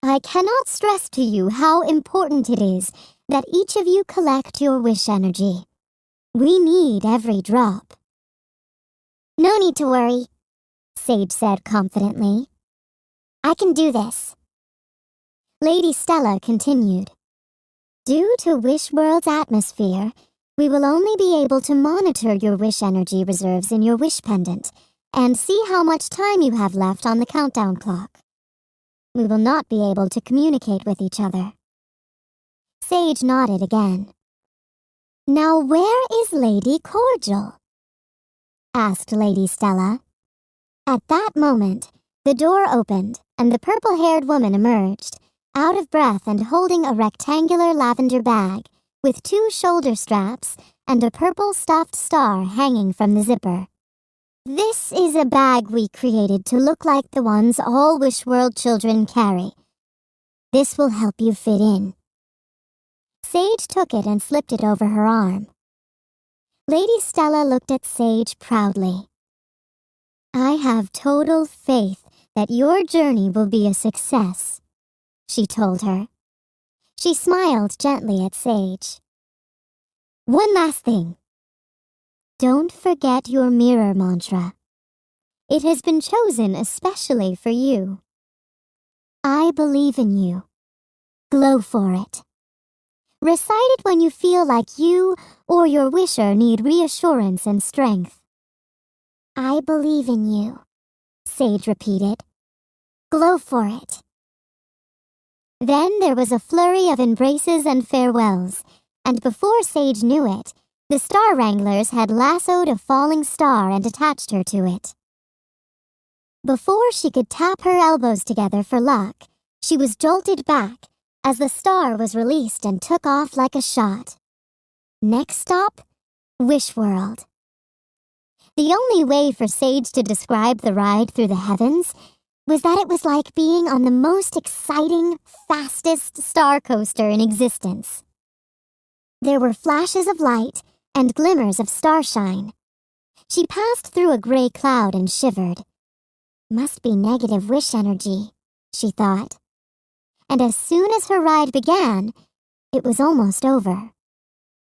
Speaker 1: I cannot stress to you how important it is that each of you collect your wish energy. We need every drop. No need to worry, Sage said confidently. I can do this. Lady Stella continued. Due to Wishworld's atmosphere, we will only be able to monitor your wish energy reserves in your wish pendant and see how much time you have left on the countdown clock. We will not be able to communicate with each other. Sage nodded again. Now where is Lady Cordial? Asked Lady Stella. At that moment, the door opened and the purple-haired woman emerged, out of breath and holding a rectangular lavender bag with 2 shoulder straps and a purple stuffed star hanging from the zipper. This is a bag we created to look like the ones all Wishworld children carry. This will help you fit in. Sage took it and slipped it over her arm. Lady Stella looked at Sage proudly. I have total faith that your journey will be a success, she told her. She smiled gently at Sage. One last thing. Don't forget your mirror mantra. It has been chosen especially for you. I believe in you. Glow for it. Recite it when you feel like you or your wisher need reassurance and strength. I believe in you, Sage repeated. Glow for it. Then there was a flurry of embraces and farewells, and before Sage knew it, the Star Wranglers had lassoed a falling star and attached her to it. Before she could tap her elbows together for luck, she was jolted back as the star was released and took off like a shot. Next stop, Wishworld. The only way for Sage to describe the ride through the heavens was that it was like being on the most exciting, fastest star coaster in existence. There were flashes of light and glimmers of starshine. She passed through a gray cloud and shivered. Must be negative wish energy, she thought. And as soon as her ride began, it was almost over.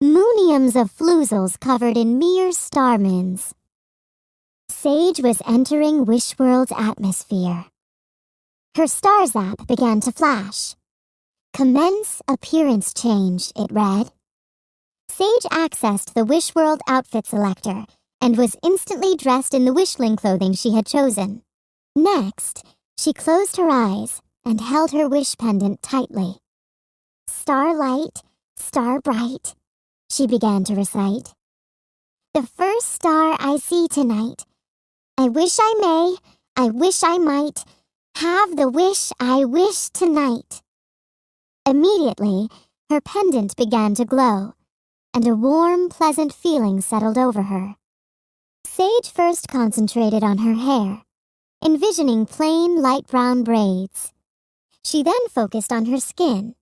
Speaker 1: Mooniums of floozles covered in mere starmins. Sage was entering Wishworld's atmosphere. Her stars app began to flash. Commence appearance change, it read. Sage accessed the Wishworld outfit selector and was instantly dressed in the wishling clothing she had chosen. Next, she closed her eyes and held her wish pendant tightly. Starlight, star bright, she began to recite. The first star I see tonight. I wish I may, I wish I might, have the wish I wish tonight. Immediately, her pendant began to glow, and a warm, pleasant feeling settled over her. Sage first concentrated on her hair, envisioning plain light brown braids. She then focused on her skin,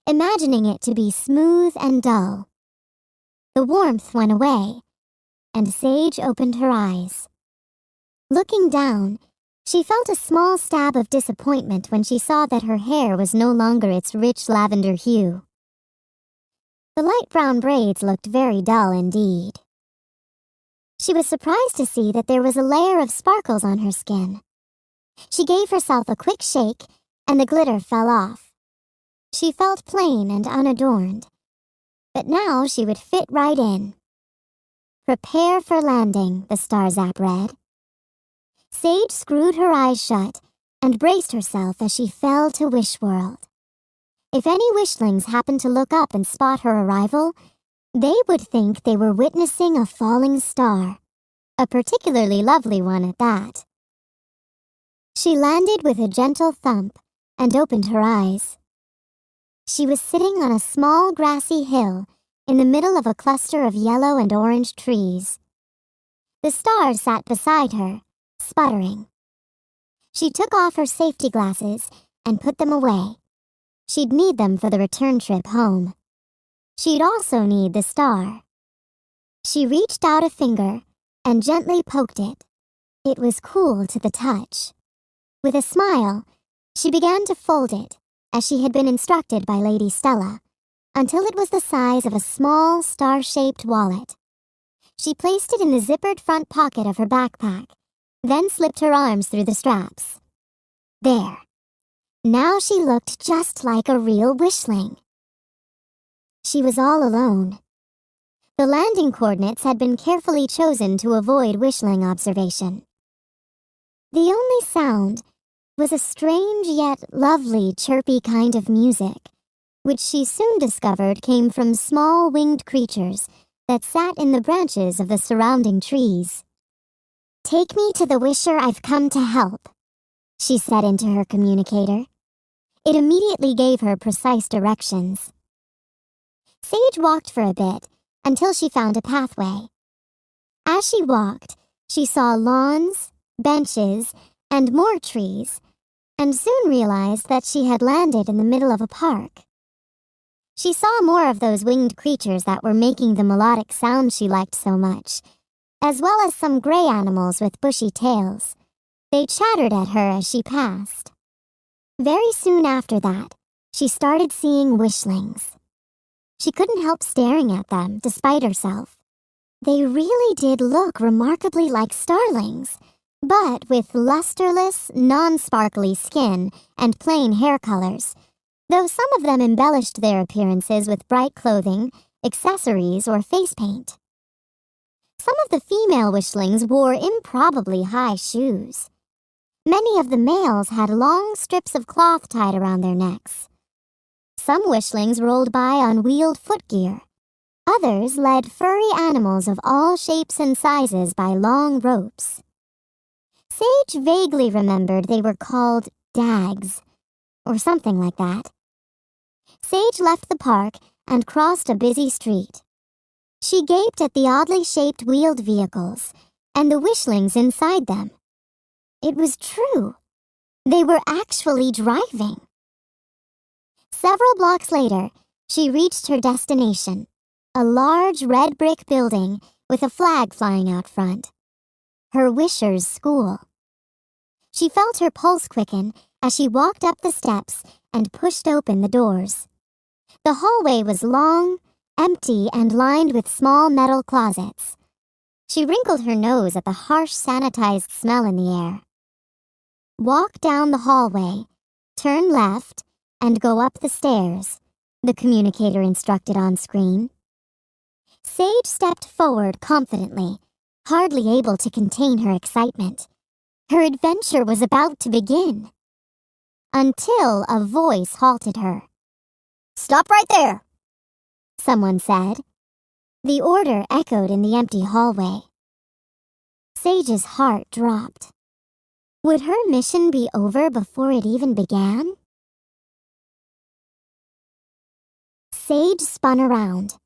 Speaker 1: imagining it to be smooth and dull. The warmth went away, and Sage opened her eyes. Looking down, she felt a small stab of disappointment when she saw that her hair was no longer its rich lavender hue. The light brown braids looked very dull indeed. She was surprised to see that there was a layer of sparkles on her skin. She gave herself a quick shake, and the glitter fell off. She felt plain and unadorned, but now she would fit right in. "Prepare for landing," the star zap read. Sage screwed her eyes shut and braced herself as she fell to Wishworld. If any wishlings happened to look up and spot her arrival, they would think they were witnessing a falling star, a particularly lovely one at that. She landed with a gentle thump and opened her eyes. She was sitting on a small grassy hill in the middle of a cluster of yellow and orange trees. The star sat beside her, sputtering. She took off her safety glasses and put them away. She'd need them for the return trip home. She'd also need the star. She reached out a finger and gently poked it. It was cool to the touch. With a smile, she began to fold it, as she had been instructed by Lady Stella, until it was the size of a small star-shaped wallet. She placed it in the zippered front pocket of her backpack, then slipped her arms through the straps. There. Now she looked just like a real wishling. She was all alone. The landing coordinates had been carefully chosen to avoid wishling observation. The only sound was a strange yet lovely chirpy kind of music, which she soon discovered came from small winged creatures that sat in the branches of the surrounding trees. "Take me to the wisher I've come to help," she said into her communicator. It immediately gave her precise directions. Sage walked for a bit until she found a pathway. As she walked, she saw lawns, benches, and more trees, and soon realized that she had landed in the middle of a park. She saw more of those winged creatures that were making the melodic sound she liked so much, as well as some gray animals with bushy tails. They chattered at her as she passed. Very soon after that, she started seeing wishlings. She couldn't help staring at them, despite herself. They really did look remarkably like starlings, but with lusterless, non-sparkly skin and plain hair colors, though some of them embellished their appearances with bright clothing, accessories, or face paint. Some of the female wishlings wore improbably high shoes. Many of the males had long strips of cloth tied around their necks. Some wishlings rolled by on wheeled footgear. Others led furry animals of all shapes and sizes by long ropes. Sage vaguely remembered they were called dags, or something like that. Sage left the park and crossed a busy street. She gaped at the oddly shaped wheeled vehicles and the wishlings inside them. It was true. They were actually driving. Several blocks later, she reached her destination, a large red brick building with a flag flying out front. Her wisher's school. She felt her pulse quicken as she walked up the steps and pushed open the doors. The hallway was long, empty, and lined with small metal closets. She wrinkled her nose at the harsh sanitized smell in the air. Walk down the hallway, turn left, and go up the stairs, the communicator instructed on screen. Sage stepped forward confidently, hardly able to contain her excitement. Her adventure was about to begin. Until a voice halted her. "Stop right there," someone said. The order echoed in the empty hallway. Sage's heart dropped. Would her mission be over before it even began? Sage spun around.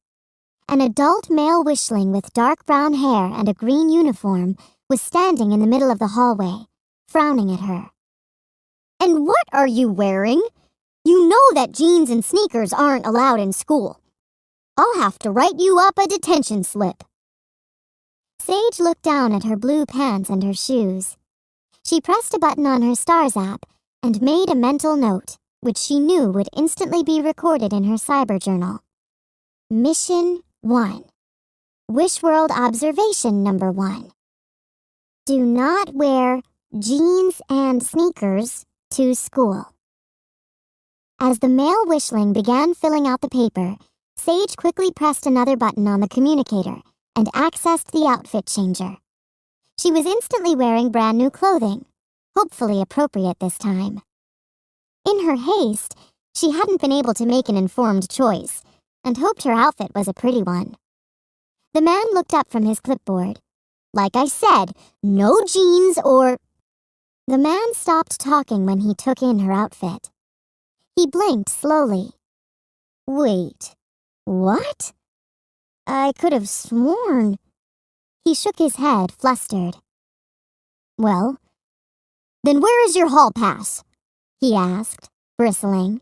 Speaker 1: An adult male wishling with dark brown hair and a green uniform was standing in the middle of the hallway, frowning at her. "And what are you wearing? You know that jeans and sneakers aren't allowed in school. I'll have to write you up a detention slip." Sage looked down at her blue pants and her shoes. She pressed a button on her Stars app and made a mental note, which she knew would instantly be recorded in her cyber journal. Mission 1. Wishworld observation number 1. Do not wear jeans and sneakers to school. As the male wishling began filling out the paper, Sage quickly pressed another button on the communicator and accessed the outfit changer. She was instantly wearing brand new clothing, hopefully appropriate this time. In her haste, she hadn't been able to make an informed choice and hoped her outfit was a pretty one. The man looked up from his clipboard. Like I said, no jeans or... The man stopped talking when he took in her outfit. He blinked slowly. Wait, what? I could have sworn... He shook his head, flustered. Well, then where is your hall pass? He asked, bristling.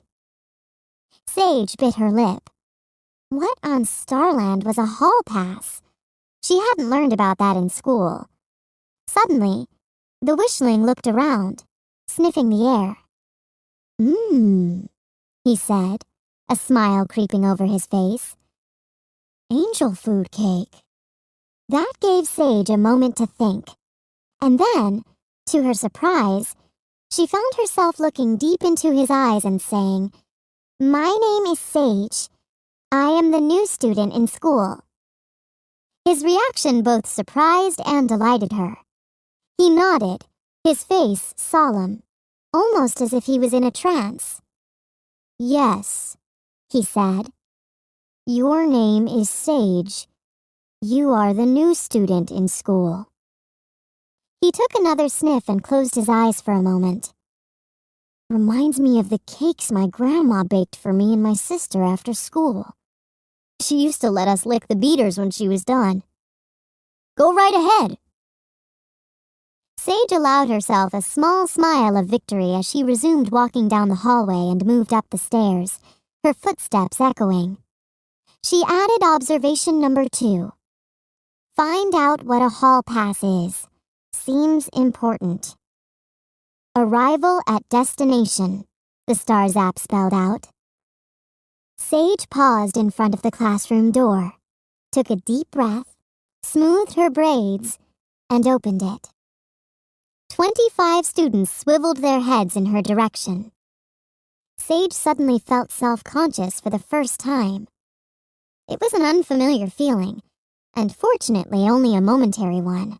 Speaker 1: Sage bit her lip. What on Starland was a hall pass? She hadn't learned about that in school. Suddenly, the wishling looked around, sniffing the air. He said, a smile creeping over his face. Angel food cake. That gave Sage a moment to think. And then, to her surprise, she found herself looking deep into his eyes and saying, My name is Sage. I am the new student in school. His reaction both surprised and delighted her. He nodded, his face solemn, almost as if he was in a trance. Yes, he said. Your name is Sage. You are the new student in school. He took another sniff and closed his eyes for a moment. Reminds me of the cakes my grandma baked for me and my sister after school. She used to let us lick the beaters when she was done. Go right ahead. Sage allowed herself a small smile of victory as she resumed walking down the hallway and moved up the stairs, her footsteps echoing. She added observation number 2. Find out what a hall pass is. Seems important. Arrival at destination, the Stars app spelled out. Sage paused in front of the classroom door, took a deep breath, smoothed her braids, and opened it. 25 students swiveled their heads in her direction. Sage suddenly felt self-conscious for the first time. It was an unfamiliar feeling, and fortunately only a momentary one.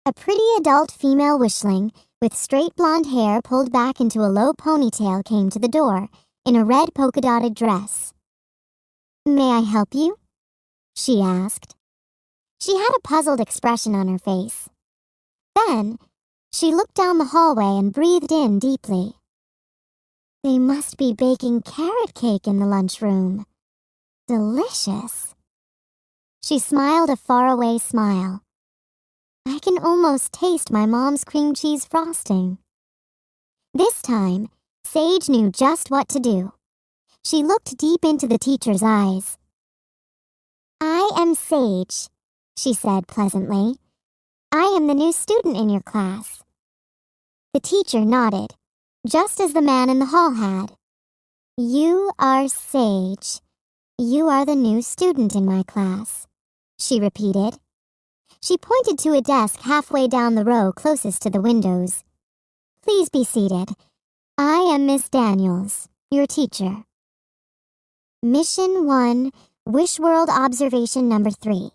Speaker 1: A pretty adult female wishling with straight blonde hair pulled back into a low ponytail came to the door in a red polka-dotted dress. May I help you? She asked. She had a puzzled expression on her face. Then, she looked down the hallway and breathed in deeply. They must be baking carrot cake in the lunchroom. Delicious. She smiled a faraway smile. I can almost taste my mom's cream cheese frosting. This time, Sage knew just what to do. She looked deep into the teacher's eyes. I am Sage, she said pleasantly. I am the new student in your class. The teacher nodded, just as the man in the hall had. You are Sage. You are the new student in my class, she repeated. She pointed to a desk halfway down the row closest to the windows. Please be seated. I am Miss Daniels, your teacher. Mission 1, Wishworld observation number 3.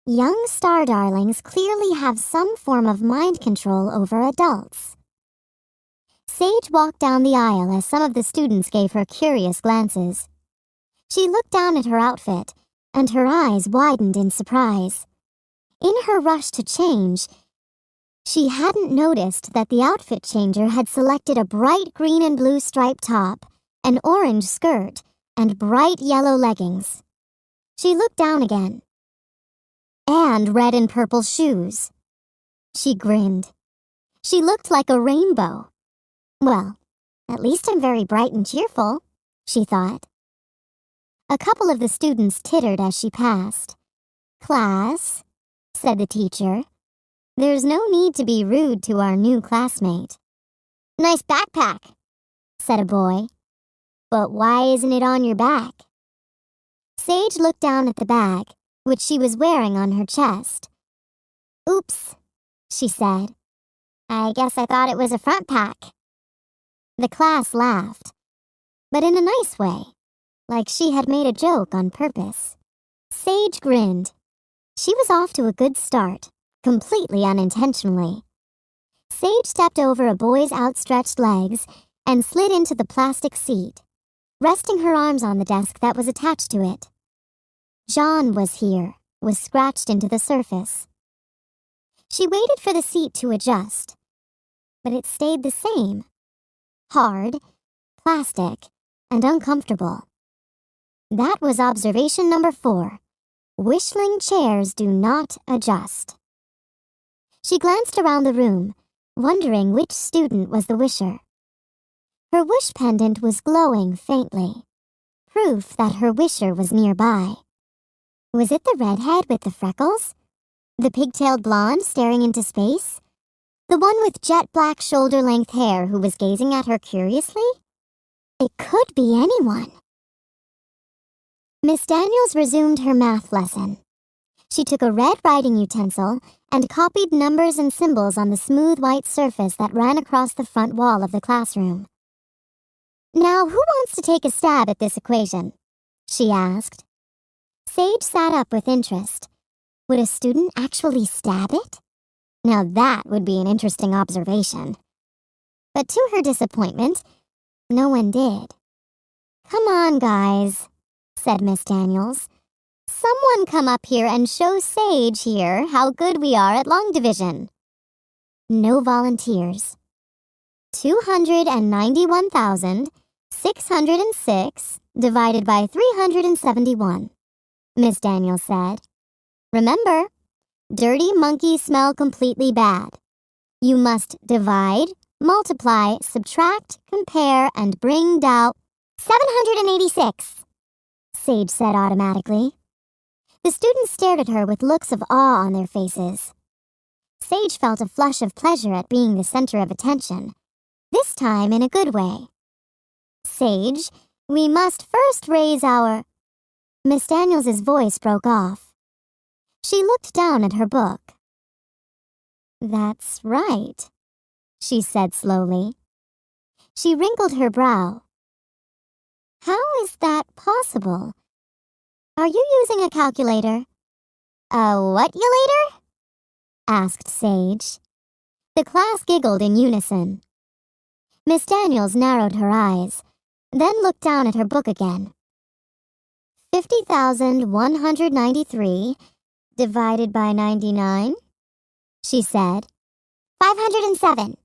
Speaker 1: Young star darlings clearly have some form of mind control over adults. Sage walked down the aisle as some of the students gave her curious glances. She looked down at her outfit, and her eyes widened in surprise. In her rush to change, she hadn't noticed that the outfit changer had selected a bright green and blue striped top, an orange skirt, and bright yellow leggings. She looked down again. And red and purple shoes. She grinned. She looked like a rainbow. Well, at least I'm very bright and cheerful, she thought. A couple of the students tittered as she passed. Class, said the teacher. "There's no need to be rude to our new classmate." "Nice backpack," said a boy. "But why isn't it on your back?" Sage looked down at the bag, which she was wearing on her chest. "Oops," she said. "I guess I thought it was a front pack." The class laughed, but in a nice way, like she had made a joke on purpose. Sage grinned. She was off to a good start, completely unintentionally. Sage stepped over a boy's outstretched legs and slid into the plastic seat, resting her arms on the desk that was attached to it. John was scratched into the surface. She waited for the seat to adjust, but it stayed the same. Hard, plastic, and uncomfortable. That was observation number 4. Wishling chairs do not adjust. She glanced around the room, wondering which student was the wisher. Her wish pendant was glowing faintly, proof that her wisher was nearby. Was it the redhead with the freckles? The pigtailed blonde staring into space? The one with jet-black shoulder-length hair who was gazing at her curiously? It could be anyone. Miss Daniels resumed her math lesson. She took a red writing utensil and copied numbers and symbols on the smooth white surface that ran across the front wall of the classroom. "Now, who wants to take a stab at this equation?" she asked. Sage sat up with interest. Would a student actually stab it? Now that would be an interesting observation. But to her disappointment, no one did. "Come on, guys," said Miss Daniels. "Someone come up here and show Sage here how good we are at long division." No volunteers. 291,606 divided by 371, Miss Daniels said. "Remember, dirty monkeys smell completely bad. You must divide, multiply, subtract, compare, and bring down 786, Sage said automatically. The students stared at her with looks of awe on their faces. Sage felt a flush of pleasure at being the center of attention, this time in a good way. "Sage, we must first raise our—" Miss Daniels's voice broke off. She looked down at her book. "That's right," she said slowly. She wrinkled her brow. "How is that possible? Are you using a calculator?" "A what-ulator?" asked Sage. The class giggled in unison. Miss Daniels narrowed her eyes, then looked down at her book again. 50,193 divided by 99, she said. 507,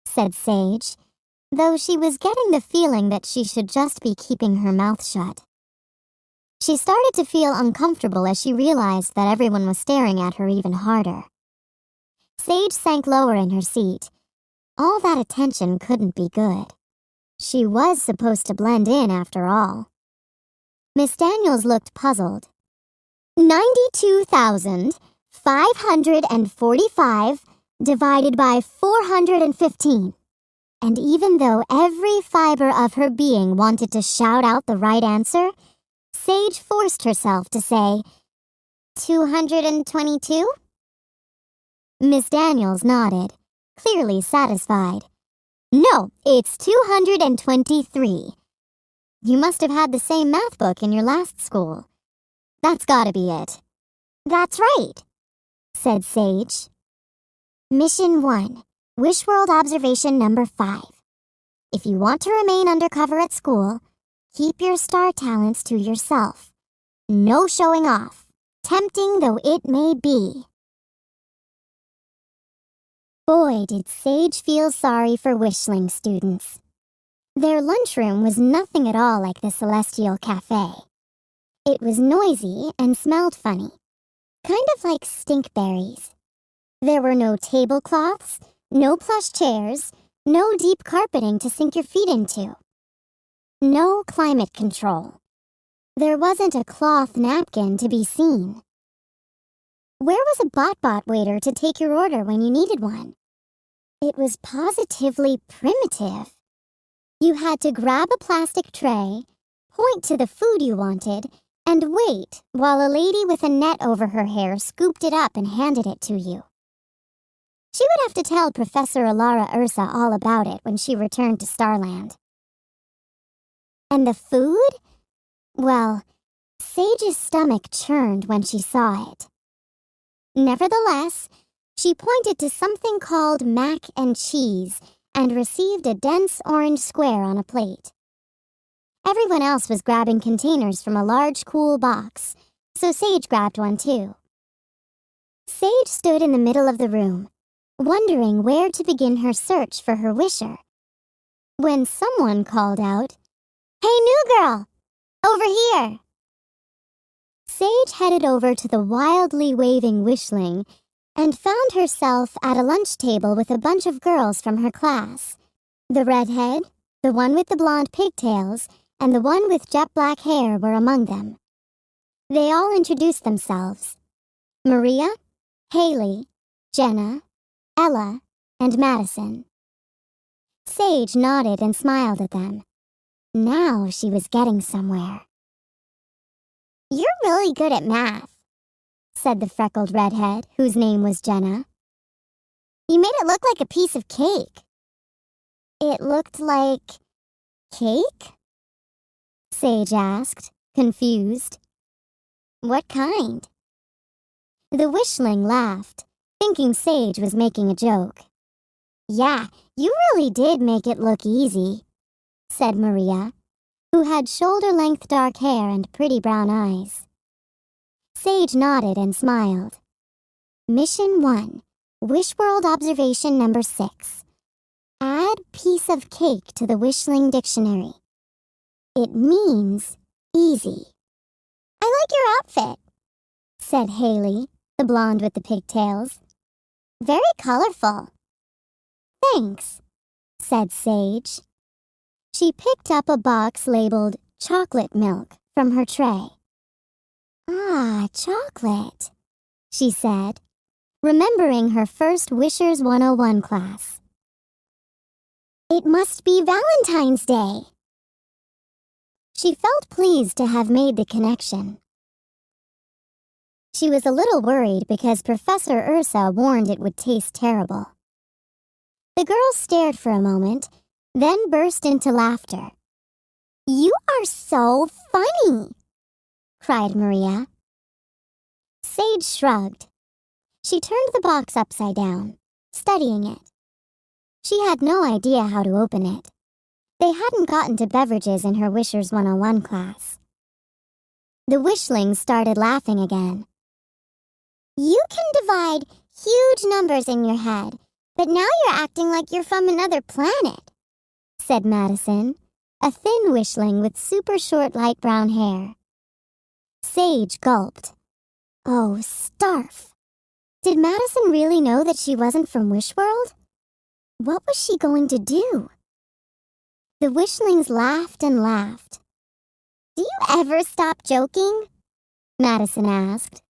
Speaker 1: said Sage, though she was getting the feeling that she should just be keeping her mouth shut. She started to feel uncomfortable as she realized that everyone was staring at her even harder. Sage sank lower in her seat. All that attention couldn't be good. She was supposed to blend in after all. Miss Daniels looked puzzled. 92,545 divided by 415. And even though every fiber of her being wanted to shout out the right answer, Sage forced herself to say, 222? Miss Daniels nodded, clearly satisfied. No, it's 223. You must have had the same math book in your last school. That's gotta be it. That's right, said Sage. Mission 1, Wishworld Observation number 5. If you want to remain undercover at school, keep your star talents to yourself. No showing off, tempting though it may be. Boy, did Sage feel sorry for Wishling students. Their lunchroom was nothing at all like the Celestial Cafe. It was noisy and smelled funny, kind of like stink berries. There were no tablecloths, no plush chairs, no deep carpeting to sink your feet into. No climate control. There wasn't a cloth napkin to be seen. Where was a bot waiter to take your order when you needed one? It was positively primitive. You had to grab a plastic tray, point to the food you wanted, and wait while a lady with a net over her hair scooped it up and handed it to you. She would have to tell Professor Alara Ursa all about it when she returned to Starland. And the food? Well, Sage's stomach churned when she saw it. Nevertheless, she pointed to something called mac and cheese and received a dense orange square on a plate. Everyone else was grabbing containers from a large, cool box, so Sage grabbed one too. Sage stood in the middle of the room, wondering where to begin her search for her wisher, when someone called out, "Hey, new girl! Over here!" Sage headed over to the wildly waving wishling and found herself at a lunch table with a bunch of girls from her class. The redhead, the one with the blonde pigtails, and the one with jet black hair were among them. They all introduced themselves. Maria, Haley, Jenna, Ella, and Madison. Sage nodded and smiled at them. Now she was getting somewhere. "You're really good at math," said the freckled redhead, whose name was Jenna. "You made it look like a piece of cake." "It looked like cake?" Sage asked, confused. "What kind?" The wishling laughed, thinking Sage was making a joke. "Yeah, you really did make it look easy," said Maria, who had shoulder-length dark hair and pretty brown eyes. Sage nodded and smiled. Mission 1, Wishworld Observation number 6. Add piece of cake to the Wishling Dictionary. It means easy. "I like your outfit," said Haley, the blonde with the pigtails. "Very colorful." "Thanks," said Sage. She picked up a box labeled chocolate milk from her tray. "Ah, chocolate," she said, remembering her first Wishers 101 class. "It must be Valentine's Day." She felt pleased to have made the connection. She was a little worried because Professor Ursa warned it would taste terrible. The girls stared for a moment, then burst into laughter. "You are so funny!" cried Maria. Sage shrugged. She turned the box upside down, studying it. She had no idea how to open it. They hadn't gotten to beverages in her Wishers 101 class. The wishling started laughing again. "You can divide huge numbers in your head, but now you're acting like you're from another planet," said Madison, a thin wishling with super short light brown hair. Sage gulped. Oh, starf. Did Madison really know that she wasn't from Wishworld? What was she going to do? The wishlings laughed and laughed. "Do you ever stop joking?" Madison asked.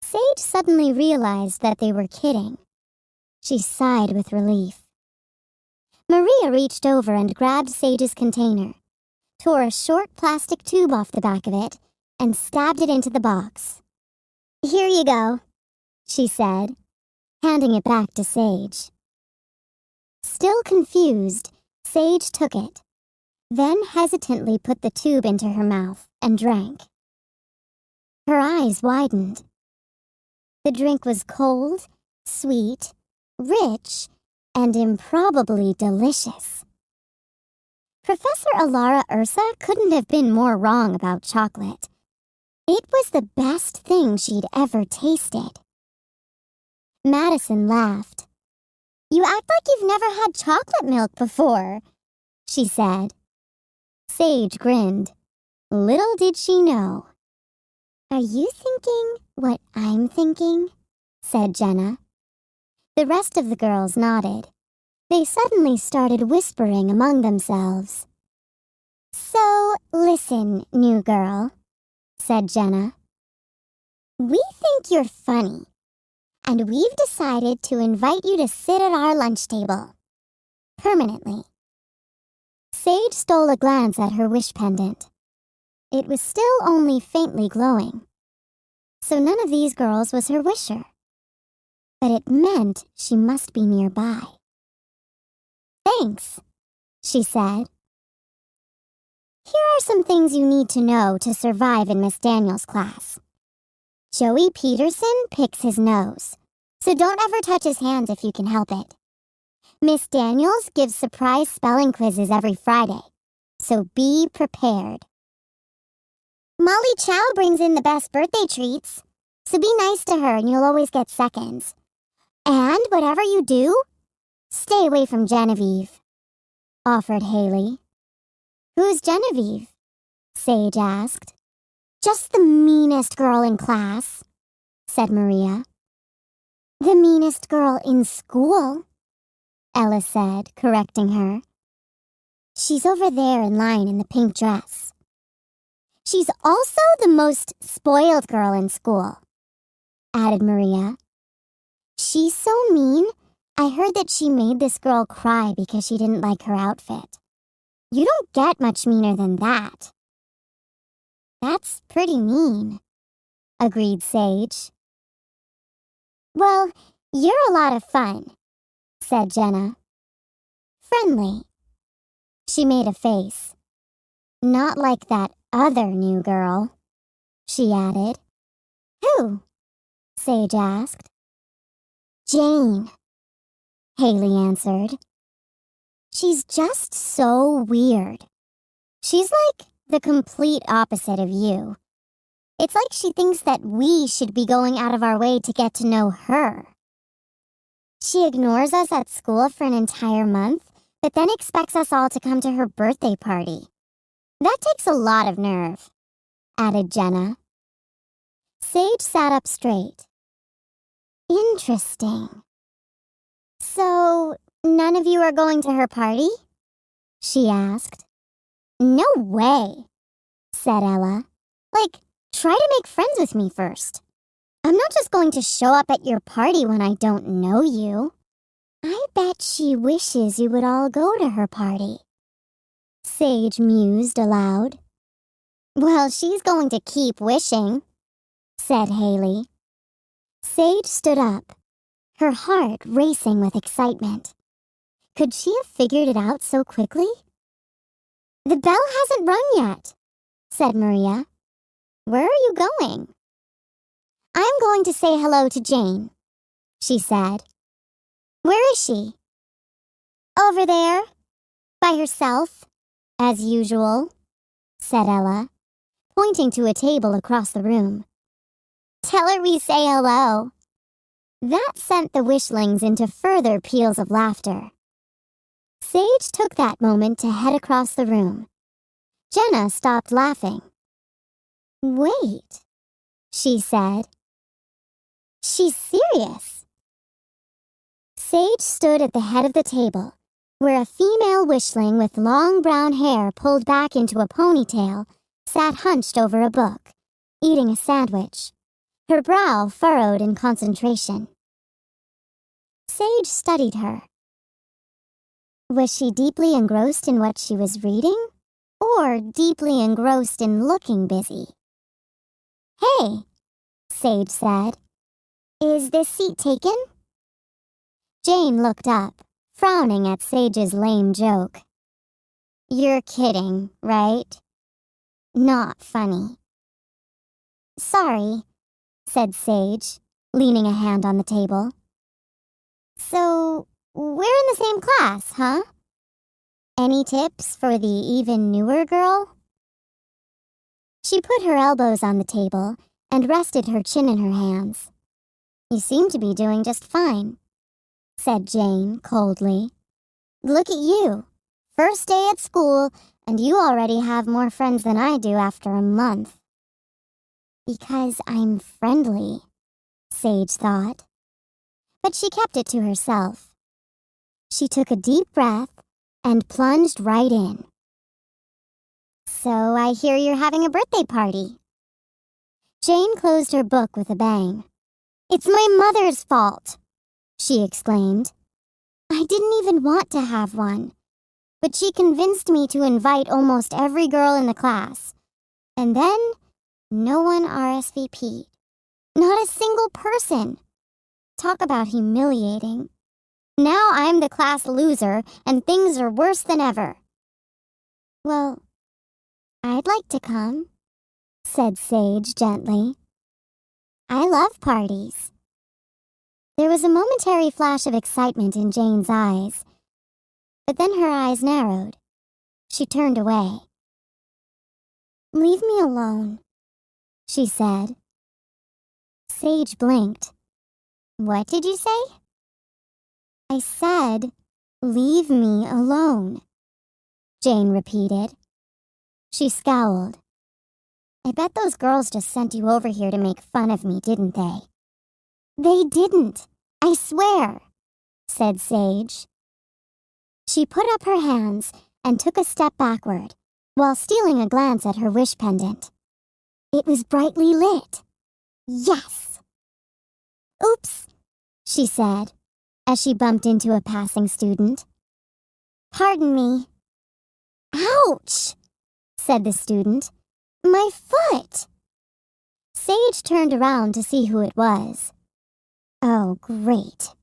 Speaker 1: Sage suddenly realized that they were kidding. She sighed with relief. Maria reached over and grabbed Sage's container, tore a short plastic tube off the back of it, and stabbed it into the box. "Here you go," she said, handing it back to Sage. Still confused, Sage took it, then hesitantly put the tube into her mouth and drank. Her eyes widened. The drink was cold, sweet, rich, and improbably delicious. Professor Alara Ursa couldn't have been more wrong about chocolate. It was the best thing she'd ever tasted. Madison laughed. "You act like you've never had chocolate milk before," she said. Sage grinned. Little did she know. "Are you thinking what I'm thinking?" said Jenna. The rest of the girls nodded. They suddenly started whispering among themselves. "So, listen, new girl," said Jenna. We think you're funny, and we've decided to invite you to sit at our lunch table. Permanently. Sage stole a glance at her wish pendant. It was still only faintly glowing, so none of these girls was her wisher. But it meant she must be nearby. Thanks, she said. Here are some things you need to know to survive in Miss Daniels' class. Joey Peterson picks his nose, so don't ever touch his hands if you can help it. Miss Daniels gives surprise spelling quizzes every Friday, so be prepared. Molly Chow brings in the best birthday treats, so be nice to her and you'll always get seconds. And whatever you do, stay away from Genevieve, offered Haley. Who's Genevieve? Sage asked. Just the meanest girl in class, said Maria. The meanest girl in school, Ella said, correcting her. She's over there in line in the pink dress. She's also the most spoiled girl in school, added Maria. She's so mean, I heard that she made this girl cry because she didn't like her outfit. You don't get much meaner than that. That's pretty mean, agreed Sage. Well, you're a lot of fun, said Jenna. Friendly. She made a face. Not like that other new girl, she added. Who? Sage asked. Jane, Haley answered. She's just so weird. She's like the complete opposite of you. It's like she thinks that we should be going out of our way to get to know her. She ignores us at school for an entire month, but then expects us all to come to her birthday party. That takes a lot of nerve, added Jenna. Sage sat up straight. Interesting. So, none of you are going to her party? She asked. No way, said Ella. Like, try to make friends with me first. I'm not just going to show up at your party when I don't know you. I bet she wishes you would all go to her party. Sage mused aloud. Well, she's going to keep wishing, said Haley. Sage stood up, her heart racing with excitement. Could she have figured it out so quickly? The bell hasn't rung yet, said Maria. Where are you going? I'm going to say hello to Jane, she said. Where is she? Over there, by herself, as usual, said Ella, pointing to a table across the room. Tell her we say hello. That sent the wishlings into further peals of laughter. Sage took that moment to head across the room. Jenna stopped laughing. Wait, she said. She's serious. Sage stood at the head of the table, where a female wishling with long brown hair pulled back into a ponytail sat hunched over a book, eating a sandwich, her brow furrowed in concentration. Sage studied her. Was she deeply engrossed in what she was reading, or deeply engrossed in looking busy? Hey, Sage said. Is this seat taken? Jane looked up, frowning at Sage's lame joke. You're kidding, right? Not funny. Sorry, said Sage, leaning a hand on the table. So, we're in the same class, huh? Any tips for the even newer girl? She put her elbows on the table and rested her chin in her hands. You seem to be doing just fine, said Jane coldly. Look at you. First day at school, and you already have more friends than I do after a month. Because I'm friendly, Sage thought. But she kept it to herself. She took a deep breath and plunged right in. So I hear you're having a birthday party. Jane closed her book with a bang. "It's my mother's fault," she exclaimed. "I didn't even want to have one, but she convinced me to invite almost every girl in the class. And then, no one RSVP'd. Not a single person. Talk about humiliating. Now I'm the class loser, and things are worse than ever." "Well, I'd like to come," said Sage gently. "I love parties." There was a momentary flash of excitement in Jane's eyes, but then her eyes narrowed. She turned away. "Leave me alone," she said. Sage blinked. "What did you say?" "I said, leave me alone," Jane repeated. She scowled. "I bet those girls just sent you over here to make fun of me, didn't they?" "They didn't, I swear," said Sage. She put up her hands and took a step backward, while stealing a glance at her wish pendant. It was brightly lit. Yes! "Oops," she said, as she bumped into a passing student. "Pardon me." "Ouch!" said the student. "My foot!" Sage turned around to see who it was. Oh, great.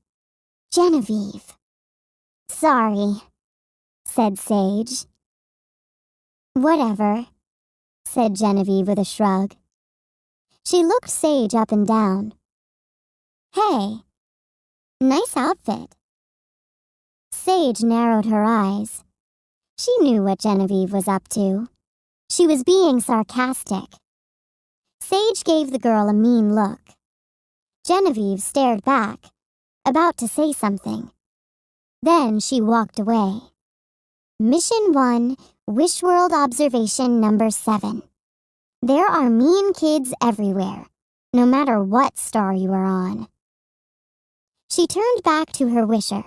Speaker 1: Genevieve. "Sorry," said Sage. "Whatever," said Genevieve with a shrug. She looked Sage up and down. "Hey, nice outfit." Sage narrowed her eyes. She knew what Genevieve was up to. She was being sarcastic. Sage gave the girl a mean look. Genevieve stared back, about to say something. Then she walked away. Mission 1, Wishworld Observation number 7. There are mean kids everywhere, no matter what star you are on. She turned back to her wisher.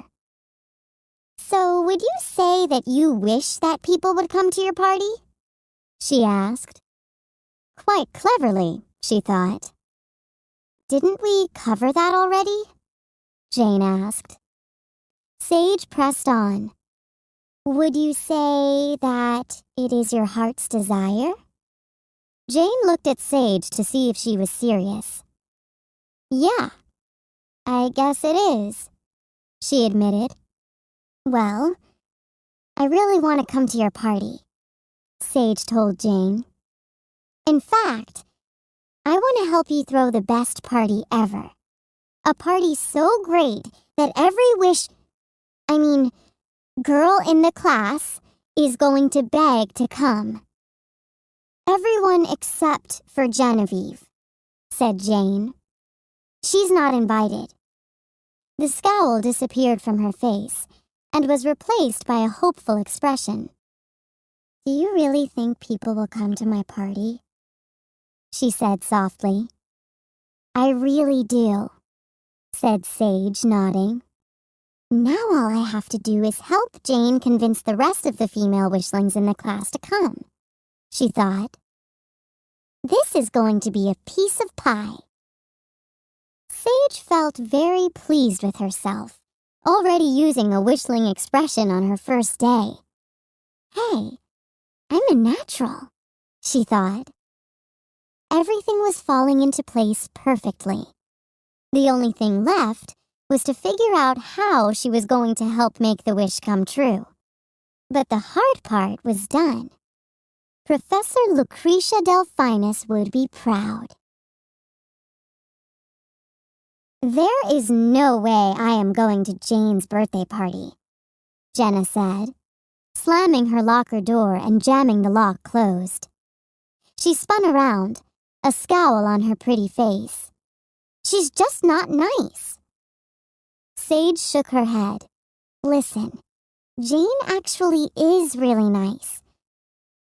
Speaker 1: "So would you say that you wish that people would come to your party?" she asked. Quite cleverly, she thought. "Didn't we cover that already?" Jane asked. Sage pressed on. "Would you say that it is your heart's desire?" Jane looked at Sage to see if she was serious. "Yeah, I guess it is," she admitted. "Well, I really want to come to your party," Sage told Jane. "In fact, I want to help you throw the best party ever. A party so great that girl in the class is going to beg to come." "Everyone except for Genevieve," said Jane. "She's not invited." The scowl disappeared from her face and was replaced by a hopeful expression. "Do you really think people will come to my party?" she said softly. "I really do," said Sage, nodding. "Now all I have to do is help Jane convince the rest of the female wishlings in the class to come," she thought. "This is going to be a piece of pie." Sage felt very pleased with herself, already using a wishling expression on her first day. "Hey, I'm a natural," she thought. Everything was falling into place perfectly. The only thing left was to figure out how she was going to help make the wish come true. But the hard part was done. Professor Lucretia Delphinus would be proud. "There is no way I am going to Jane's birthday party," Jenna said, slamming her locker door and jamming the lock closed. She spun around, a scowl on her pretty face. "She's just not nice." Sage shook her head. "Listen, Jane actually is really nice.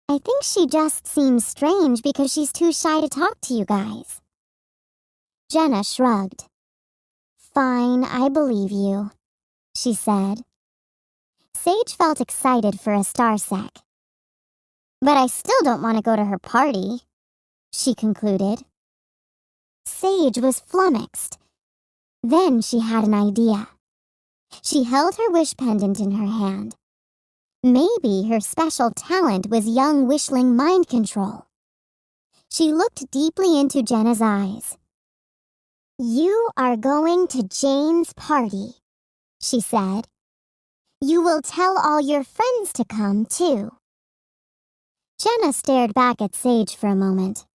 Speaker 1: I think she just seems strange because she's too shy to talk to you guys." Jenna shrugged. "Fine, I believe you," she said. Sage felt excited for a starsec. "But I still don't want to go to her party," she concluded. Sage was flummoxed. Then she had an idea. She held her wish pendant in her hand. Maybe her special talent was young wishling mind control. She looked deeply into Jenna's eyes. "You are going to Jane's party," she said. "You will tell all your friends to come, too." Jenna stared back at Sage for a moment.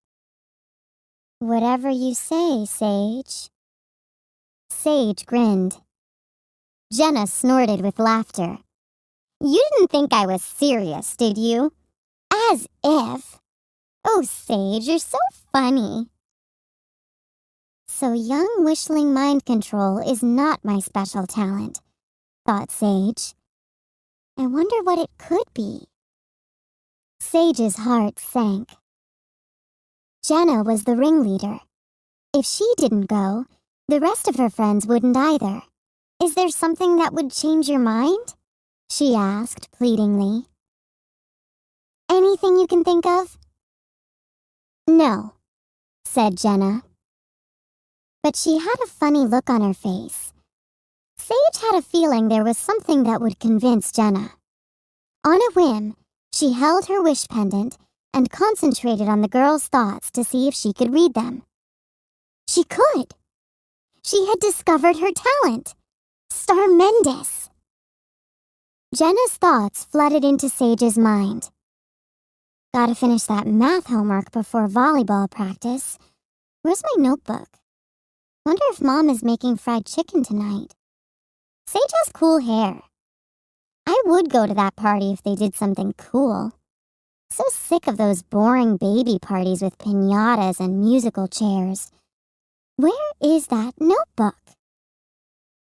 Speaker 1: "Whatever you say, Sage." Sage grinned. Jenna snorted with laughter. "You didn't think I was serious, did you? As if. Oh, Sage, you're so funny." So young wishling mind control is not my special talent, thought Sage. I wonder what it could be. Sage's heart sank. Jenna was the ringleader. If she didn't go, the rest of her friends wouldn't either. "Is there something that would change your mind?" she asked pleadingly. "Anything you can think of?" "No," said Jenna. But she had a funny look on her face. Sage had a feeling there was something that would convince Jenna. On a whim, she held her wish pendant and concentrated on the girl's thoughts to see if she could read them. She could! She had discovered her talent! Starmendous! Jenna's thoughts flooded into Sage's mind. "Gotta finish that math homework before volleyball practice. Where's my notebook? Wonder if Mom is making fried chicken tonight. Sage has cool hair. I would go to that party if they did something cool. So sick of those boring baby parties with piñatas and musical chairs. Where is that notebook?"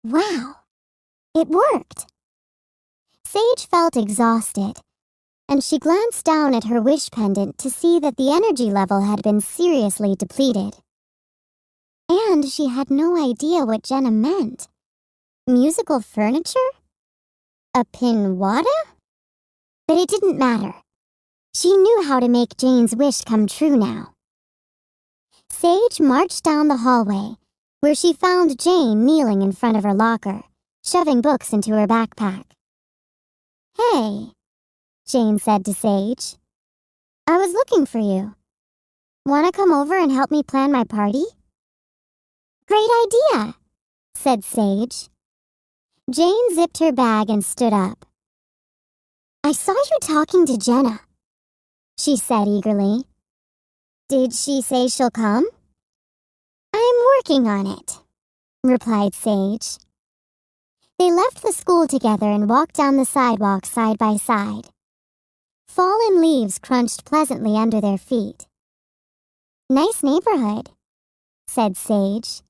Speaker 1: Wow! It worked! Sage felt exhausted, and she glanced down at her wish pendant to see that the energy level had been seriously depleted. And she had no idea what Jenna meant. Musical furniture? A pinwata? But it didn't matter. She knew how to make Jane's wish come true now. Sage marched down the hallway, where she found Jane kneeling in front of her locker, shoving books into her backpack. "Hey," Jane said to Sage. "I was looking for you. Want to come over and help me plan my party?" "Great idea," said Sage. Jane zipped her bag and stood up. "I saw you talking to Jenna," she said eagerly. "Did she say she'll come?" "I'm working on it," replied Sage. They left the school together and walked down the sidewalk side by side. Fallen leaves crunched pleasantly under their feet. "Nice neighborhood," said Sage.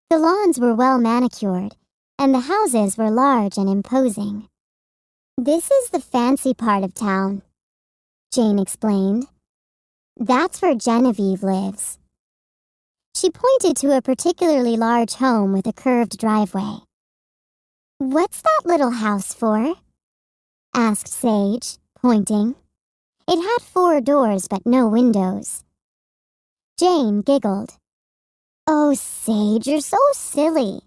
Speaker 1: The lawns were well manicured, and the houses were large and imposing. "This is the fancy part of town," Jane explained. "That's where Genevieve lives." She pointed to a particularly large home with a curved driveway. "What's that little house for?" asked Sage, pointing. It had 4 doors but no windows. Jane giggled. "Oh, Sage, you're so silly.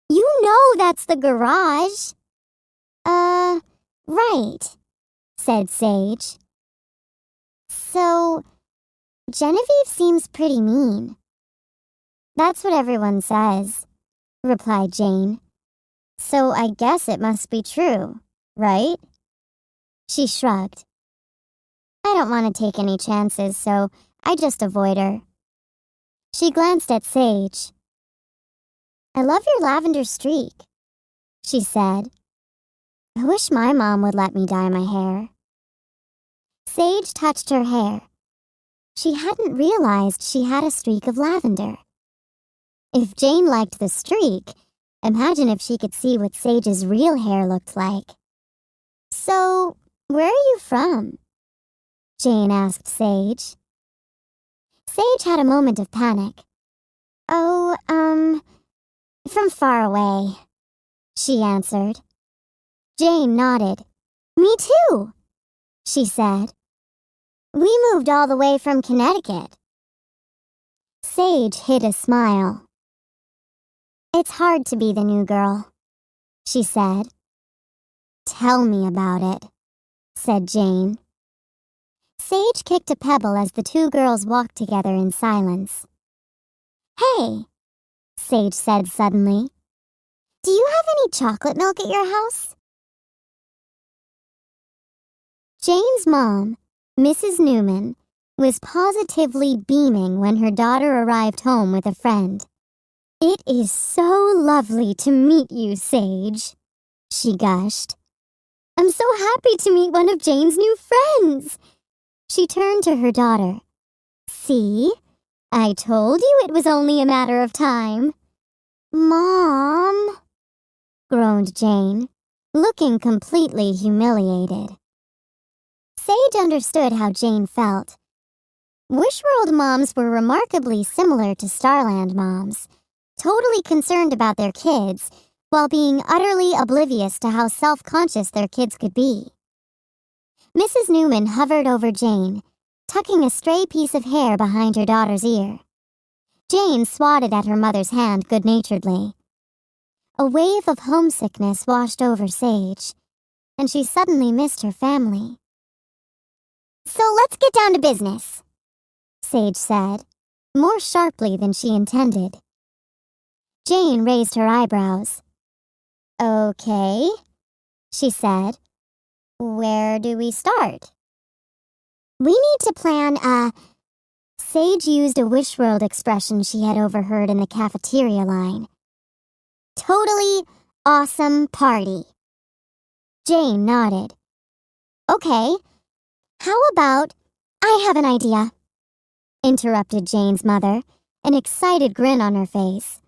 Speaker 1: You know that's the garage." Right," said Sage. "So, Genevieve seems pretty mean." "That's what everyone says," replied Jane. "So I guess it must be true, right?" She shrugged. "I don't want to take any chances, so I just avoid her." She glanced at Sage. "I love your lavender streak," she said. "I wish my mom would let me dye my hair." Sage touched her hair. She hadn't realized she had a streak of lavender. If Jane liked the streak, imagine if she could see what Sage's real hair looked like. "So, where are you from?" Jane asked Sage. Sage had a moment of panic. "Oh, from far away," she answered. Jane nodded. "Me too," she said. "We moved all the way from Connecticut." Sage hid a smile. "It's hard to be the new girl," she said. "Tell me about it," said Jane. Sage kicked a pebble as the two girls walked together in silence. "Hey," Sage said suddenly, "do you have any chocolate milk at your house?" Jane's mom, Mrs. Newman, was positively beaming when her daughter arrived home with a friend. "It is so lovely to meet you, Sage," she gushed. "I'm so happy to meet one of Jane's new friends." She turned to her daughter. "See? I told you it was only a matter of time." "Mom," groaned Jane, looking completely humiliated. Sage understood how Jane felt. Wishworld moms were remarkably similar to Starland moms, totally concerned about their kids, while being utterly oblivious to how self-conscious their kids could be. Mrs. Newman hovered over Jane, tucking a stray piece of hair behind her daughter's ear. Jane swatted at her mother's hand good-naturedly. A wave of homesickness washed over Sage, and she suddenly missed her family. "So let's get down to business," Sage said, more sharply than she intended. Jane raised her eyebrows. "Okay," she said. "Where do we start?" "We need to plan a..." Sage used a Wishworld expression she had overheard in the cafeteria line. "Totally awesome party." Jane nodded. "Okay, how about..." "I have an idea," interrupted Jane's mother, an excited grin on her face.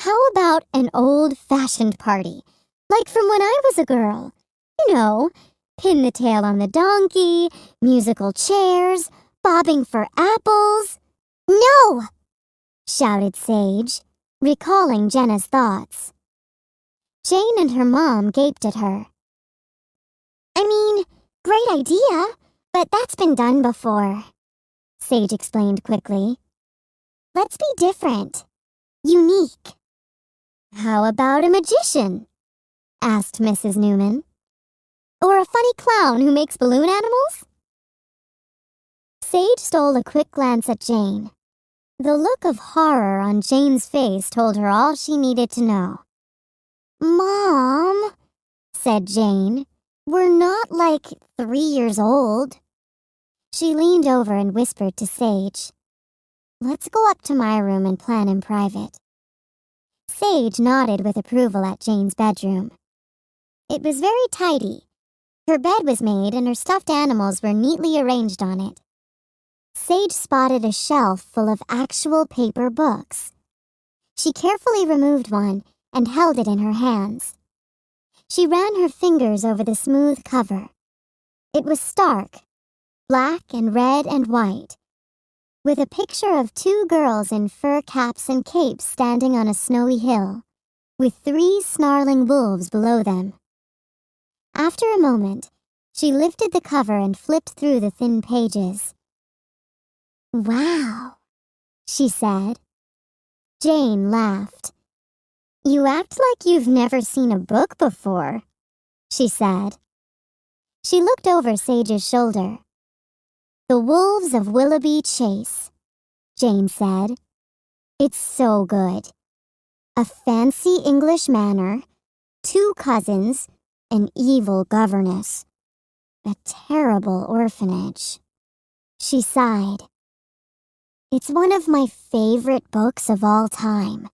Speaker 1: "How about an old-fashioned party, like from when I was a girl? You know, pin the tail on the donkey, musical chairs, bobbing for apples." "No!" shouted Sage, recalling Jenna's thoughts. Jane and her mom gaped at her. "I mean, great idea, but that's been done before," Sage explained quickly. "Let's be different. Unique." "How about a magician?" asked Mrs. Newman. "Or a funny clown who makes balloon animals?" Sage stole a quick glance at Jane. The look of horror on Jane's face told her all she needed to know. "Mom," said Jane, "we're not like 3 years old." She leaned over and whispered to Sage, "Let's go up to my room and plan in private." Sage nodded with approval at Jane's bedroom. It was very tidy. Her bed was made and her stuffed animals were neatly arranged on it. Sage spotted a shelf full of actual paper books. She carefully removed one and held it in her hands. She ran her fingers over the smooth cover. It was stark, black and red and white, with a picture of 2 girls in fur caps and capes standing on a snowy hill, with 3 snarling wolves below them. After a moment, she lifted the cover and flipped through the thin pages. "Wow," she said. Jane laughed. "You act like you've never seen a book before," she said. She looked over Sage's shoulder. "The Wolves of Willoughby Chase," Jane said. "It's so good. A fancy English manor, 2 cousins, an evil governess. A terrible orphanage." She sighed. "It's one of my favorite books of all time."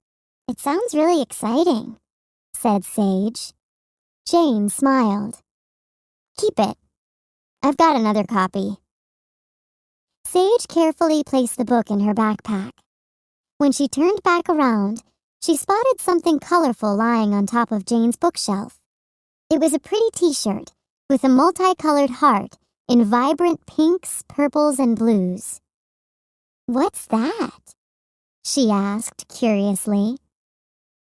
Speaker 1: "It sounds really exciting," said Sage. Jane smiled. "Keep it. I've got another copy." Sage carefully placed the book in her backpack. When she turned back around, she spotted something colorful lying on top of Jane's bookshelf. It was a pretty t-shirt with a multicolored heart in vibrant pinks, purples, and blues. "What's that?" she asked curiously.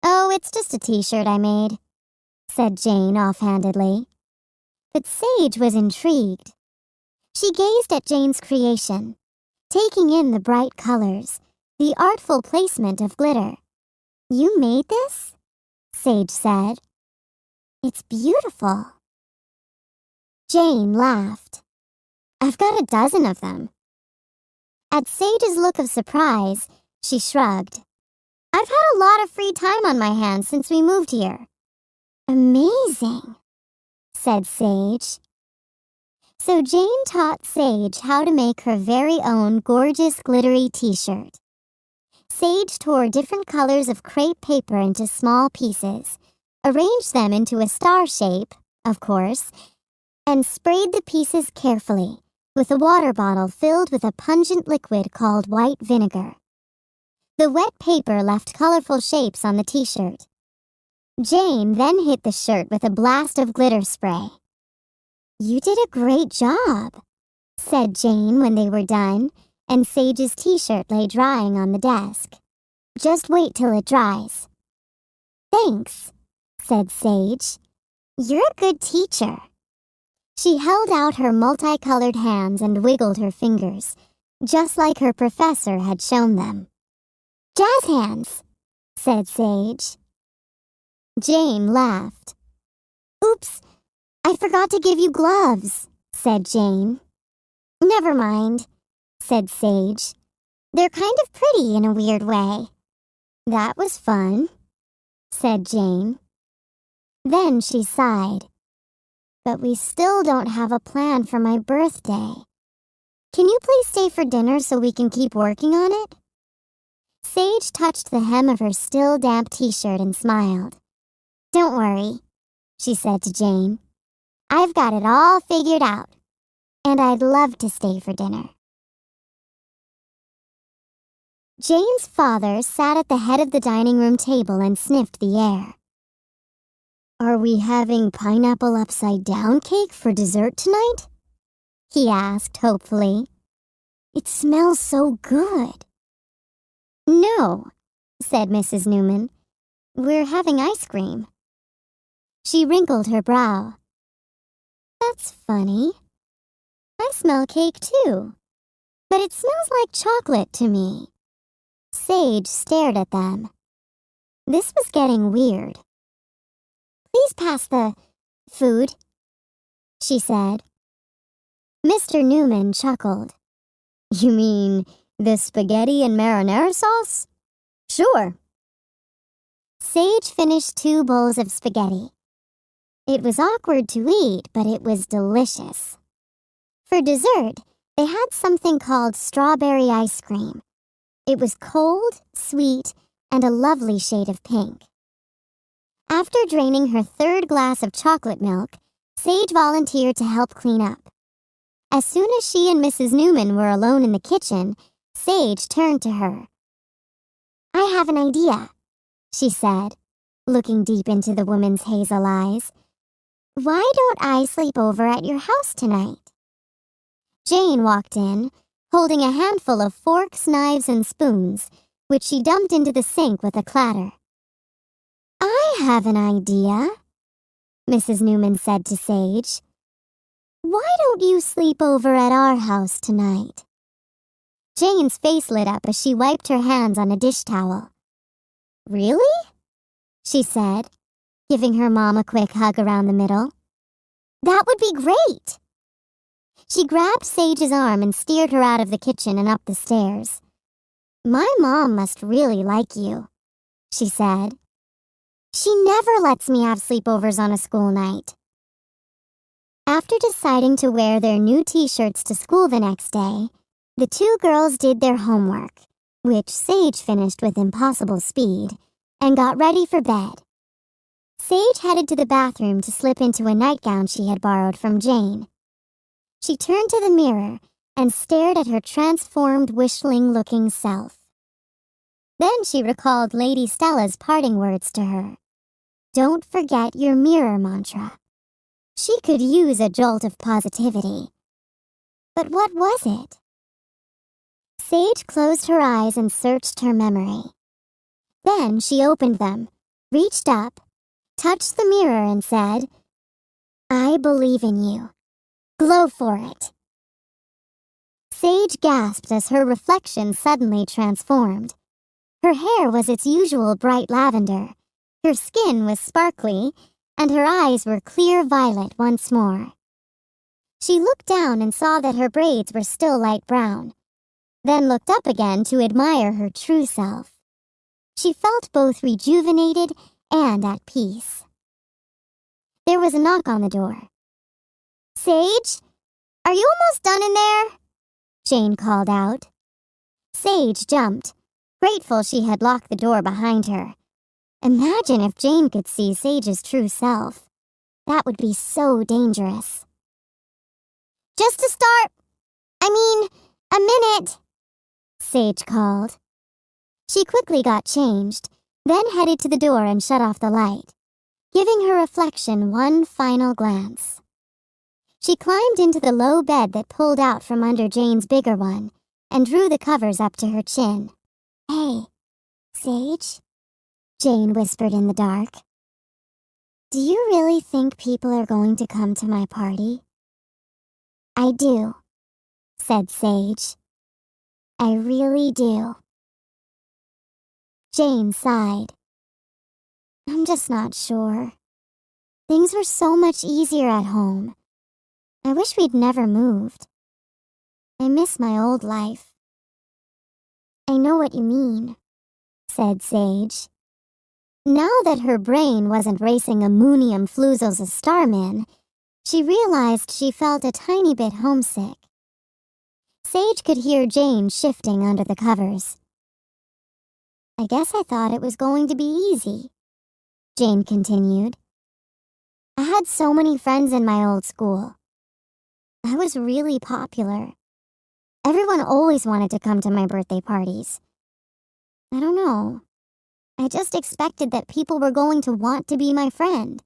Speaker 1: "Oh, it's just a t-shirt I made," said Jane offhandedly. But Sage was intrigued. She gazed at Jane's creation, taking in the bright colors, the artful placement of glitter. "You made this?" Sage said. "It's beautiful." Jane laughed. "I've got a dozen of them." At Sage's look of surprise, she shrugged. "I've had a lot of free time on my hands since we moved here." "Amazing," said Sage. So Jane taught Sage how to make her very own gorgeous glittery t-shirt. Sage tore different colors of crepe paper into small pieces, arranged them into a star shape, of course, and sprayed the pieces carefully with a water bottle filled with a pungent liquid called white vinegar. The wet paper left colorful shapes on the t-shirt. Jane then hit the shirt with a blast of glitter spray. "You did a great job," said Jane when they were done, and Sage's t-shirt lay drying on the desk. "Just wait till it dries." "Thanks," said Sage. "You're a good teacher." She held out her multicolored hands and wiggled her fingers, just like her professor had shown them. "Jazz hands," said Sage. Jane laughed. "Oops, I forgot to give you gloves," said Jane. "Never mind," said Sage. "They're kind of pretty in a weird way." "That was fun," said Jane. Then she sighed. "But we still don't have a plan for my birthday. Can you please stay for dinner so we can keep working on it?" Sage touched the hem of her still damp t-shirt and smiled. "Don't worry," she said to Jane. "I've got it all figured out, and I'd love to stay for dinner." Jane's father sat at the head of the dining room table and sniffed the air. "Are we having pineapple upside-down cake for dessert tonight?" he asked hopefully. "It smells so good." "No," said Mrs. Newman. "We're having ice cream." She wrinkled her brow. "That's funny. I smell cake too, but it smells like chocolate to me." Sage stared at them. This was getting weird. "Please pass the food," she said. Mr. Newman chuckled. "You mean the spaghetti and marinara sauce?" "Sure." Sage finished 2 bowls of spaghetti. It was awkward to eat, but it was delicious. For dessert, they had something called strawberry ice cream. It was cold, sweet, and a lovely shade of pink. After draining her 3rd glass of chocolate milk, Sage volunteered to help clean up. As soon as she and Mrs. Newman were alone in the kitchen, Sage turned to her. "I have an idea," she said, looking deep into the woman's hazel eyes. "Why don't I sleep over at your house tonight?" Jane walked in, holding a handful of forks, knives, and spoons, which she dumped into the sink with a clatter. "I have an idea," Mrs. Newman said to Sage. "Why don't you sleep over at our house tonight?" Jane's face lit up as she wiped her hands on a dish towel. "Really?" she said, giving her mom a quick hug around the middle. "That would be great!" She grabbed Sage's arm and steered her out of the kitchen and up the stairs. "My mom must really like you," she said. "She never lets me have sleepovers on a school night." After deciding to wear their new t-shirts to school the next day, the 2 girls did their homework, which Sage finished with impossible speed, and got ready for bed. Sage headed to the bathroom to slip into a nightgown she had borrowed from Jane. She turned to the mirror and stared at her transformed, wishling-looking self. Then she recalled Lady Stella's parting words to her. "Don't forget your mirror mantra." She could use a jolt of positivity. But what was it? Sage closed her eyes and searched her memory. Then she opened them, reached up, touched the mirror and said, "I believe in you. Glow for it." Sage gasped as her reflection suddenly transformed. Her hair was its usual bright lavender, her skin was sparkly, and her eyes were clear violet once more. She looked down and saw that her braids were still light brown, then looked up again to admire her true self. She felt both rejuvenated and at peace. There was a knock on the door. "Sage, are you almost done in there?" Jane called out. Sage jumped, grateful she had locked the door behind her. Imagine if Jane could see Sage's true self. That would be so dangerous. "Just to start, a minute," Sage called. She quickly got changed, then headed to the door and shut off the light, giving her reflection one final glance. She climbed into the low bed that pulled out from under Jane's bigger one and drew the covers up to her chin. "Hey, Sage," Jane whispered in the dark. "Do you really think people are going to come to my party?" "I do," said Sage. "I really do." Jane sighed. "I'm just not sure. Things were so much easier at home. I wish we'd never moved. I miss my old life." "I know what you mean," said Sage. Now that her brain wasn't racing ammonium floozles of Starman, she realized she felt a tiny bit homesick. Sage could hear Jane shifting under the covers. "I guess I thought it was going to be easy," Jane continued. "I had so many friends in my old school. I was really popular. Everyone always wanted to come to my birthday parties. I don't know. I just expected that people were going to want to be my friend.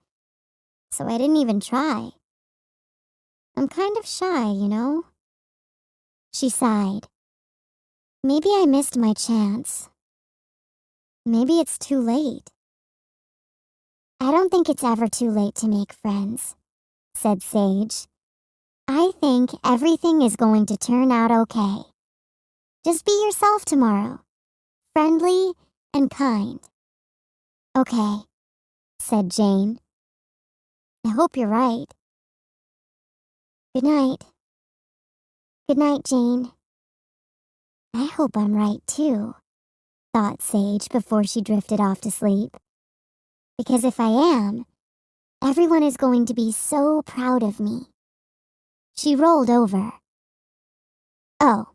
Speaker 1: So I didn't even try. I'm kind of shy, you know?" She sighed. "Maybe I missed my chance. Maybe it's too late." "I don't think it's ever too late to make friends," said Sage. "I think everything is going to turn out okay. Just be yourself tomorrow. Friendly and kind." "Okay," said Jane. "I hope you're right." "Good night." "Good night, Jane." "I hope I'm right too," thought Sage before she drifted off to sleep. "Because if I am, everyone is going to be so proud of me." She rolled over. Oh,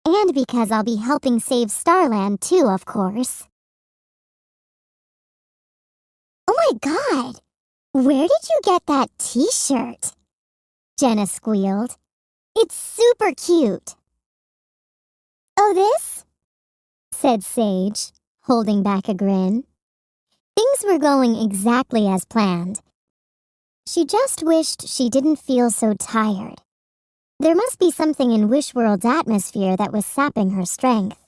Speaker 1: and because I'll be helping save Starland too, of course. "Oh my God! Where did you get that t-shirt?" Jenna squealed. "It's super cute." "Oh, this?" said Sage, holding back a grin. Things were going exactly as planned. She just wished she didn't feel so tired. There must be something in Wishworld's atmosphere that was sapping her strength.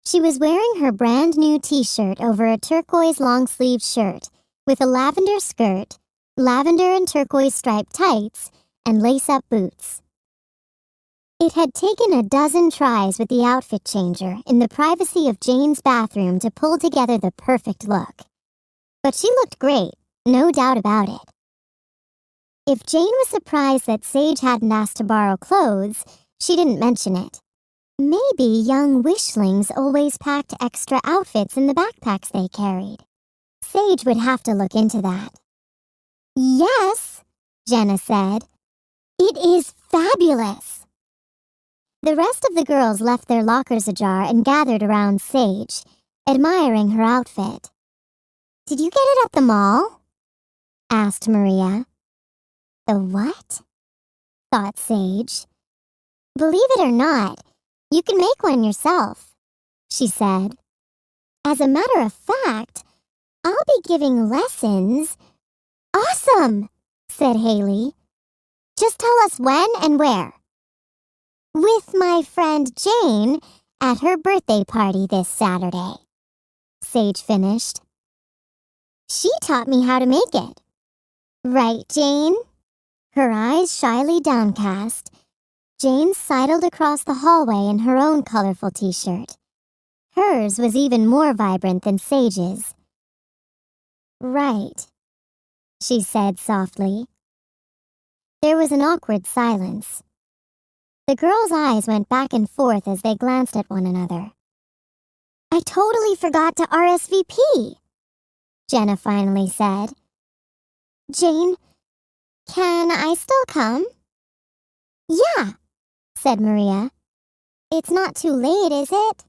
Speaker 1: She was wearing her brand new t-shirt over a turquoise long-sleeved shirt with a lavender skirt, lavender and turquoise striped tights, and lace-up boots. It had taken a dozen tries with the outfit changer in the privacy of Jane's bathroom to pull together the perfect look. But she looked great, no doubt about it. If Jane was surprised that Sage hadn't asked to borrow clothes, she didn't mention it. Maybe young wishlings always packed extra outfits in the backpacks they carried. Sage would have to look into that. "Yes," Jenna said. "It is fabulous." The rest of the girls left their lockers ajar and gathered around Sage, admiring her outfit. "Did you get it at the mall?" asked Maria. "The what?" thought Sage. "Believe it or not, you can make one yourself," she said. "As a matter of fact, I'll be giving lessons." "Awesome," said Haley. "Just tell us when and where." "With my friend Jane at her birthday party this Saturday," Sage finished. "She taught me how to make it. Right, Jane?" Her eyes shyly downcast, Jane sidled across the hallway in her own colorful t-shirt. Hers was even more vibrant than Sage's. "Right," she said softly. There was an awkward silence. The girls' eyes went back and forth as they glanced at one another. "I totally forgot to RSVP," Jenna finally said. "Jane, can I still come?" "Yeah," said Maria. "It's not too late, is it?"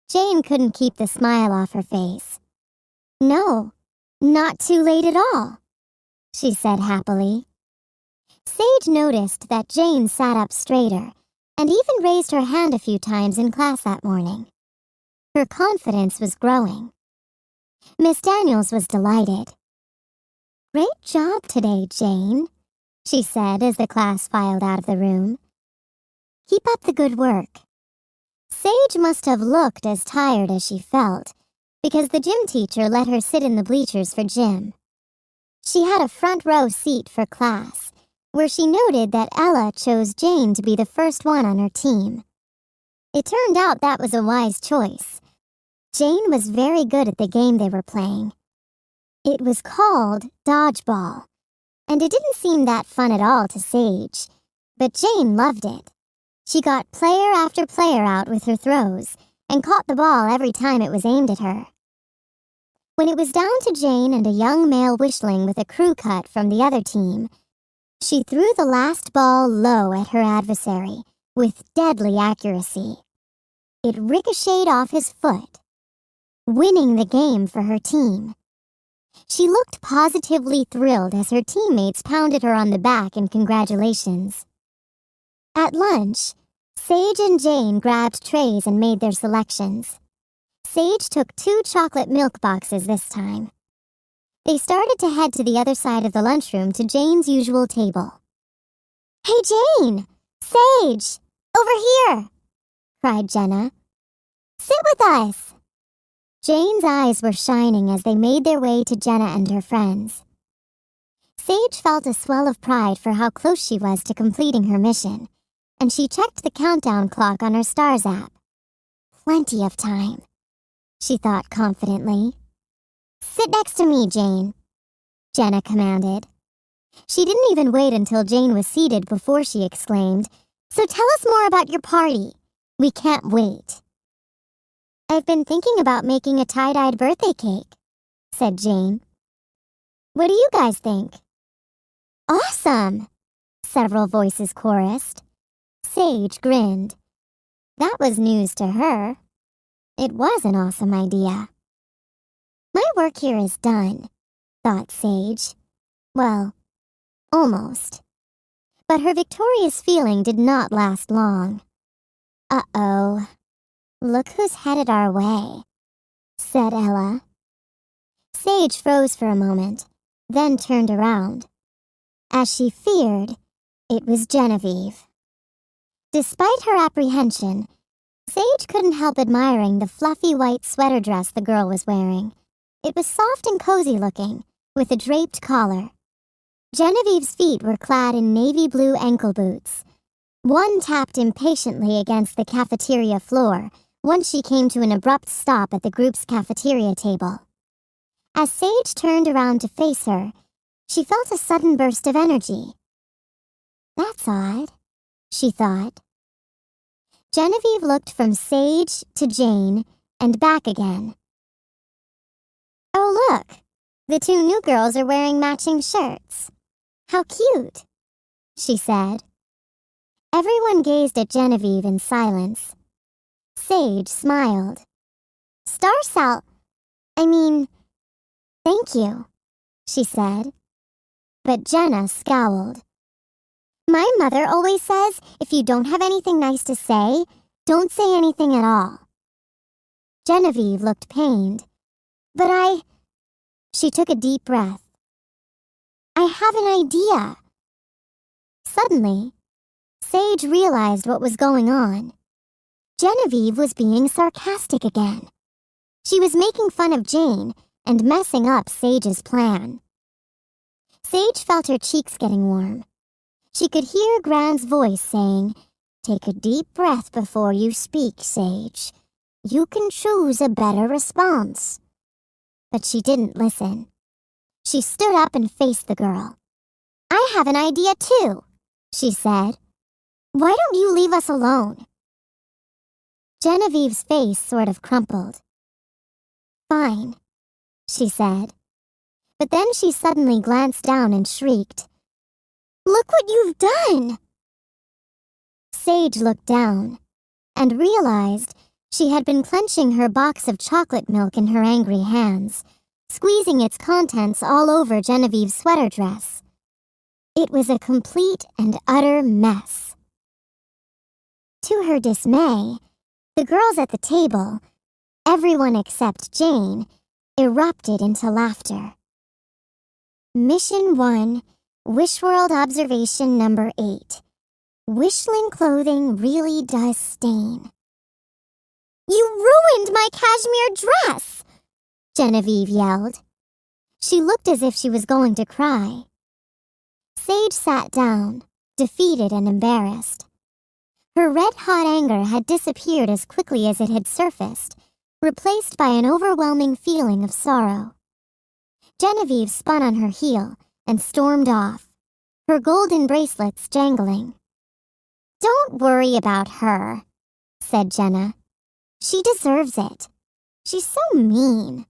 Speaker 1: Jane couldn't keep the smile off her face. "No, not too late at all," she said happily. Sage noticed that Jane sat up straighter and even raised her hand a few times in class that morning. Her confidence was growing. Miss Daniels was delighted. "Great job today, Jane," she said as the class filed out of the room. "Keep up the good work." Sage must have looked as tired as she felt, because the gym teacher let her sit in the bleachers for gym. She had a front row seat for class, where she noted that Ella chose Jane to be the first one on her team. It turned out that was a wise choice. Jane was very good at the game they were playing. It was called dodgeball, and it didn't seem that fun at all to Sage, but Jane loved it. She got player after player out with her throws and caught the ball every time it was aimed at her. When it was down to Jane and a young male wishling with a crew cut from the other team, she threw the last ball low at her adversary with deadly accuracy. It ricocheted off his foot, winning the game for her team. She looked positively thrilled as her teammates pounded her on the back in congratulations. At lunch, Sage and Jane grabbed trays and made their selections. Sage took 2 chocolate milk boxes this time. They started to head to the other side of the lunchroom to Jane's usual table. "Hey, Jane! Sage! Over here!" cried Jenna. "Sit with us!" Jane's eyes were shining as they made their way to Jenna and her friends. Sage felt a swell of pride for how close she was to completing her mission, and she checked the countdown clock on her Stars app. Plenty of time, she thought confidently. "Sit next to me, Jane," Jenna commanded. She didn't even wait until Jane was seated before she exclaimed, "So tell us more about your party. We can't wait." "I've been thinking about making a tie-dyed birthday cake," said Jane. "What do you guys think?" "Awesome!" several voices chorused. Sage grinned. That was news to her. It was an awesome idea. "My work here is done," thought Sage. Well, almost. But her victorious feeling did not last long. "Uh-oh. Look who's headed our way," said Ella. Sage froze for a moment, then turned around. As she feared, it was Genevieve. Despite her apprehension, Sage couldn't help admiring the fluffy white sweater dress the girl was wearing. It was soft and cozy looking, with a draped collar. Genevieve's feet were clad in navy blue ankle boots. One tapped impatiently against the cafeteria floor once she came to an abrupt stop at the group's cafeteria table. As Sage turned around to face her, she felt a sudden burst of energy. "That's odd," she thought. Genevieve looked from Sage to Jane and back again. "Oh, look! The 2 new girls are wearing matching shirts. How cute," she said. Everyone gazed at Genevieve in silence. Sage smiled. Thank you," she said. But Jenna scowled. "My mother always says if you don't have anything nice to say, don't say anything at all." Genevieve looked pained. "But She took a deep breath. "I have an idea." Suddenly, Sage realized what was going on. Genevieve was being sarcastic again. She was making fun of Jane and messing up Sage's plan. Sage felt her cheeks getting warm. She could hear Gran's voice saying, "Take a deep breath before you speak, Sage. You can choose a better response." But she didn't listen. She stood up and faced the girl. "I have an idea too," she said. "Why don't you leave us alone?" Genevieve's face sort of crumpled. "Fine," she said. But then she suddenly glanced down and shrieked, "Look what you've done!" Sage looked down and realized she had been clenching her box of chocolate milk in her angry hands, squeezing its contents all over Genevieve's sweater dress. It was a complete and utter mess. To her dismay, the girls at the table, everyone except Jane, erupted into laughter. Mission 1, Wishworld Observation Number 8. Wishling clothing really does stain. "You ruined my cashmere dress!" Genevieve yelled. She looked as if she was going to cry. Sage sat down, defeated and embarrassed. Her red-hot anger had disappeared as quickly as it had surfaced, replaced by an overwhelming feeling of sorrow. Genevieve spun on her heel and stormed off, her golden bracelets jangling. "Don't worry about her," said Jenna. "She deserves it. She's so mean.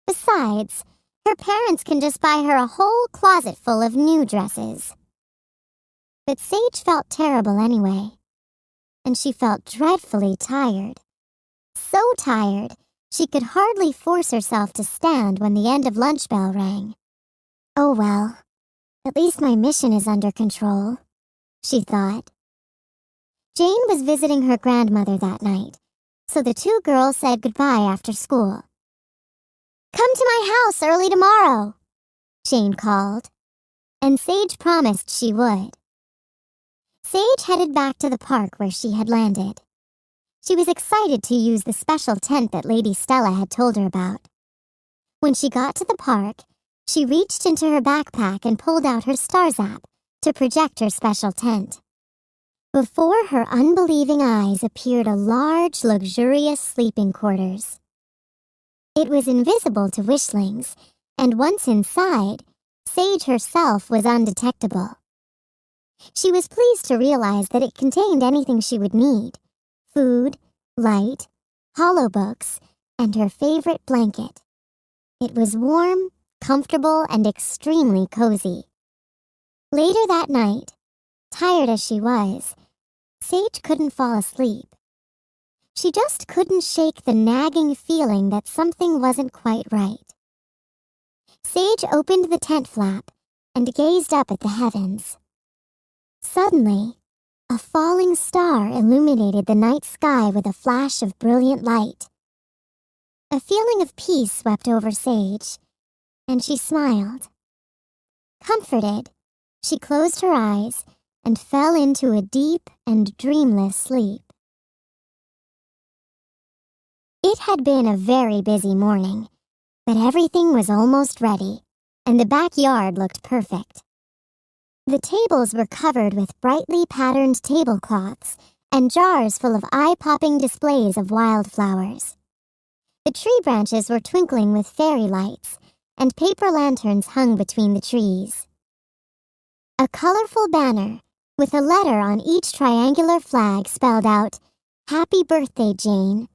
Speaker 1: Besides, her parents can just buy her a whole closet full of new dresses." But Sage felt terrible anyway, and she felt dreadfully tired. So tired, she could hardly force herself to stand when the end of lunch bell rang. "Oh well, at least my mission is under control," she thought. Jane was visiting her grandmother that night, so the two girls said goodbye after school. "Come to my house early tomorrow," Jane called, and Sage promised she would. Sage headed back to the park where she had landed. She was excited to use the special tent that Lady Stella had told her about. When she got to the park, she reached into her backpack and pulled out her stars app to project her special tent. Before her unbelieving eyes appeared a large, luxurious sleeping quarters. It was invisible to wishlings, and once inside, Sage herself was undetectable. She was pleased to realize that it contained anything she would need: food, light, hollow books, and her favorite blanket. It was warm, comfortable, and extremely cozy. Later that night, tired as she was, Sage couldn't fall asleep. She just couldn't shake the nagging feeling that something wasn't quite right. Sage opened the tent flap and gazed up at the heavens. Suddenly, a falling star illuminated the night sky with a flash of brilliant light. A feeling of peace swept over Sage, and she smiled. Comforted, she closed her eyes and fell into a deep and dreamless sleep. It had been a very busy morning, but everything was almost ready, and the backyard looked perfect. The tables were covered with brightly patterned tablecloths and jars full of eye-popping displays of wildflowers. The tree branches were twinkling with fairy lights, and paper lanterns hung between the trees. A colorful banner with a letter on each triangular flag spelled out, "Happy Birthday, Jane."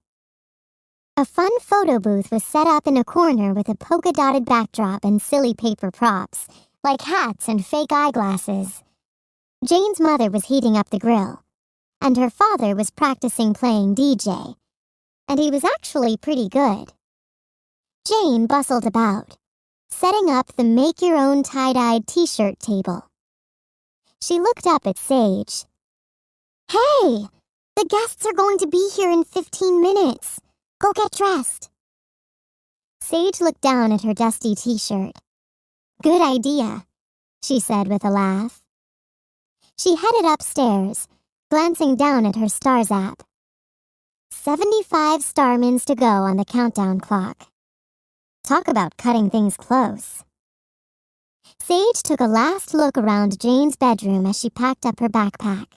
Speaker 1: A fun photo booth was set up in a corner with a polka-dotted backdrop and silly paper props, like hats and fake eyeglasses. Jane's mother was heating up the grill, and her father was practicing playing DJ, and he was actually pretty good. Jane bustled about, setting up the make-your-own tie-dyed t-shirt table. She looked up at Sage. "Hey! The guests are going to be here in 15 minutes. Go get dressed." Sage looked down at her dusty t-shirt. "Good idea," she said with a laugh. She headed upstairs, glancing down at her stars app. 75 starmins to go on the countdown clock. Talk about cutting things close. Sage took a last look around Jane's bedroom as she packed up her backpack.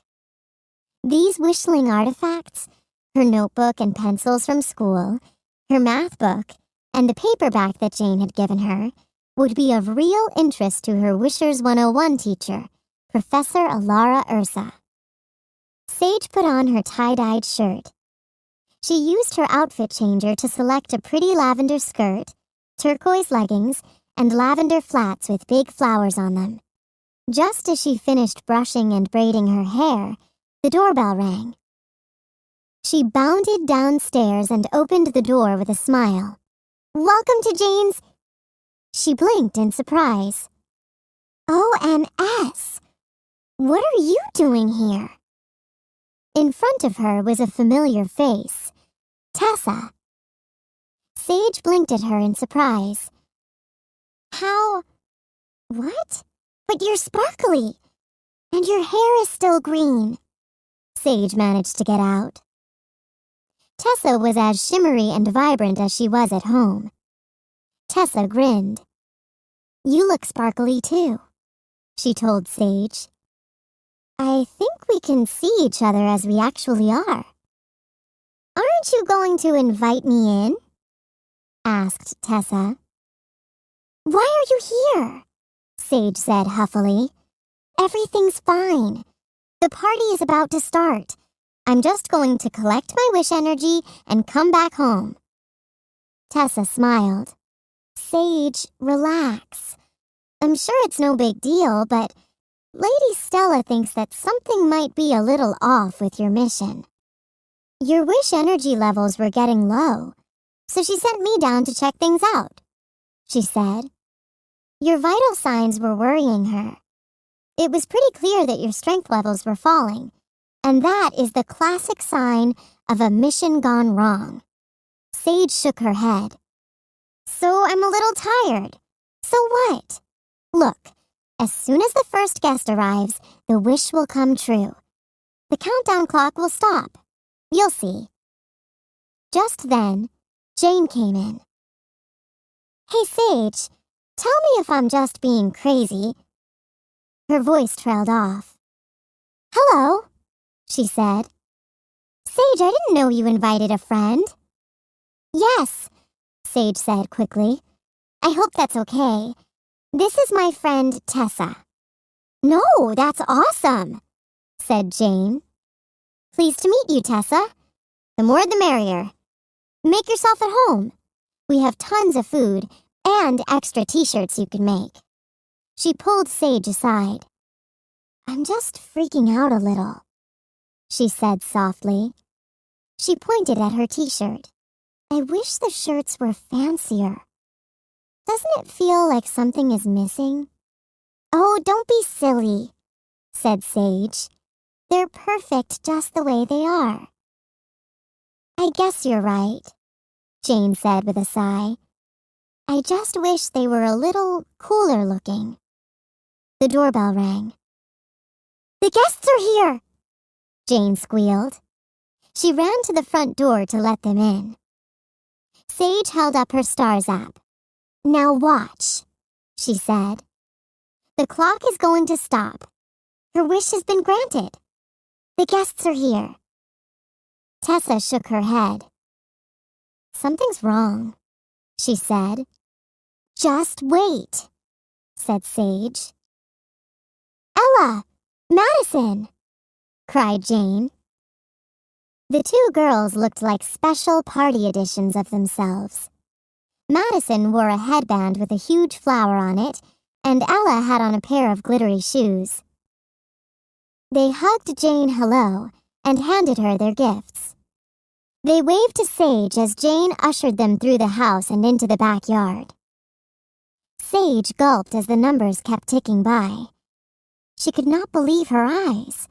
Speaker 1: These wishling artifacts, her notebook and pencils from school, her math book, and the paperback that Jane had given her, would be of real interest to her Wishers 101 teacher, Professor Alara Ursa. Sage put on her tie-dyed shirt. She used her outfit changer to select a pretty lavender skirt, turquoise leggings, and lavender flats with big flowers on them. Just as she finished brushing and braiding her hair, the doorbell rang. She bounded downstairs and opened the door with a smile. "Welcome to Jane's..." She blinked in surprise. "OMS! What are you doing here?" In front of her was a familiar face, Tessa. Sage blinked at her in surprise. What? But you're sparkly, and your hair is still green," Sage managed to get out. Tessa was as shimmery and vibrant as she was at home. Tessa grinned. "You look sparkly too," she told Sage. "I think we can see each other as we actually are." "Aren't you going to invite me in?" asked Tessa. "Why are you here?" Sage said huffily. "Everything's fine. The party is about to start. I'm just going to collect my wish energy and come back home." Tessa smiled. "Sage, relax. I'm sure it's no big deal, but Lady Stella thinks that something might be a little off with your mission. Your wish energy levels were getting low, so she sent me down to check things out," she said. "Your vital signs were worrying her. It was pretty clear that your strength levels were falling, and that is the classic sign of a mission gone wrong." Sage shook her head. "So I'm a little tired. So what? Look, as soon as the first guest arrives, the wish will come true. The countdown clock will stop. You'll see." Just then, Jane came in. "Hey, Sage, tell me if I'm just being crazy." Her voice trailed off. "Hello," she said. "Sage, I didn't know you invited a friend." "Yes," Sage said quickly. "I hope that's okay. This is my friend Tessa." "No, that's awesome," said Jane. "Pleased to meet you, Tessa. The more the merrier. Make yourself at home. We have tons of food and extra t-shirts you can make." She pulled Sage aside. "I'm just freaking out a little," she said softly. She pointed at her t-shirt. "I wish the shirts were fancier. Doesn't it feel like something is missing?" "Oh, don't be silly," said Sage. "They're perfect just the way they are." "I guess you're right," Jane said with a sigh. "I just wish they were a little cooler looking." The doorbell rang. "The guests are here!" Jane squealed. She ran to the front door to let them in. Sage held up her stars app. "Now watch," she said. "The clock is going to stop. Her wish has been granted. The guests are here." Tessa shook her head. "Something's wrong," she said. "Just wait," said Sage. "Ella! Madison!" cried Jane. The two girls looked like special party editions of themselves. Madison wore a headband with a huge flower on it, and Ella had on a pair of glittery shoes. They hugged Jane hello and handed her their gifts. They waved to Sage as Jane ushered them through the house and into the backyard. Sage gulped as the numbers kept ticking by. She could not believe her eyes.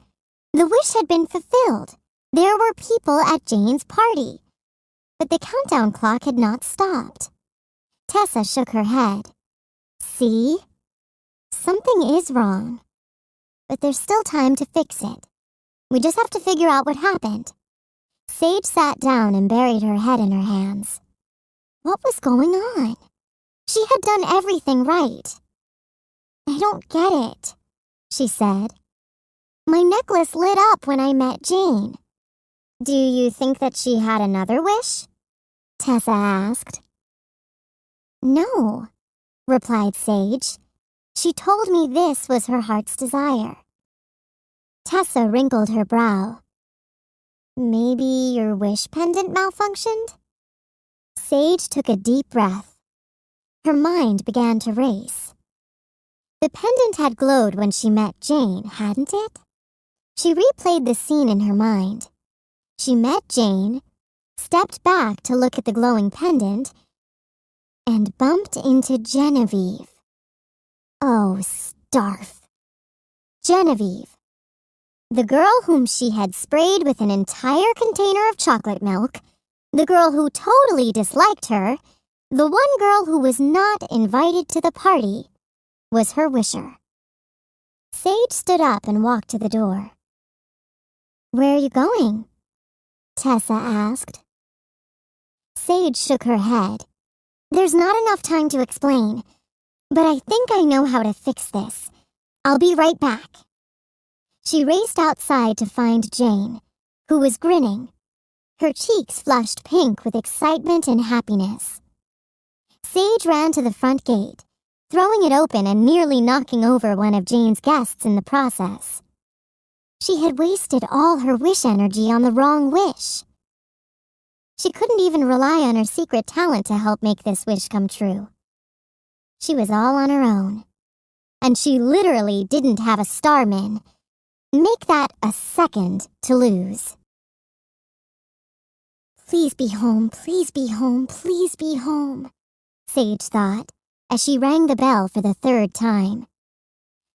Speaker 1: The wish had been fulfilled. There were people at Jane's party. But the countdown clock had not stopped. Tessa shook her head. "See? Something is wrong. But there's still time to fix it. We just have to figure out what happened." Sage sat down and buried her head in her hands. What was going on? She had done everything right. I don't get it, she said. My necklace lit up when I met Jane. Do you think that she had another wish? Tessa asked. No, replied Sage. She told me this was her heart's desire. Tessa wrinkled her brow. Maybe your wish pendant malfunctioned? Sage took a deep breath. Her mind began to race. The pendant had glowed when she met Jane, hadn't it? She replayed the scene in her mind. She met Jane, stepped back to look at the glowing pendant, and bumped into Genevieve. Oh, Starf. Genevieve. The girl whom she had sprayed with an entire container of chocolate milk, the girl who totally disliked her, the one girl who was not invited to the party, was her wisher. Sage stood up and walked to the door. Where are you going? Tessa asked. Sage shook her head. There's not enough time to explain, but I think I know how to fix this. I'll be right back. She raced outside to find Jane, who was grinning. Her cheeks flushed pink with excitement and happiness. Sage ran to the front gate, throwing it open and nearly knocking over one of Jane's guests in the process. She had wasted all her wish energy on the wrong wish. She couldn't even rely on her secret talent to help make this wish come true. She was all on her own. And she literally didn't have a starman. Make that a second to lose. Please be home, please be home, please be home, Sage thought, as she rang the bell for the third time.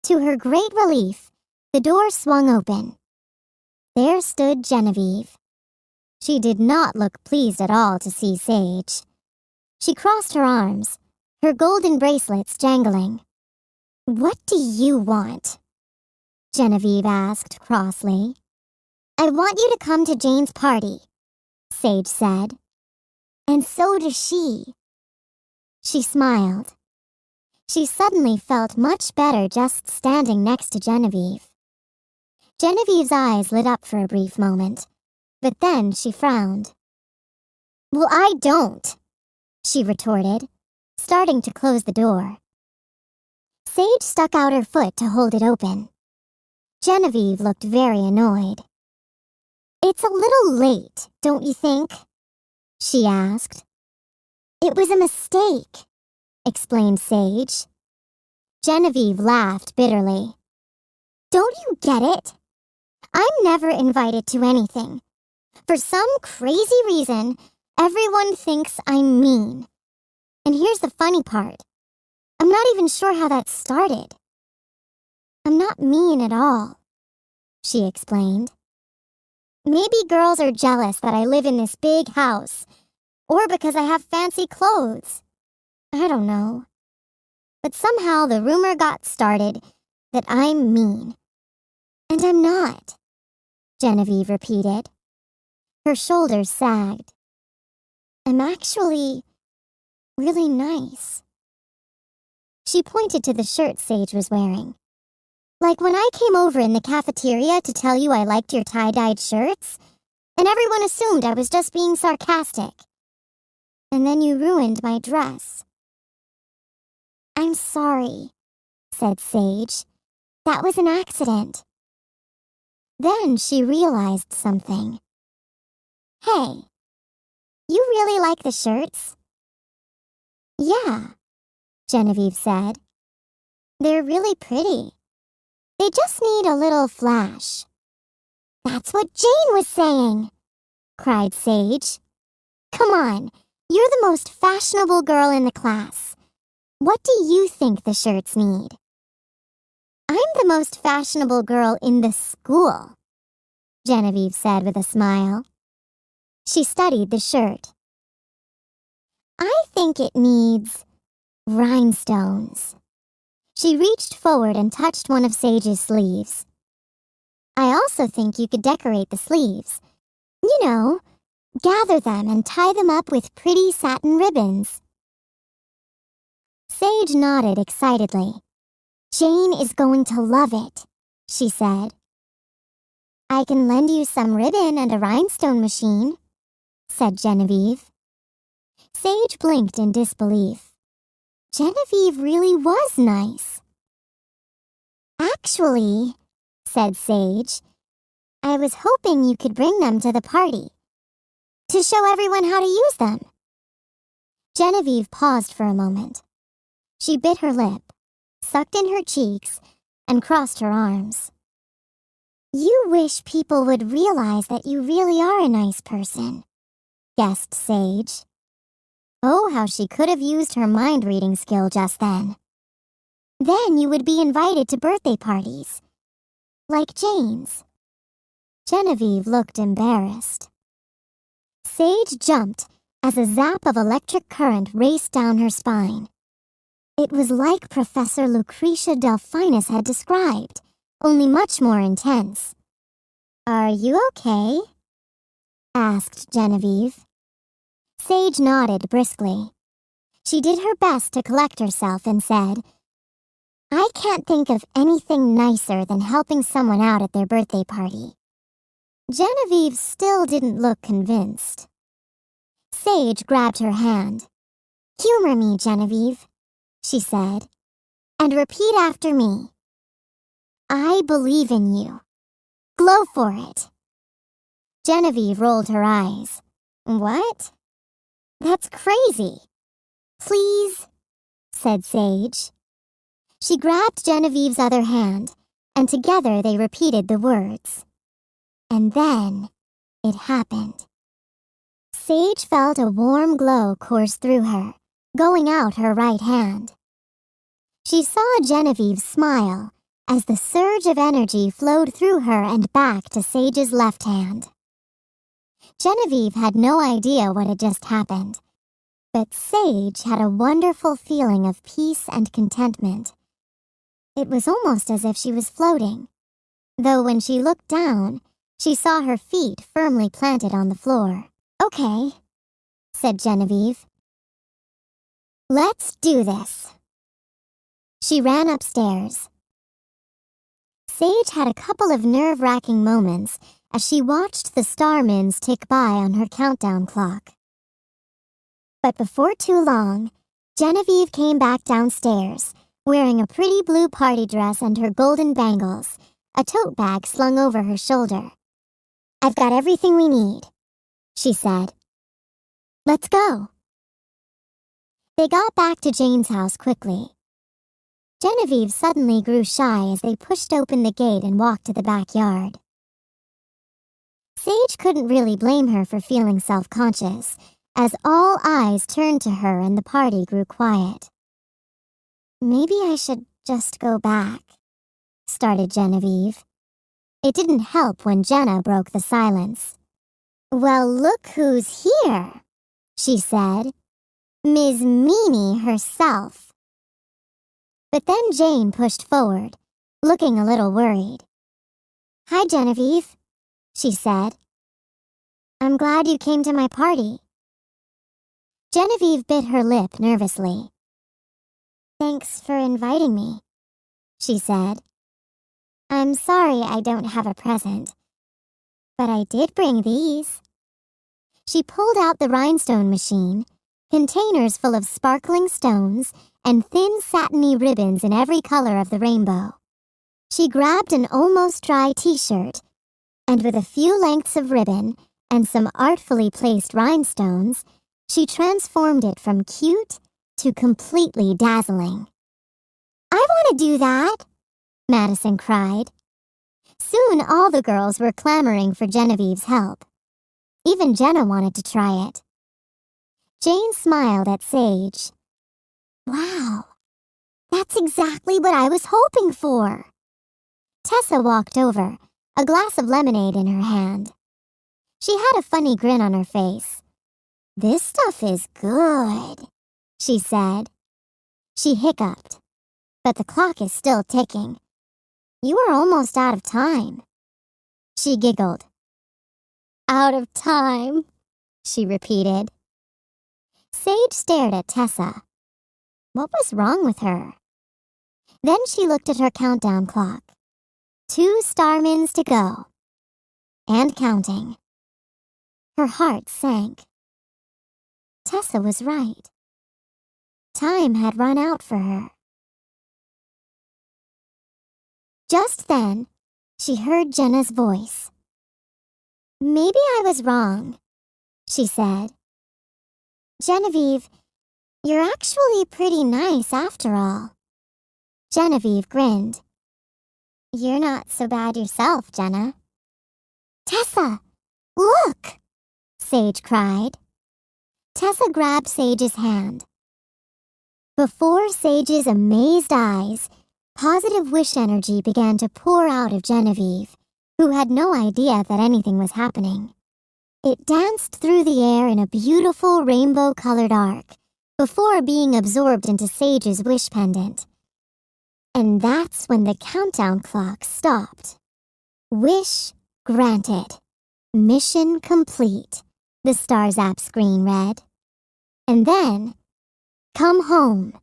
Speaker 1: To her great relief, the door swung open. There stood Genevieve. She did not look pleased at all to see Sage. She crossed her arms, her golden bracelets jangling. What do you want? Genevieve asked crossly. I want you to come to Jane's party, Sage said. And so does she. She smiled. She suddenly felt much better just standing next to Genevieve. Genevieve's eyes lit up for a brief moment, but then she frowned. Well, I don't, she retorted, starting to close the door. Sage stuck out her foot to hold it open. Genevieve looked very annoyed. It's a little late, don't you think? She asked. It was a mistake, explained Sage. Genevieve laughed bitterly. Don't you get it? I'm never invited to anything. For some crazy reason, everyone thinks I'm mean. And here's the funny part. I'm not even sure how that started. I'm not mean at all, she explained. Maybe girls are jealous that I live in this big house, or because I have fancy clothes. I don't know. But somehow the rumor got started that I'm mean. And I'm not, Genevieve repeated. Her shoulders sagged. I'm actually really nice. She pointed to the shirt Sage was wearing. Like when I came over in the cafeteria to tell you I liked your tie-dyed shirts, and everyone assumed I was just being sarcastic. And then you ruined my dress. I'm sorry, said Sage. That was an accident. Then she realized something. Hey, you really like the shirts? Yeah, Genevieve said. They're really pretty. They just need a little flash. That's what Jane was saying, cried Sage. Come on, you're the most fashionable girl in the class. What do you think the shirts need? I'm the most fashionable girl in the school, Genevieve said with a smile. She studied the shirt. I think it needs rhinestones. She reached forward and touched one of Sage's sleeves. I also think you could decorate the sleeves. You know, gather them and tie them up with pretty satin ribbons. Sage nodded excitedly. Jane is going to love it, she said. I can lend you some ribbon and a rhinestone machine, said Genevieve. Sage blinked in disbelief. Genevieve really was nice. Actually, said Sage, I was hoping you could bring them to the party, to show everyone how to use them. Genevieve paused for a moment. She bit her lip, sucked in her cheeks, and crossed her arms. You wish people would realize that you really are a nice person, guessed Sage. Oh, how she could have used her mind-reading skill just then. Then you would be invited to birthday parties, like Jane's. Genevieve looked embarrassed. Sage jumped as a zap of electric current raced down her spine. It was like Professor Lucretia Delphinus had described, only much more intense. Are you okay? Asked Genevieve. Sage nodded briskly. She did her best to collect herself and said, I can't think of anything nicer than helping someone out at their birthday party. Genevieve still didn't look convinced. Sage grabbed her hand. Humor me, Genevieve, she said, and repeat after me. I believe in you. Glow for it. Genevieve rolled her eyes. What? That's crazy. Please, said Sage. She grabbed Genevieve's other hand, and together they repeated the words. And then it happened. Sage felt a warm glow course through her, going out her right hand. She saw Genevieve smile as the surge of energy flowed through her and back to Sage's left hand. Genevieve had no idea what had just happened, but Sage had a wonderful feeling of peace and contentment. It was almost as if she was floating, though when she looked down, she saw her feet firmly planted on the floor. Okay, said Genevieve. Let's do this. She ran upstairs. Sage had a couple of nerve-wracking moments as she watched the star mins tick by on her countdown clock. But before too long, Genevieve came back downstairs, wearing a pretty blue party dress and her golden bangles, a tote bag slung over her shoulder. I've got everything we need, she said. Let's go. They got back to Jane's house quickly. Genevieve suddenly grew shy as they pushed open the gate and walked to the backyard. Sage couldn't really blame her for feeling self-conscious, as all eyes turned to her and the party grew quiet. Maybe I should just go back, started Genevieve. It didn't help when Jenna broke the silence. Well, look who's here, she said. Ms. Meanie herself. But then Jane pushed forward, looking a little worried. Hi, Genevieve, she said. I'm glad you came to my party. Genevieve bit her lip nervously. Thanks for inviting me, she said. I'm sorry I don't have a present, but I did bring these. She pulled out the rhinestone machine, containers full of sparkling stones and thin satiny ribbons in every color of the rainbow. She grabbed an almost dry t-shirt, and with a few lengths of ribbon and some artfully placed rhinestones, she transformed it from cute to completely dazzling. I want to do that, Madison cried. Soon all the girls were clamoring for Genevieve's help. Even Jenna wanted to try it. Jane smiled at Sage. Wow, that's exactly what I was hoping for. Tessa walked over, a glass of lemonade in her hand. She had a funny grin on her face. This stuff is good, she said. She hiccuped. But the clock is still ticking. You are almost out of time. She giggled. Out of time, she repeated. Sage stared at Tessa. What was wrong with her? Then she looked at her countdown clock. 2 starmins to go. And counting. Her heart sank. Tessa was right. Time had run out for her. Just then, she heard Jenna's voice. "Maybe I was wrong," she said. "Genevieve, you're actually pretty nice after all." Genevieve grinned. "You're not so bad yourself, Jenna." "Tessa, look!" Sage cried. Tessa grabbed Sage's hand. Before Sage's amazed eyes, positive wish energy began to pour out of Genevieve, who had no idea that anything was happening. It danced through the air in a beautiful rainbow-colored arc before being absorbed into Sage's wish pendant. And that's when the countdown clock stopped. "Wish granted. Mission complete," the Stars app screen read. And then, "Come home."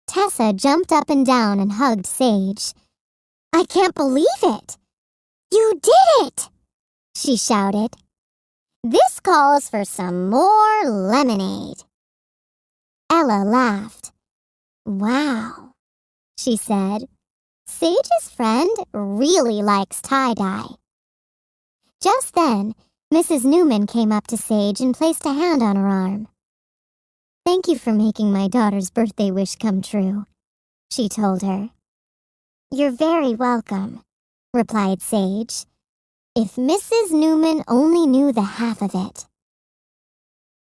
Speaker 1: Tessa jumped up and down and hugged Sage. "I can't believe it! You did it!" she shouted. "This calls for some more lemonade." Ella laughed. "Wow," she said. "Sage's friend really likes tie-dye." Just then, Mrs. Newman came up to Sage and placed a hand on her arm. "Thank you for making my daughter's birthday wish come true," she told her. "You're very welcome," replied Sage. If Mrs. Newman only knew the half of it.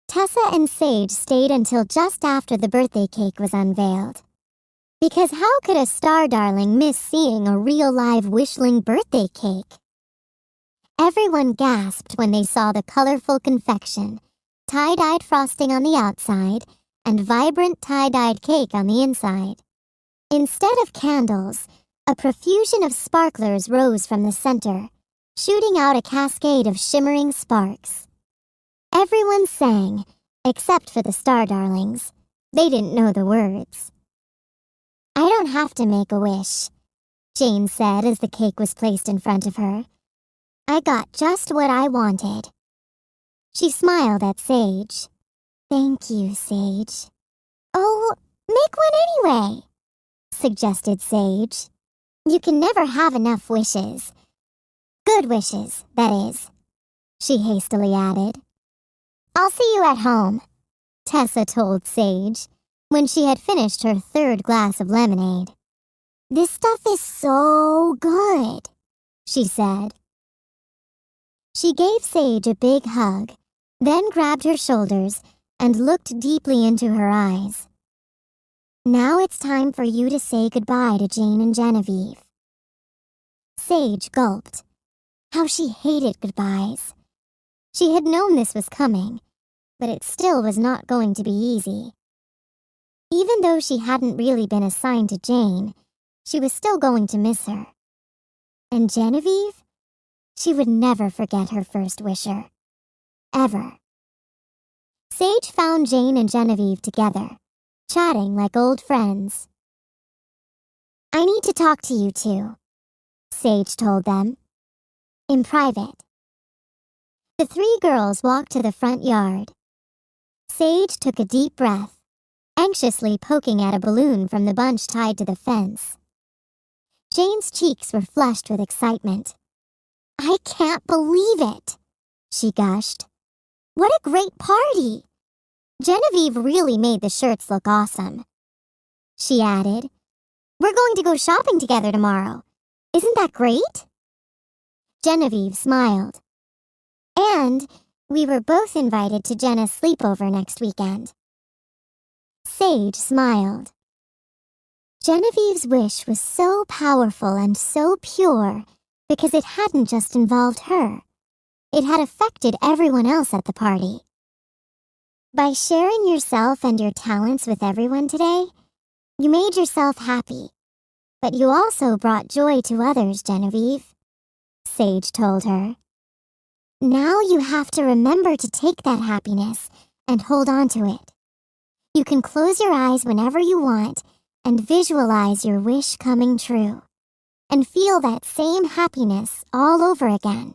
Speaker 1: Tessa and Sage stayed until just after the birthday cake was unveiled. Because how could a star darling miss seeing a real live wishling birthday cake? Everyone gasped when they saw the colorful confection, tie-dyed frosting on the outside, and vibrant tie-dyed cake on the inside. Instead of candles, a profusion of sparklers rose from the center, shooting out a cascade of shimmering sparks. Everyone sang, except for the star darlings. They didn't know the words. "I don't have to make a wish," Jane said as the cake was placed in front of her. "I got just what I wanted." She smiled at Sage. "Thank you, Sage." "Oh, make one anyway," suggested Sage. "You can never have enough wishes. Good wishes, that is," she hastily added. "I'll see you at home," Tessa told Sage when she had finished her 3rd glass of lemonade. "This stuff is so good," she said. She gave Sage a big hug, then grabbed her shoulders and looked deeply into her eyes. "Now it's time for you to say goodbye to Jane and Genevieve." Sage gulped. How she hated goodbyes. She had known this was coming, but it still was not going to be easy. Even though she hadn't really been assigned to Jane, she was still going to miss her. And Genevieve? She would never forget her first wisher. Ever. Sage found Jane and Genevieve together, chatting like old friends. "I need to talk to you two," Sage told them. "In private." The 3 girls walked to the front yard. Sage took a deep breath, anxiously poking at a balloon from the bunch tied to the fence. Jane's cheeks were flushed with excitement. "I can't believe it," she gushed. "What a great party! Genevieve really made the shirts look awesome." She added, "We're going to go shopping together tomorrow. Isn't that great?" Genevieve smiled. "And we were both invited to Jenna's sleepover next weekend." Sage smiled. Genevieve's wish was so powerful and so pure because it hadn't just involved her. It had affected everyone else at the party. By sharing yourself and your talents with everyone today, you made yourself happy. But you also brought joy to others, Genevieve, Sage told her. Now you have to remember to take that happiness and hold on to it. You can close your eyes whenever you want and visualize your wish coming true, and feel that same happiness all over again."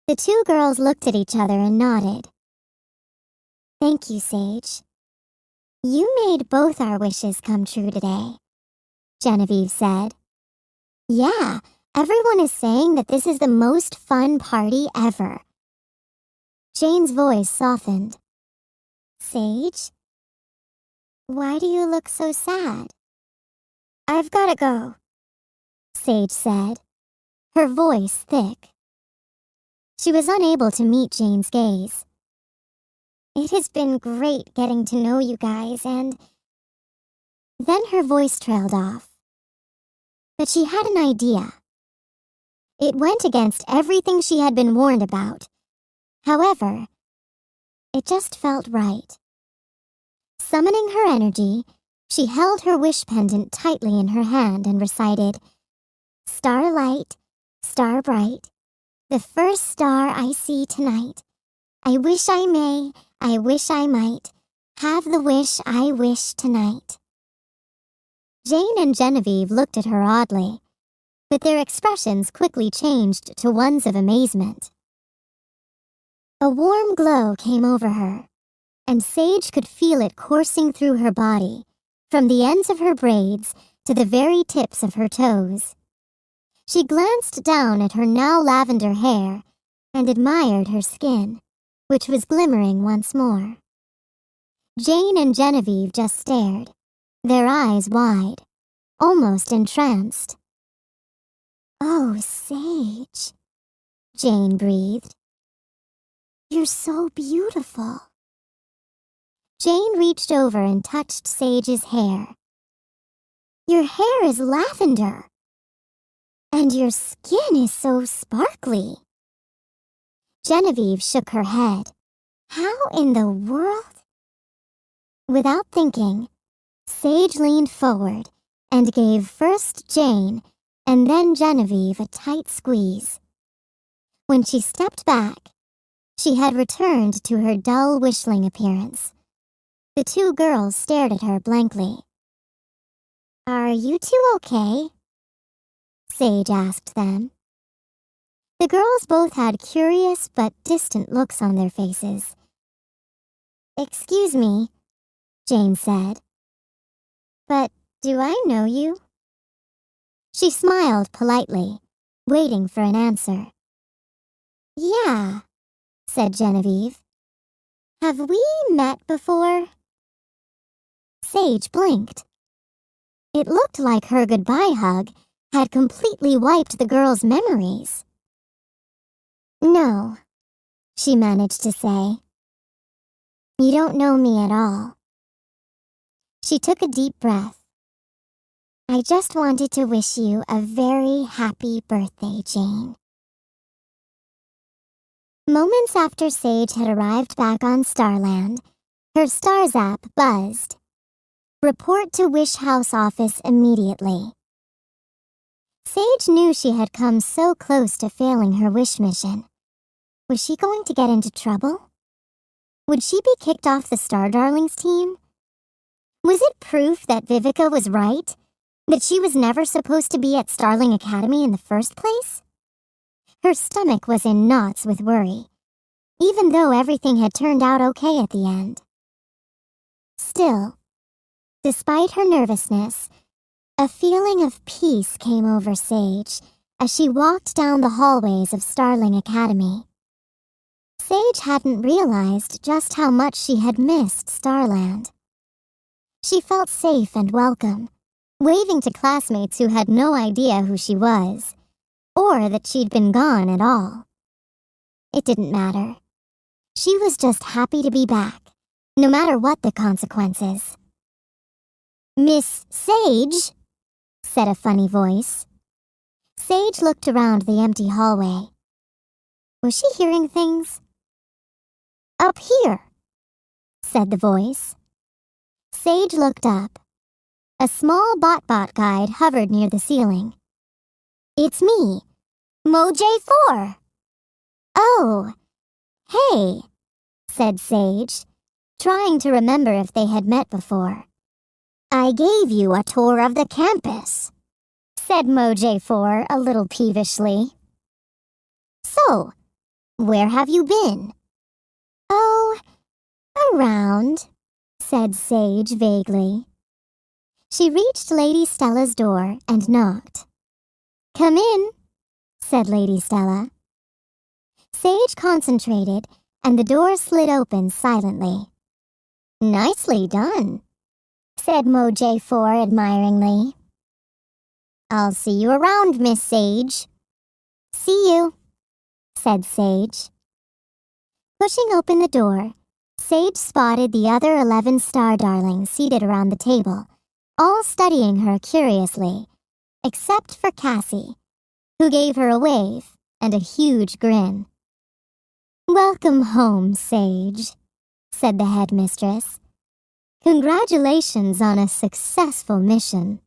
Speaker 1: The two girls looked at each other and nodded. "Thank you, Sage. You made both our wishes come true today," Genevieve said. "Yeah, everyone is saying that this is the most fun party ever." Jane's voice softened. "Sage? Why do you look so sad?" "I've gotta go," Sage said, her voice thick. She was unable to meet Jane's gaze. "It has been great getting to know you guys and—" Then her voice trailed off. But she had an idea. It went against everything she had been warned about. However, it just felt right. Summoning her energy, she held her wish pendant tightly in her hand and recited, "Starlight, star bright, the first star I see tonight. I wish I may, I wish I might, have the wish I wish tonight." Jane and Genevieve looked at her oddly, but their expressions quickly changed to ones of amazement. A warm glow came over her, and Sage could feel it coursing through her body, from the ends of her braids to the very tips of her toes. She glanced down at her now lavender hair and admired her skin, which was glimmering once more. Jane and Genevieve just stared, their eyes wide, almost entranced. "Oh, Sage," Jane breathed. "You're so beautiful." Jane reached over and touched Sage's hair. "Your hair is lavender. And your skin is so sparkly." Genevieve shook her head. "How in the world?" Without thinking, Sage leaned forward and gave first Jane and then Genevieve a tight squeeze. When she stepped back, she had returned to her dull wishling appearance. The two girls stared at her blankly. "Are you two okay?" Sage asked them. The girls both had curious but distant looks on their faces. "Excuse me," Jane said, "but do I know you?" She smiled politely, waiting for an answer. "Yeah," said Genevieve. "Have we met before?" Sage blinked. It looked like her goodbye hug had completely wiped the girls' memories. "No," she managed to say. "You don't know me at all." She took a deep breath. "I just wanted to wish you a very happy birthday, Jane." Moments after Sage had arrived back on Starland, her Stars app buzzed. "Report to Wish House office immediately." Sage knew she had come so close to failing her wish mission. Was she going to get into trouble? Would she be kicked off the Star Darlings team? Was it proof that Vivica was right? That she was never supposed to be at Starling Academy in the first place? Her stomach was in knots with worry, even though everything had turned out okay at the end. Still, despite her nervousness, a feeling of peace came over Sage as she walked down the hallways of Starling Academy. Sage hadn't realized just how much she had missed Starland. She felt safe and welcome, waving to classmates who had no idea who she was, or that she'd been gone at all. It didn't matter. She was just happy to be back, no matter what the consequences. "Miss Sage," said a funny voice. Sage looked around the empty hallway. Was she hearing things? "Up here," said the voice. Sage looked up. A small bot guide hovered near the ceiling. "It's me, Moj4. "Oh, hey," said Sage, trying to remember if they had met before. I gave you a tour of the campus, said Moj4 a little peevishly. So, where have you been? Oh, around, said Sage vaguely. She reached Lady Stella's door and knocked. Come in, said Lady Stella. Sage concentrated, and the door slid open silently. Nicely done, said Moj4 admiringly. I'll see you around, Miss Sage. See you, said Sage. Pushing open the door, Sage spotted the other 11 star darlings seated around the table, all studying her curiously, except for Cassie, who gave her a wave and a huge grin. Welcome home, Sage, said the headmistress. Congratulations on a successful mission.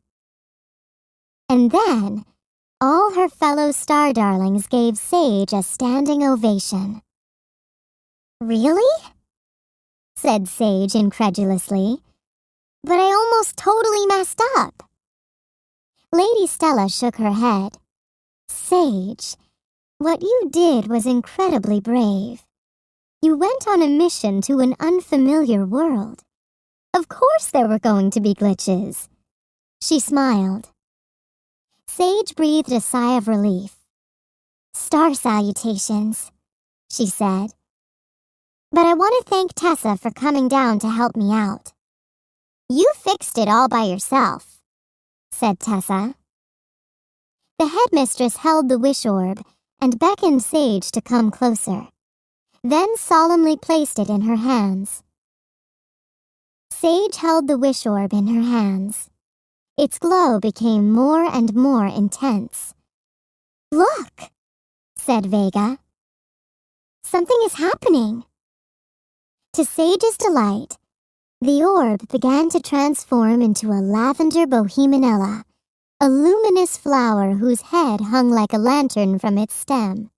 Speaker 1: And then, all her fellow star darlings gave Sage a standing ovation. Really? Said Sage incredulously. But I almost totally messed up. Lady Stella shook her head. Sage, what you did was incredibly brave. You went on a mission to an unfamiliar world. Of course there were going to be glitches. She smiled. Sage breathed a sigh of relief. Star salutations, she said. But I want to thank Tessa for coming down to help me out. You fixed it all by yourself, said Tessa. The headmistress held the wish orb and beckoned Sage to come closer, then solemnly placed it in her hands. Sage held the wish orb in her hands. Its glow became more and more intense. Look, said Vega. Something is happening. To Sage's delight, the orb began to transform into a lavender bohemanella, a luminous flower whose head hung like a lantern from its stem.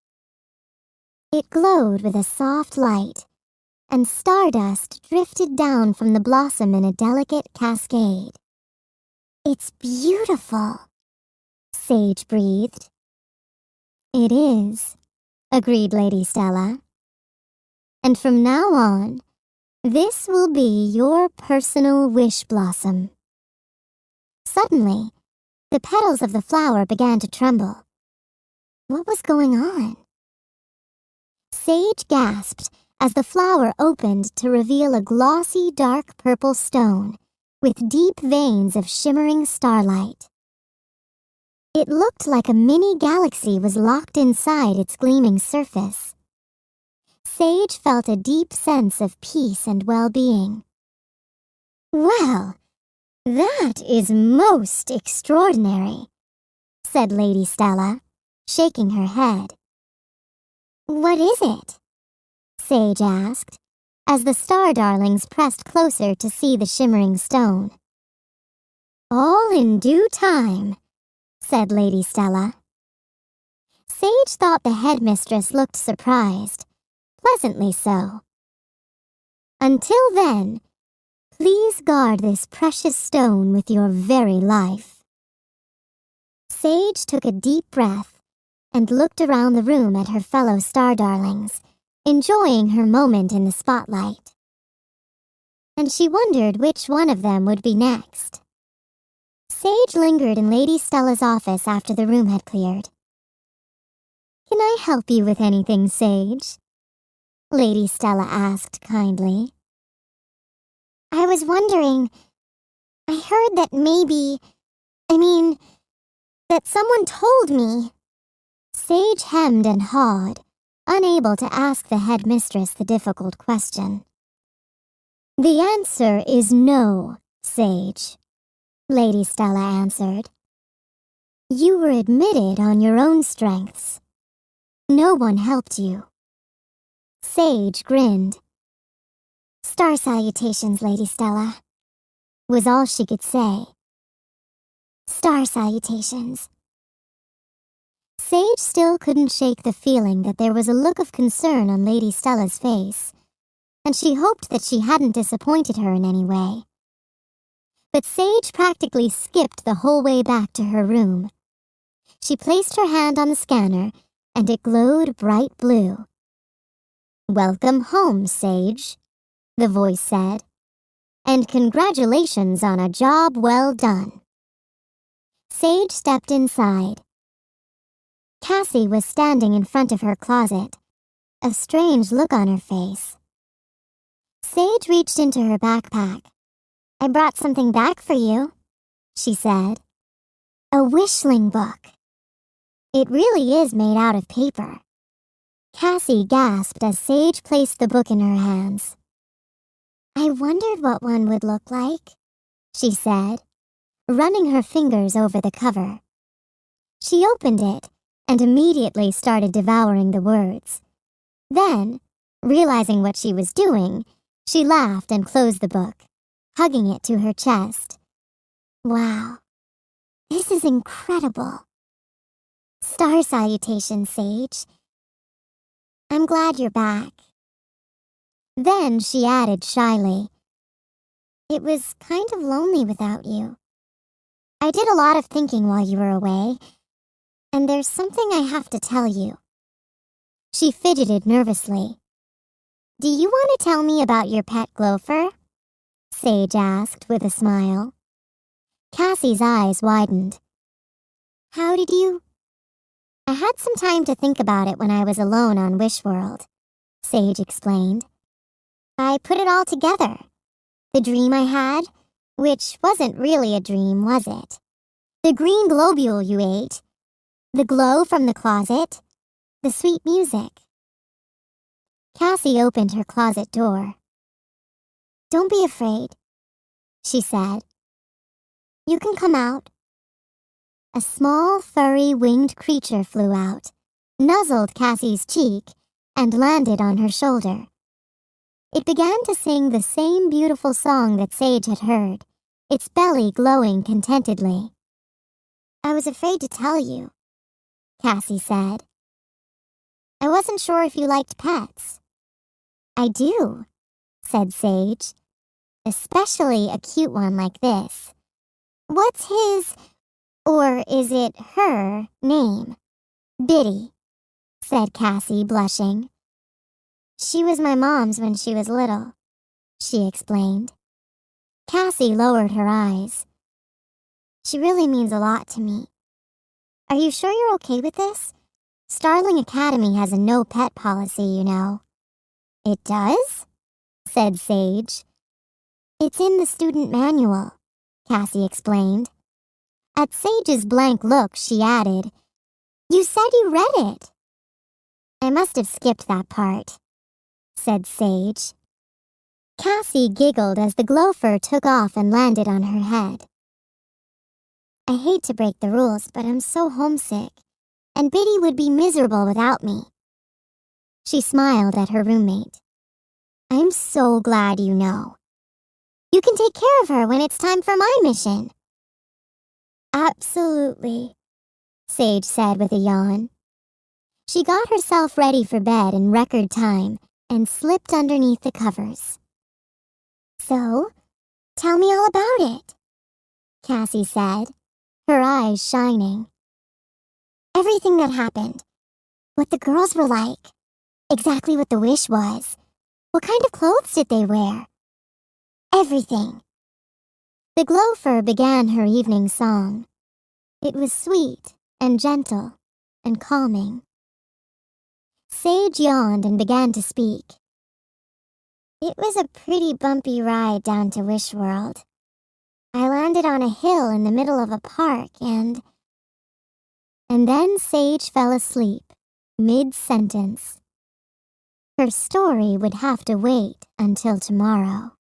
Speaker 1: It glowed with a soft light, and stardust drifted down from the blossom in a delicate cascade. It's beautiful, Sage breathed. It is, agreed Lady Stella. And from now on, this will be your personal wish blossom. Suddenly, the petals of the flower began to tremble. What was going on? Sage gasped as the flower opened to reveal a glossy dark purple stone with deep veins of shimmering starlight. It looked like a mini galaxy was locked inside its gleaming surface. Sage felt a deep sense of peace and well-being. Well, that is most extraordinary, said Lady Stella, shaking her head. What is it? Sage asked, as the star darlings pressed closer to see the shimmering stone. All in due time, said Lady Stella. Sage thought the headmistress looked surprised, pleasantly so. Until then, please guard this precious stone with your very life. Sage took a deep breath and looked around the room at her fellow star darlings, enjoying her moment in the spotlight. And she wondered which one of them would be next. Sage lingered in Lady Stella's office after the room had cleared. Can I help you with anything, Sage? Lady Stella asked kindly. I was wondering, I heard that that someone told me. Sage hemmed and hawed, unable to ask the headmistress the difficult question. The answer is no, Sage, Lady Stella answered. You were admitted on your own strengths. No one helped you. Sage grinned. Star salutations, Lady Stella, was all she could say. Star salutations. Sage still couldn't shake the feeling that there was a look of concern on Lady Stella's face, and she hoped that she hadn't disappointed her in any way. but Sage practically skipped the whole way back to her room. She placed her hand on the scanner, and it glowed bright blue. "Welcome home, Sage," the voice said, "and congratulations on a job well done." Sage stepped inside. Cassie was standing in front of her closet, a strange look on her face. Sage reached into her backpack. "I brought something back for you," she said. "A wishling book. It really is made out of paper." Cassie gasped as Sage placed the book in her hands. "I wondered what one would look like," she said, running her fingers over the cover. She opened it and immediately started devouring the words. Then, realizing what she was doing, she laughed and closed the book, hugging it to her chest. "Wow, this is incredible. Star salutations, Sage. I'm glad you're back." Then she added shyly, "It was kind of lonely without you. I did a lot of thinking while you were away, and there's something I have to tell you." She fidgeted nervously. "Do you want to tell me about your pet gopher?" Sage asked with a smile. Cassie's eyes widened. "How did you—" "I had some time to think about it when I was alone on Wishworld," Sage explained. "I put it all together. The dream I had, which wasn't really a dream, was it? The green globule you ate, the glow from the closet, the sweet music." Cassie opened her closet door. "Don't be afraid," she said. "You can come out." A small, furry, winged creature flew out, nuzzled Cassie's cheek, and landed on her shoulder. It began to sing the same beautiful song that Sage had heard, its belly glowing contentedly. "I was afraid to tell you," Cassie said. "I wasn't sure if you liked pets." "I do," said Sage, "especially a cute one like this. What's his, or is it her, name?" "Biddy," said Cassie, blushing. "She was my mom's when she was little," she explained. Cassie lowered her eyes. "She really means a lot to me. Are you sure you're okay with this? Starling Academy has a no-pet policy, you know." "It does?" said Sage. "It's in the student manual," Cassie explained. At Sage's blank look, she added, "You said you read it." "I must have skipped that part," said Sage. Cassie giggled as the gopher took off and landed on her head. "I hate to break the rules, but I'm so homesick, and Biddy would be miserable without me." She smiled at her roommate. "I'm so glad you know. You can take care of her when it's time for my mission." "Absolutely," Sage said with a yawn. She got herself ready for bed in record time and slipped underneath the covers. "So, tell me all about it," Cassie said, her eyes shining. "Everything that happened, what the girls were like, exactly what the wish was, what kind of clothes did they wear? Everything." The gopher began her evening song. It was sweet and gentle and calming. Sage yawned and began to speak. "It was a pretty bumpy ride down to Wishworld. I landed on a hill in the middle of a park and then Sage fell asleep, mid-sentence. Her story would have to wait until tomorrow.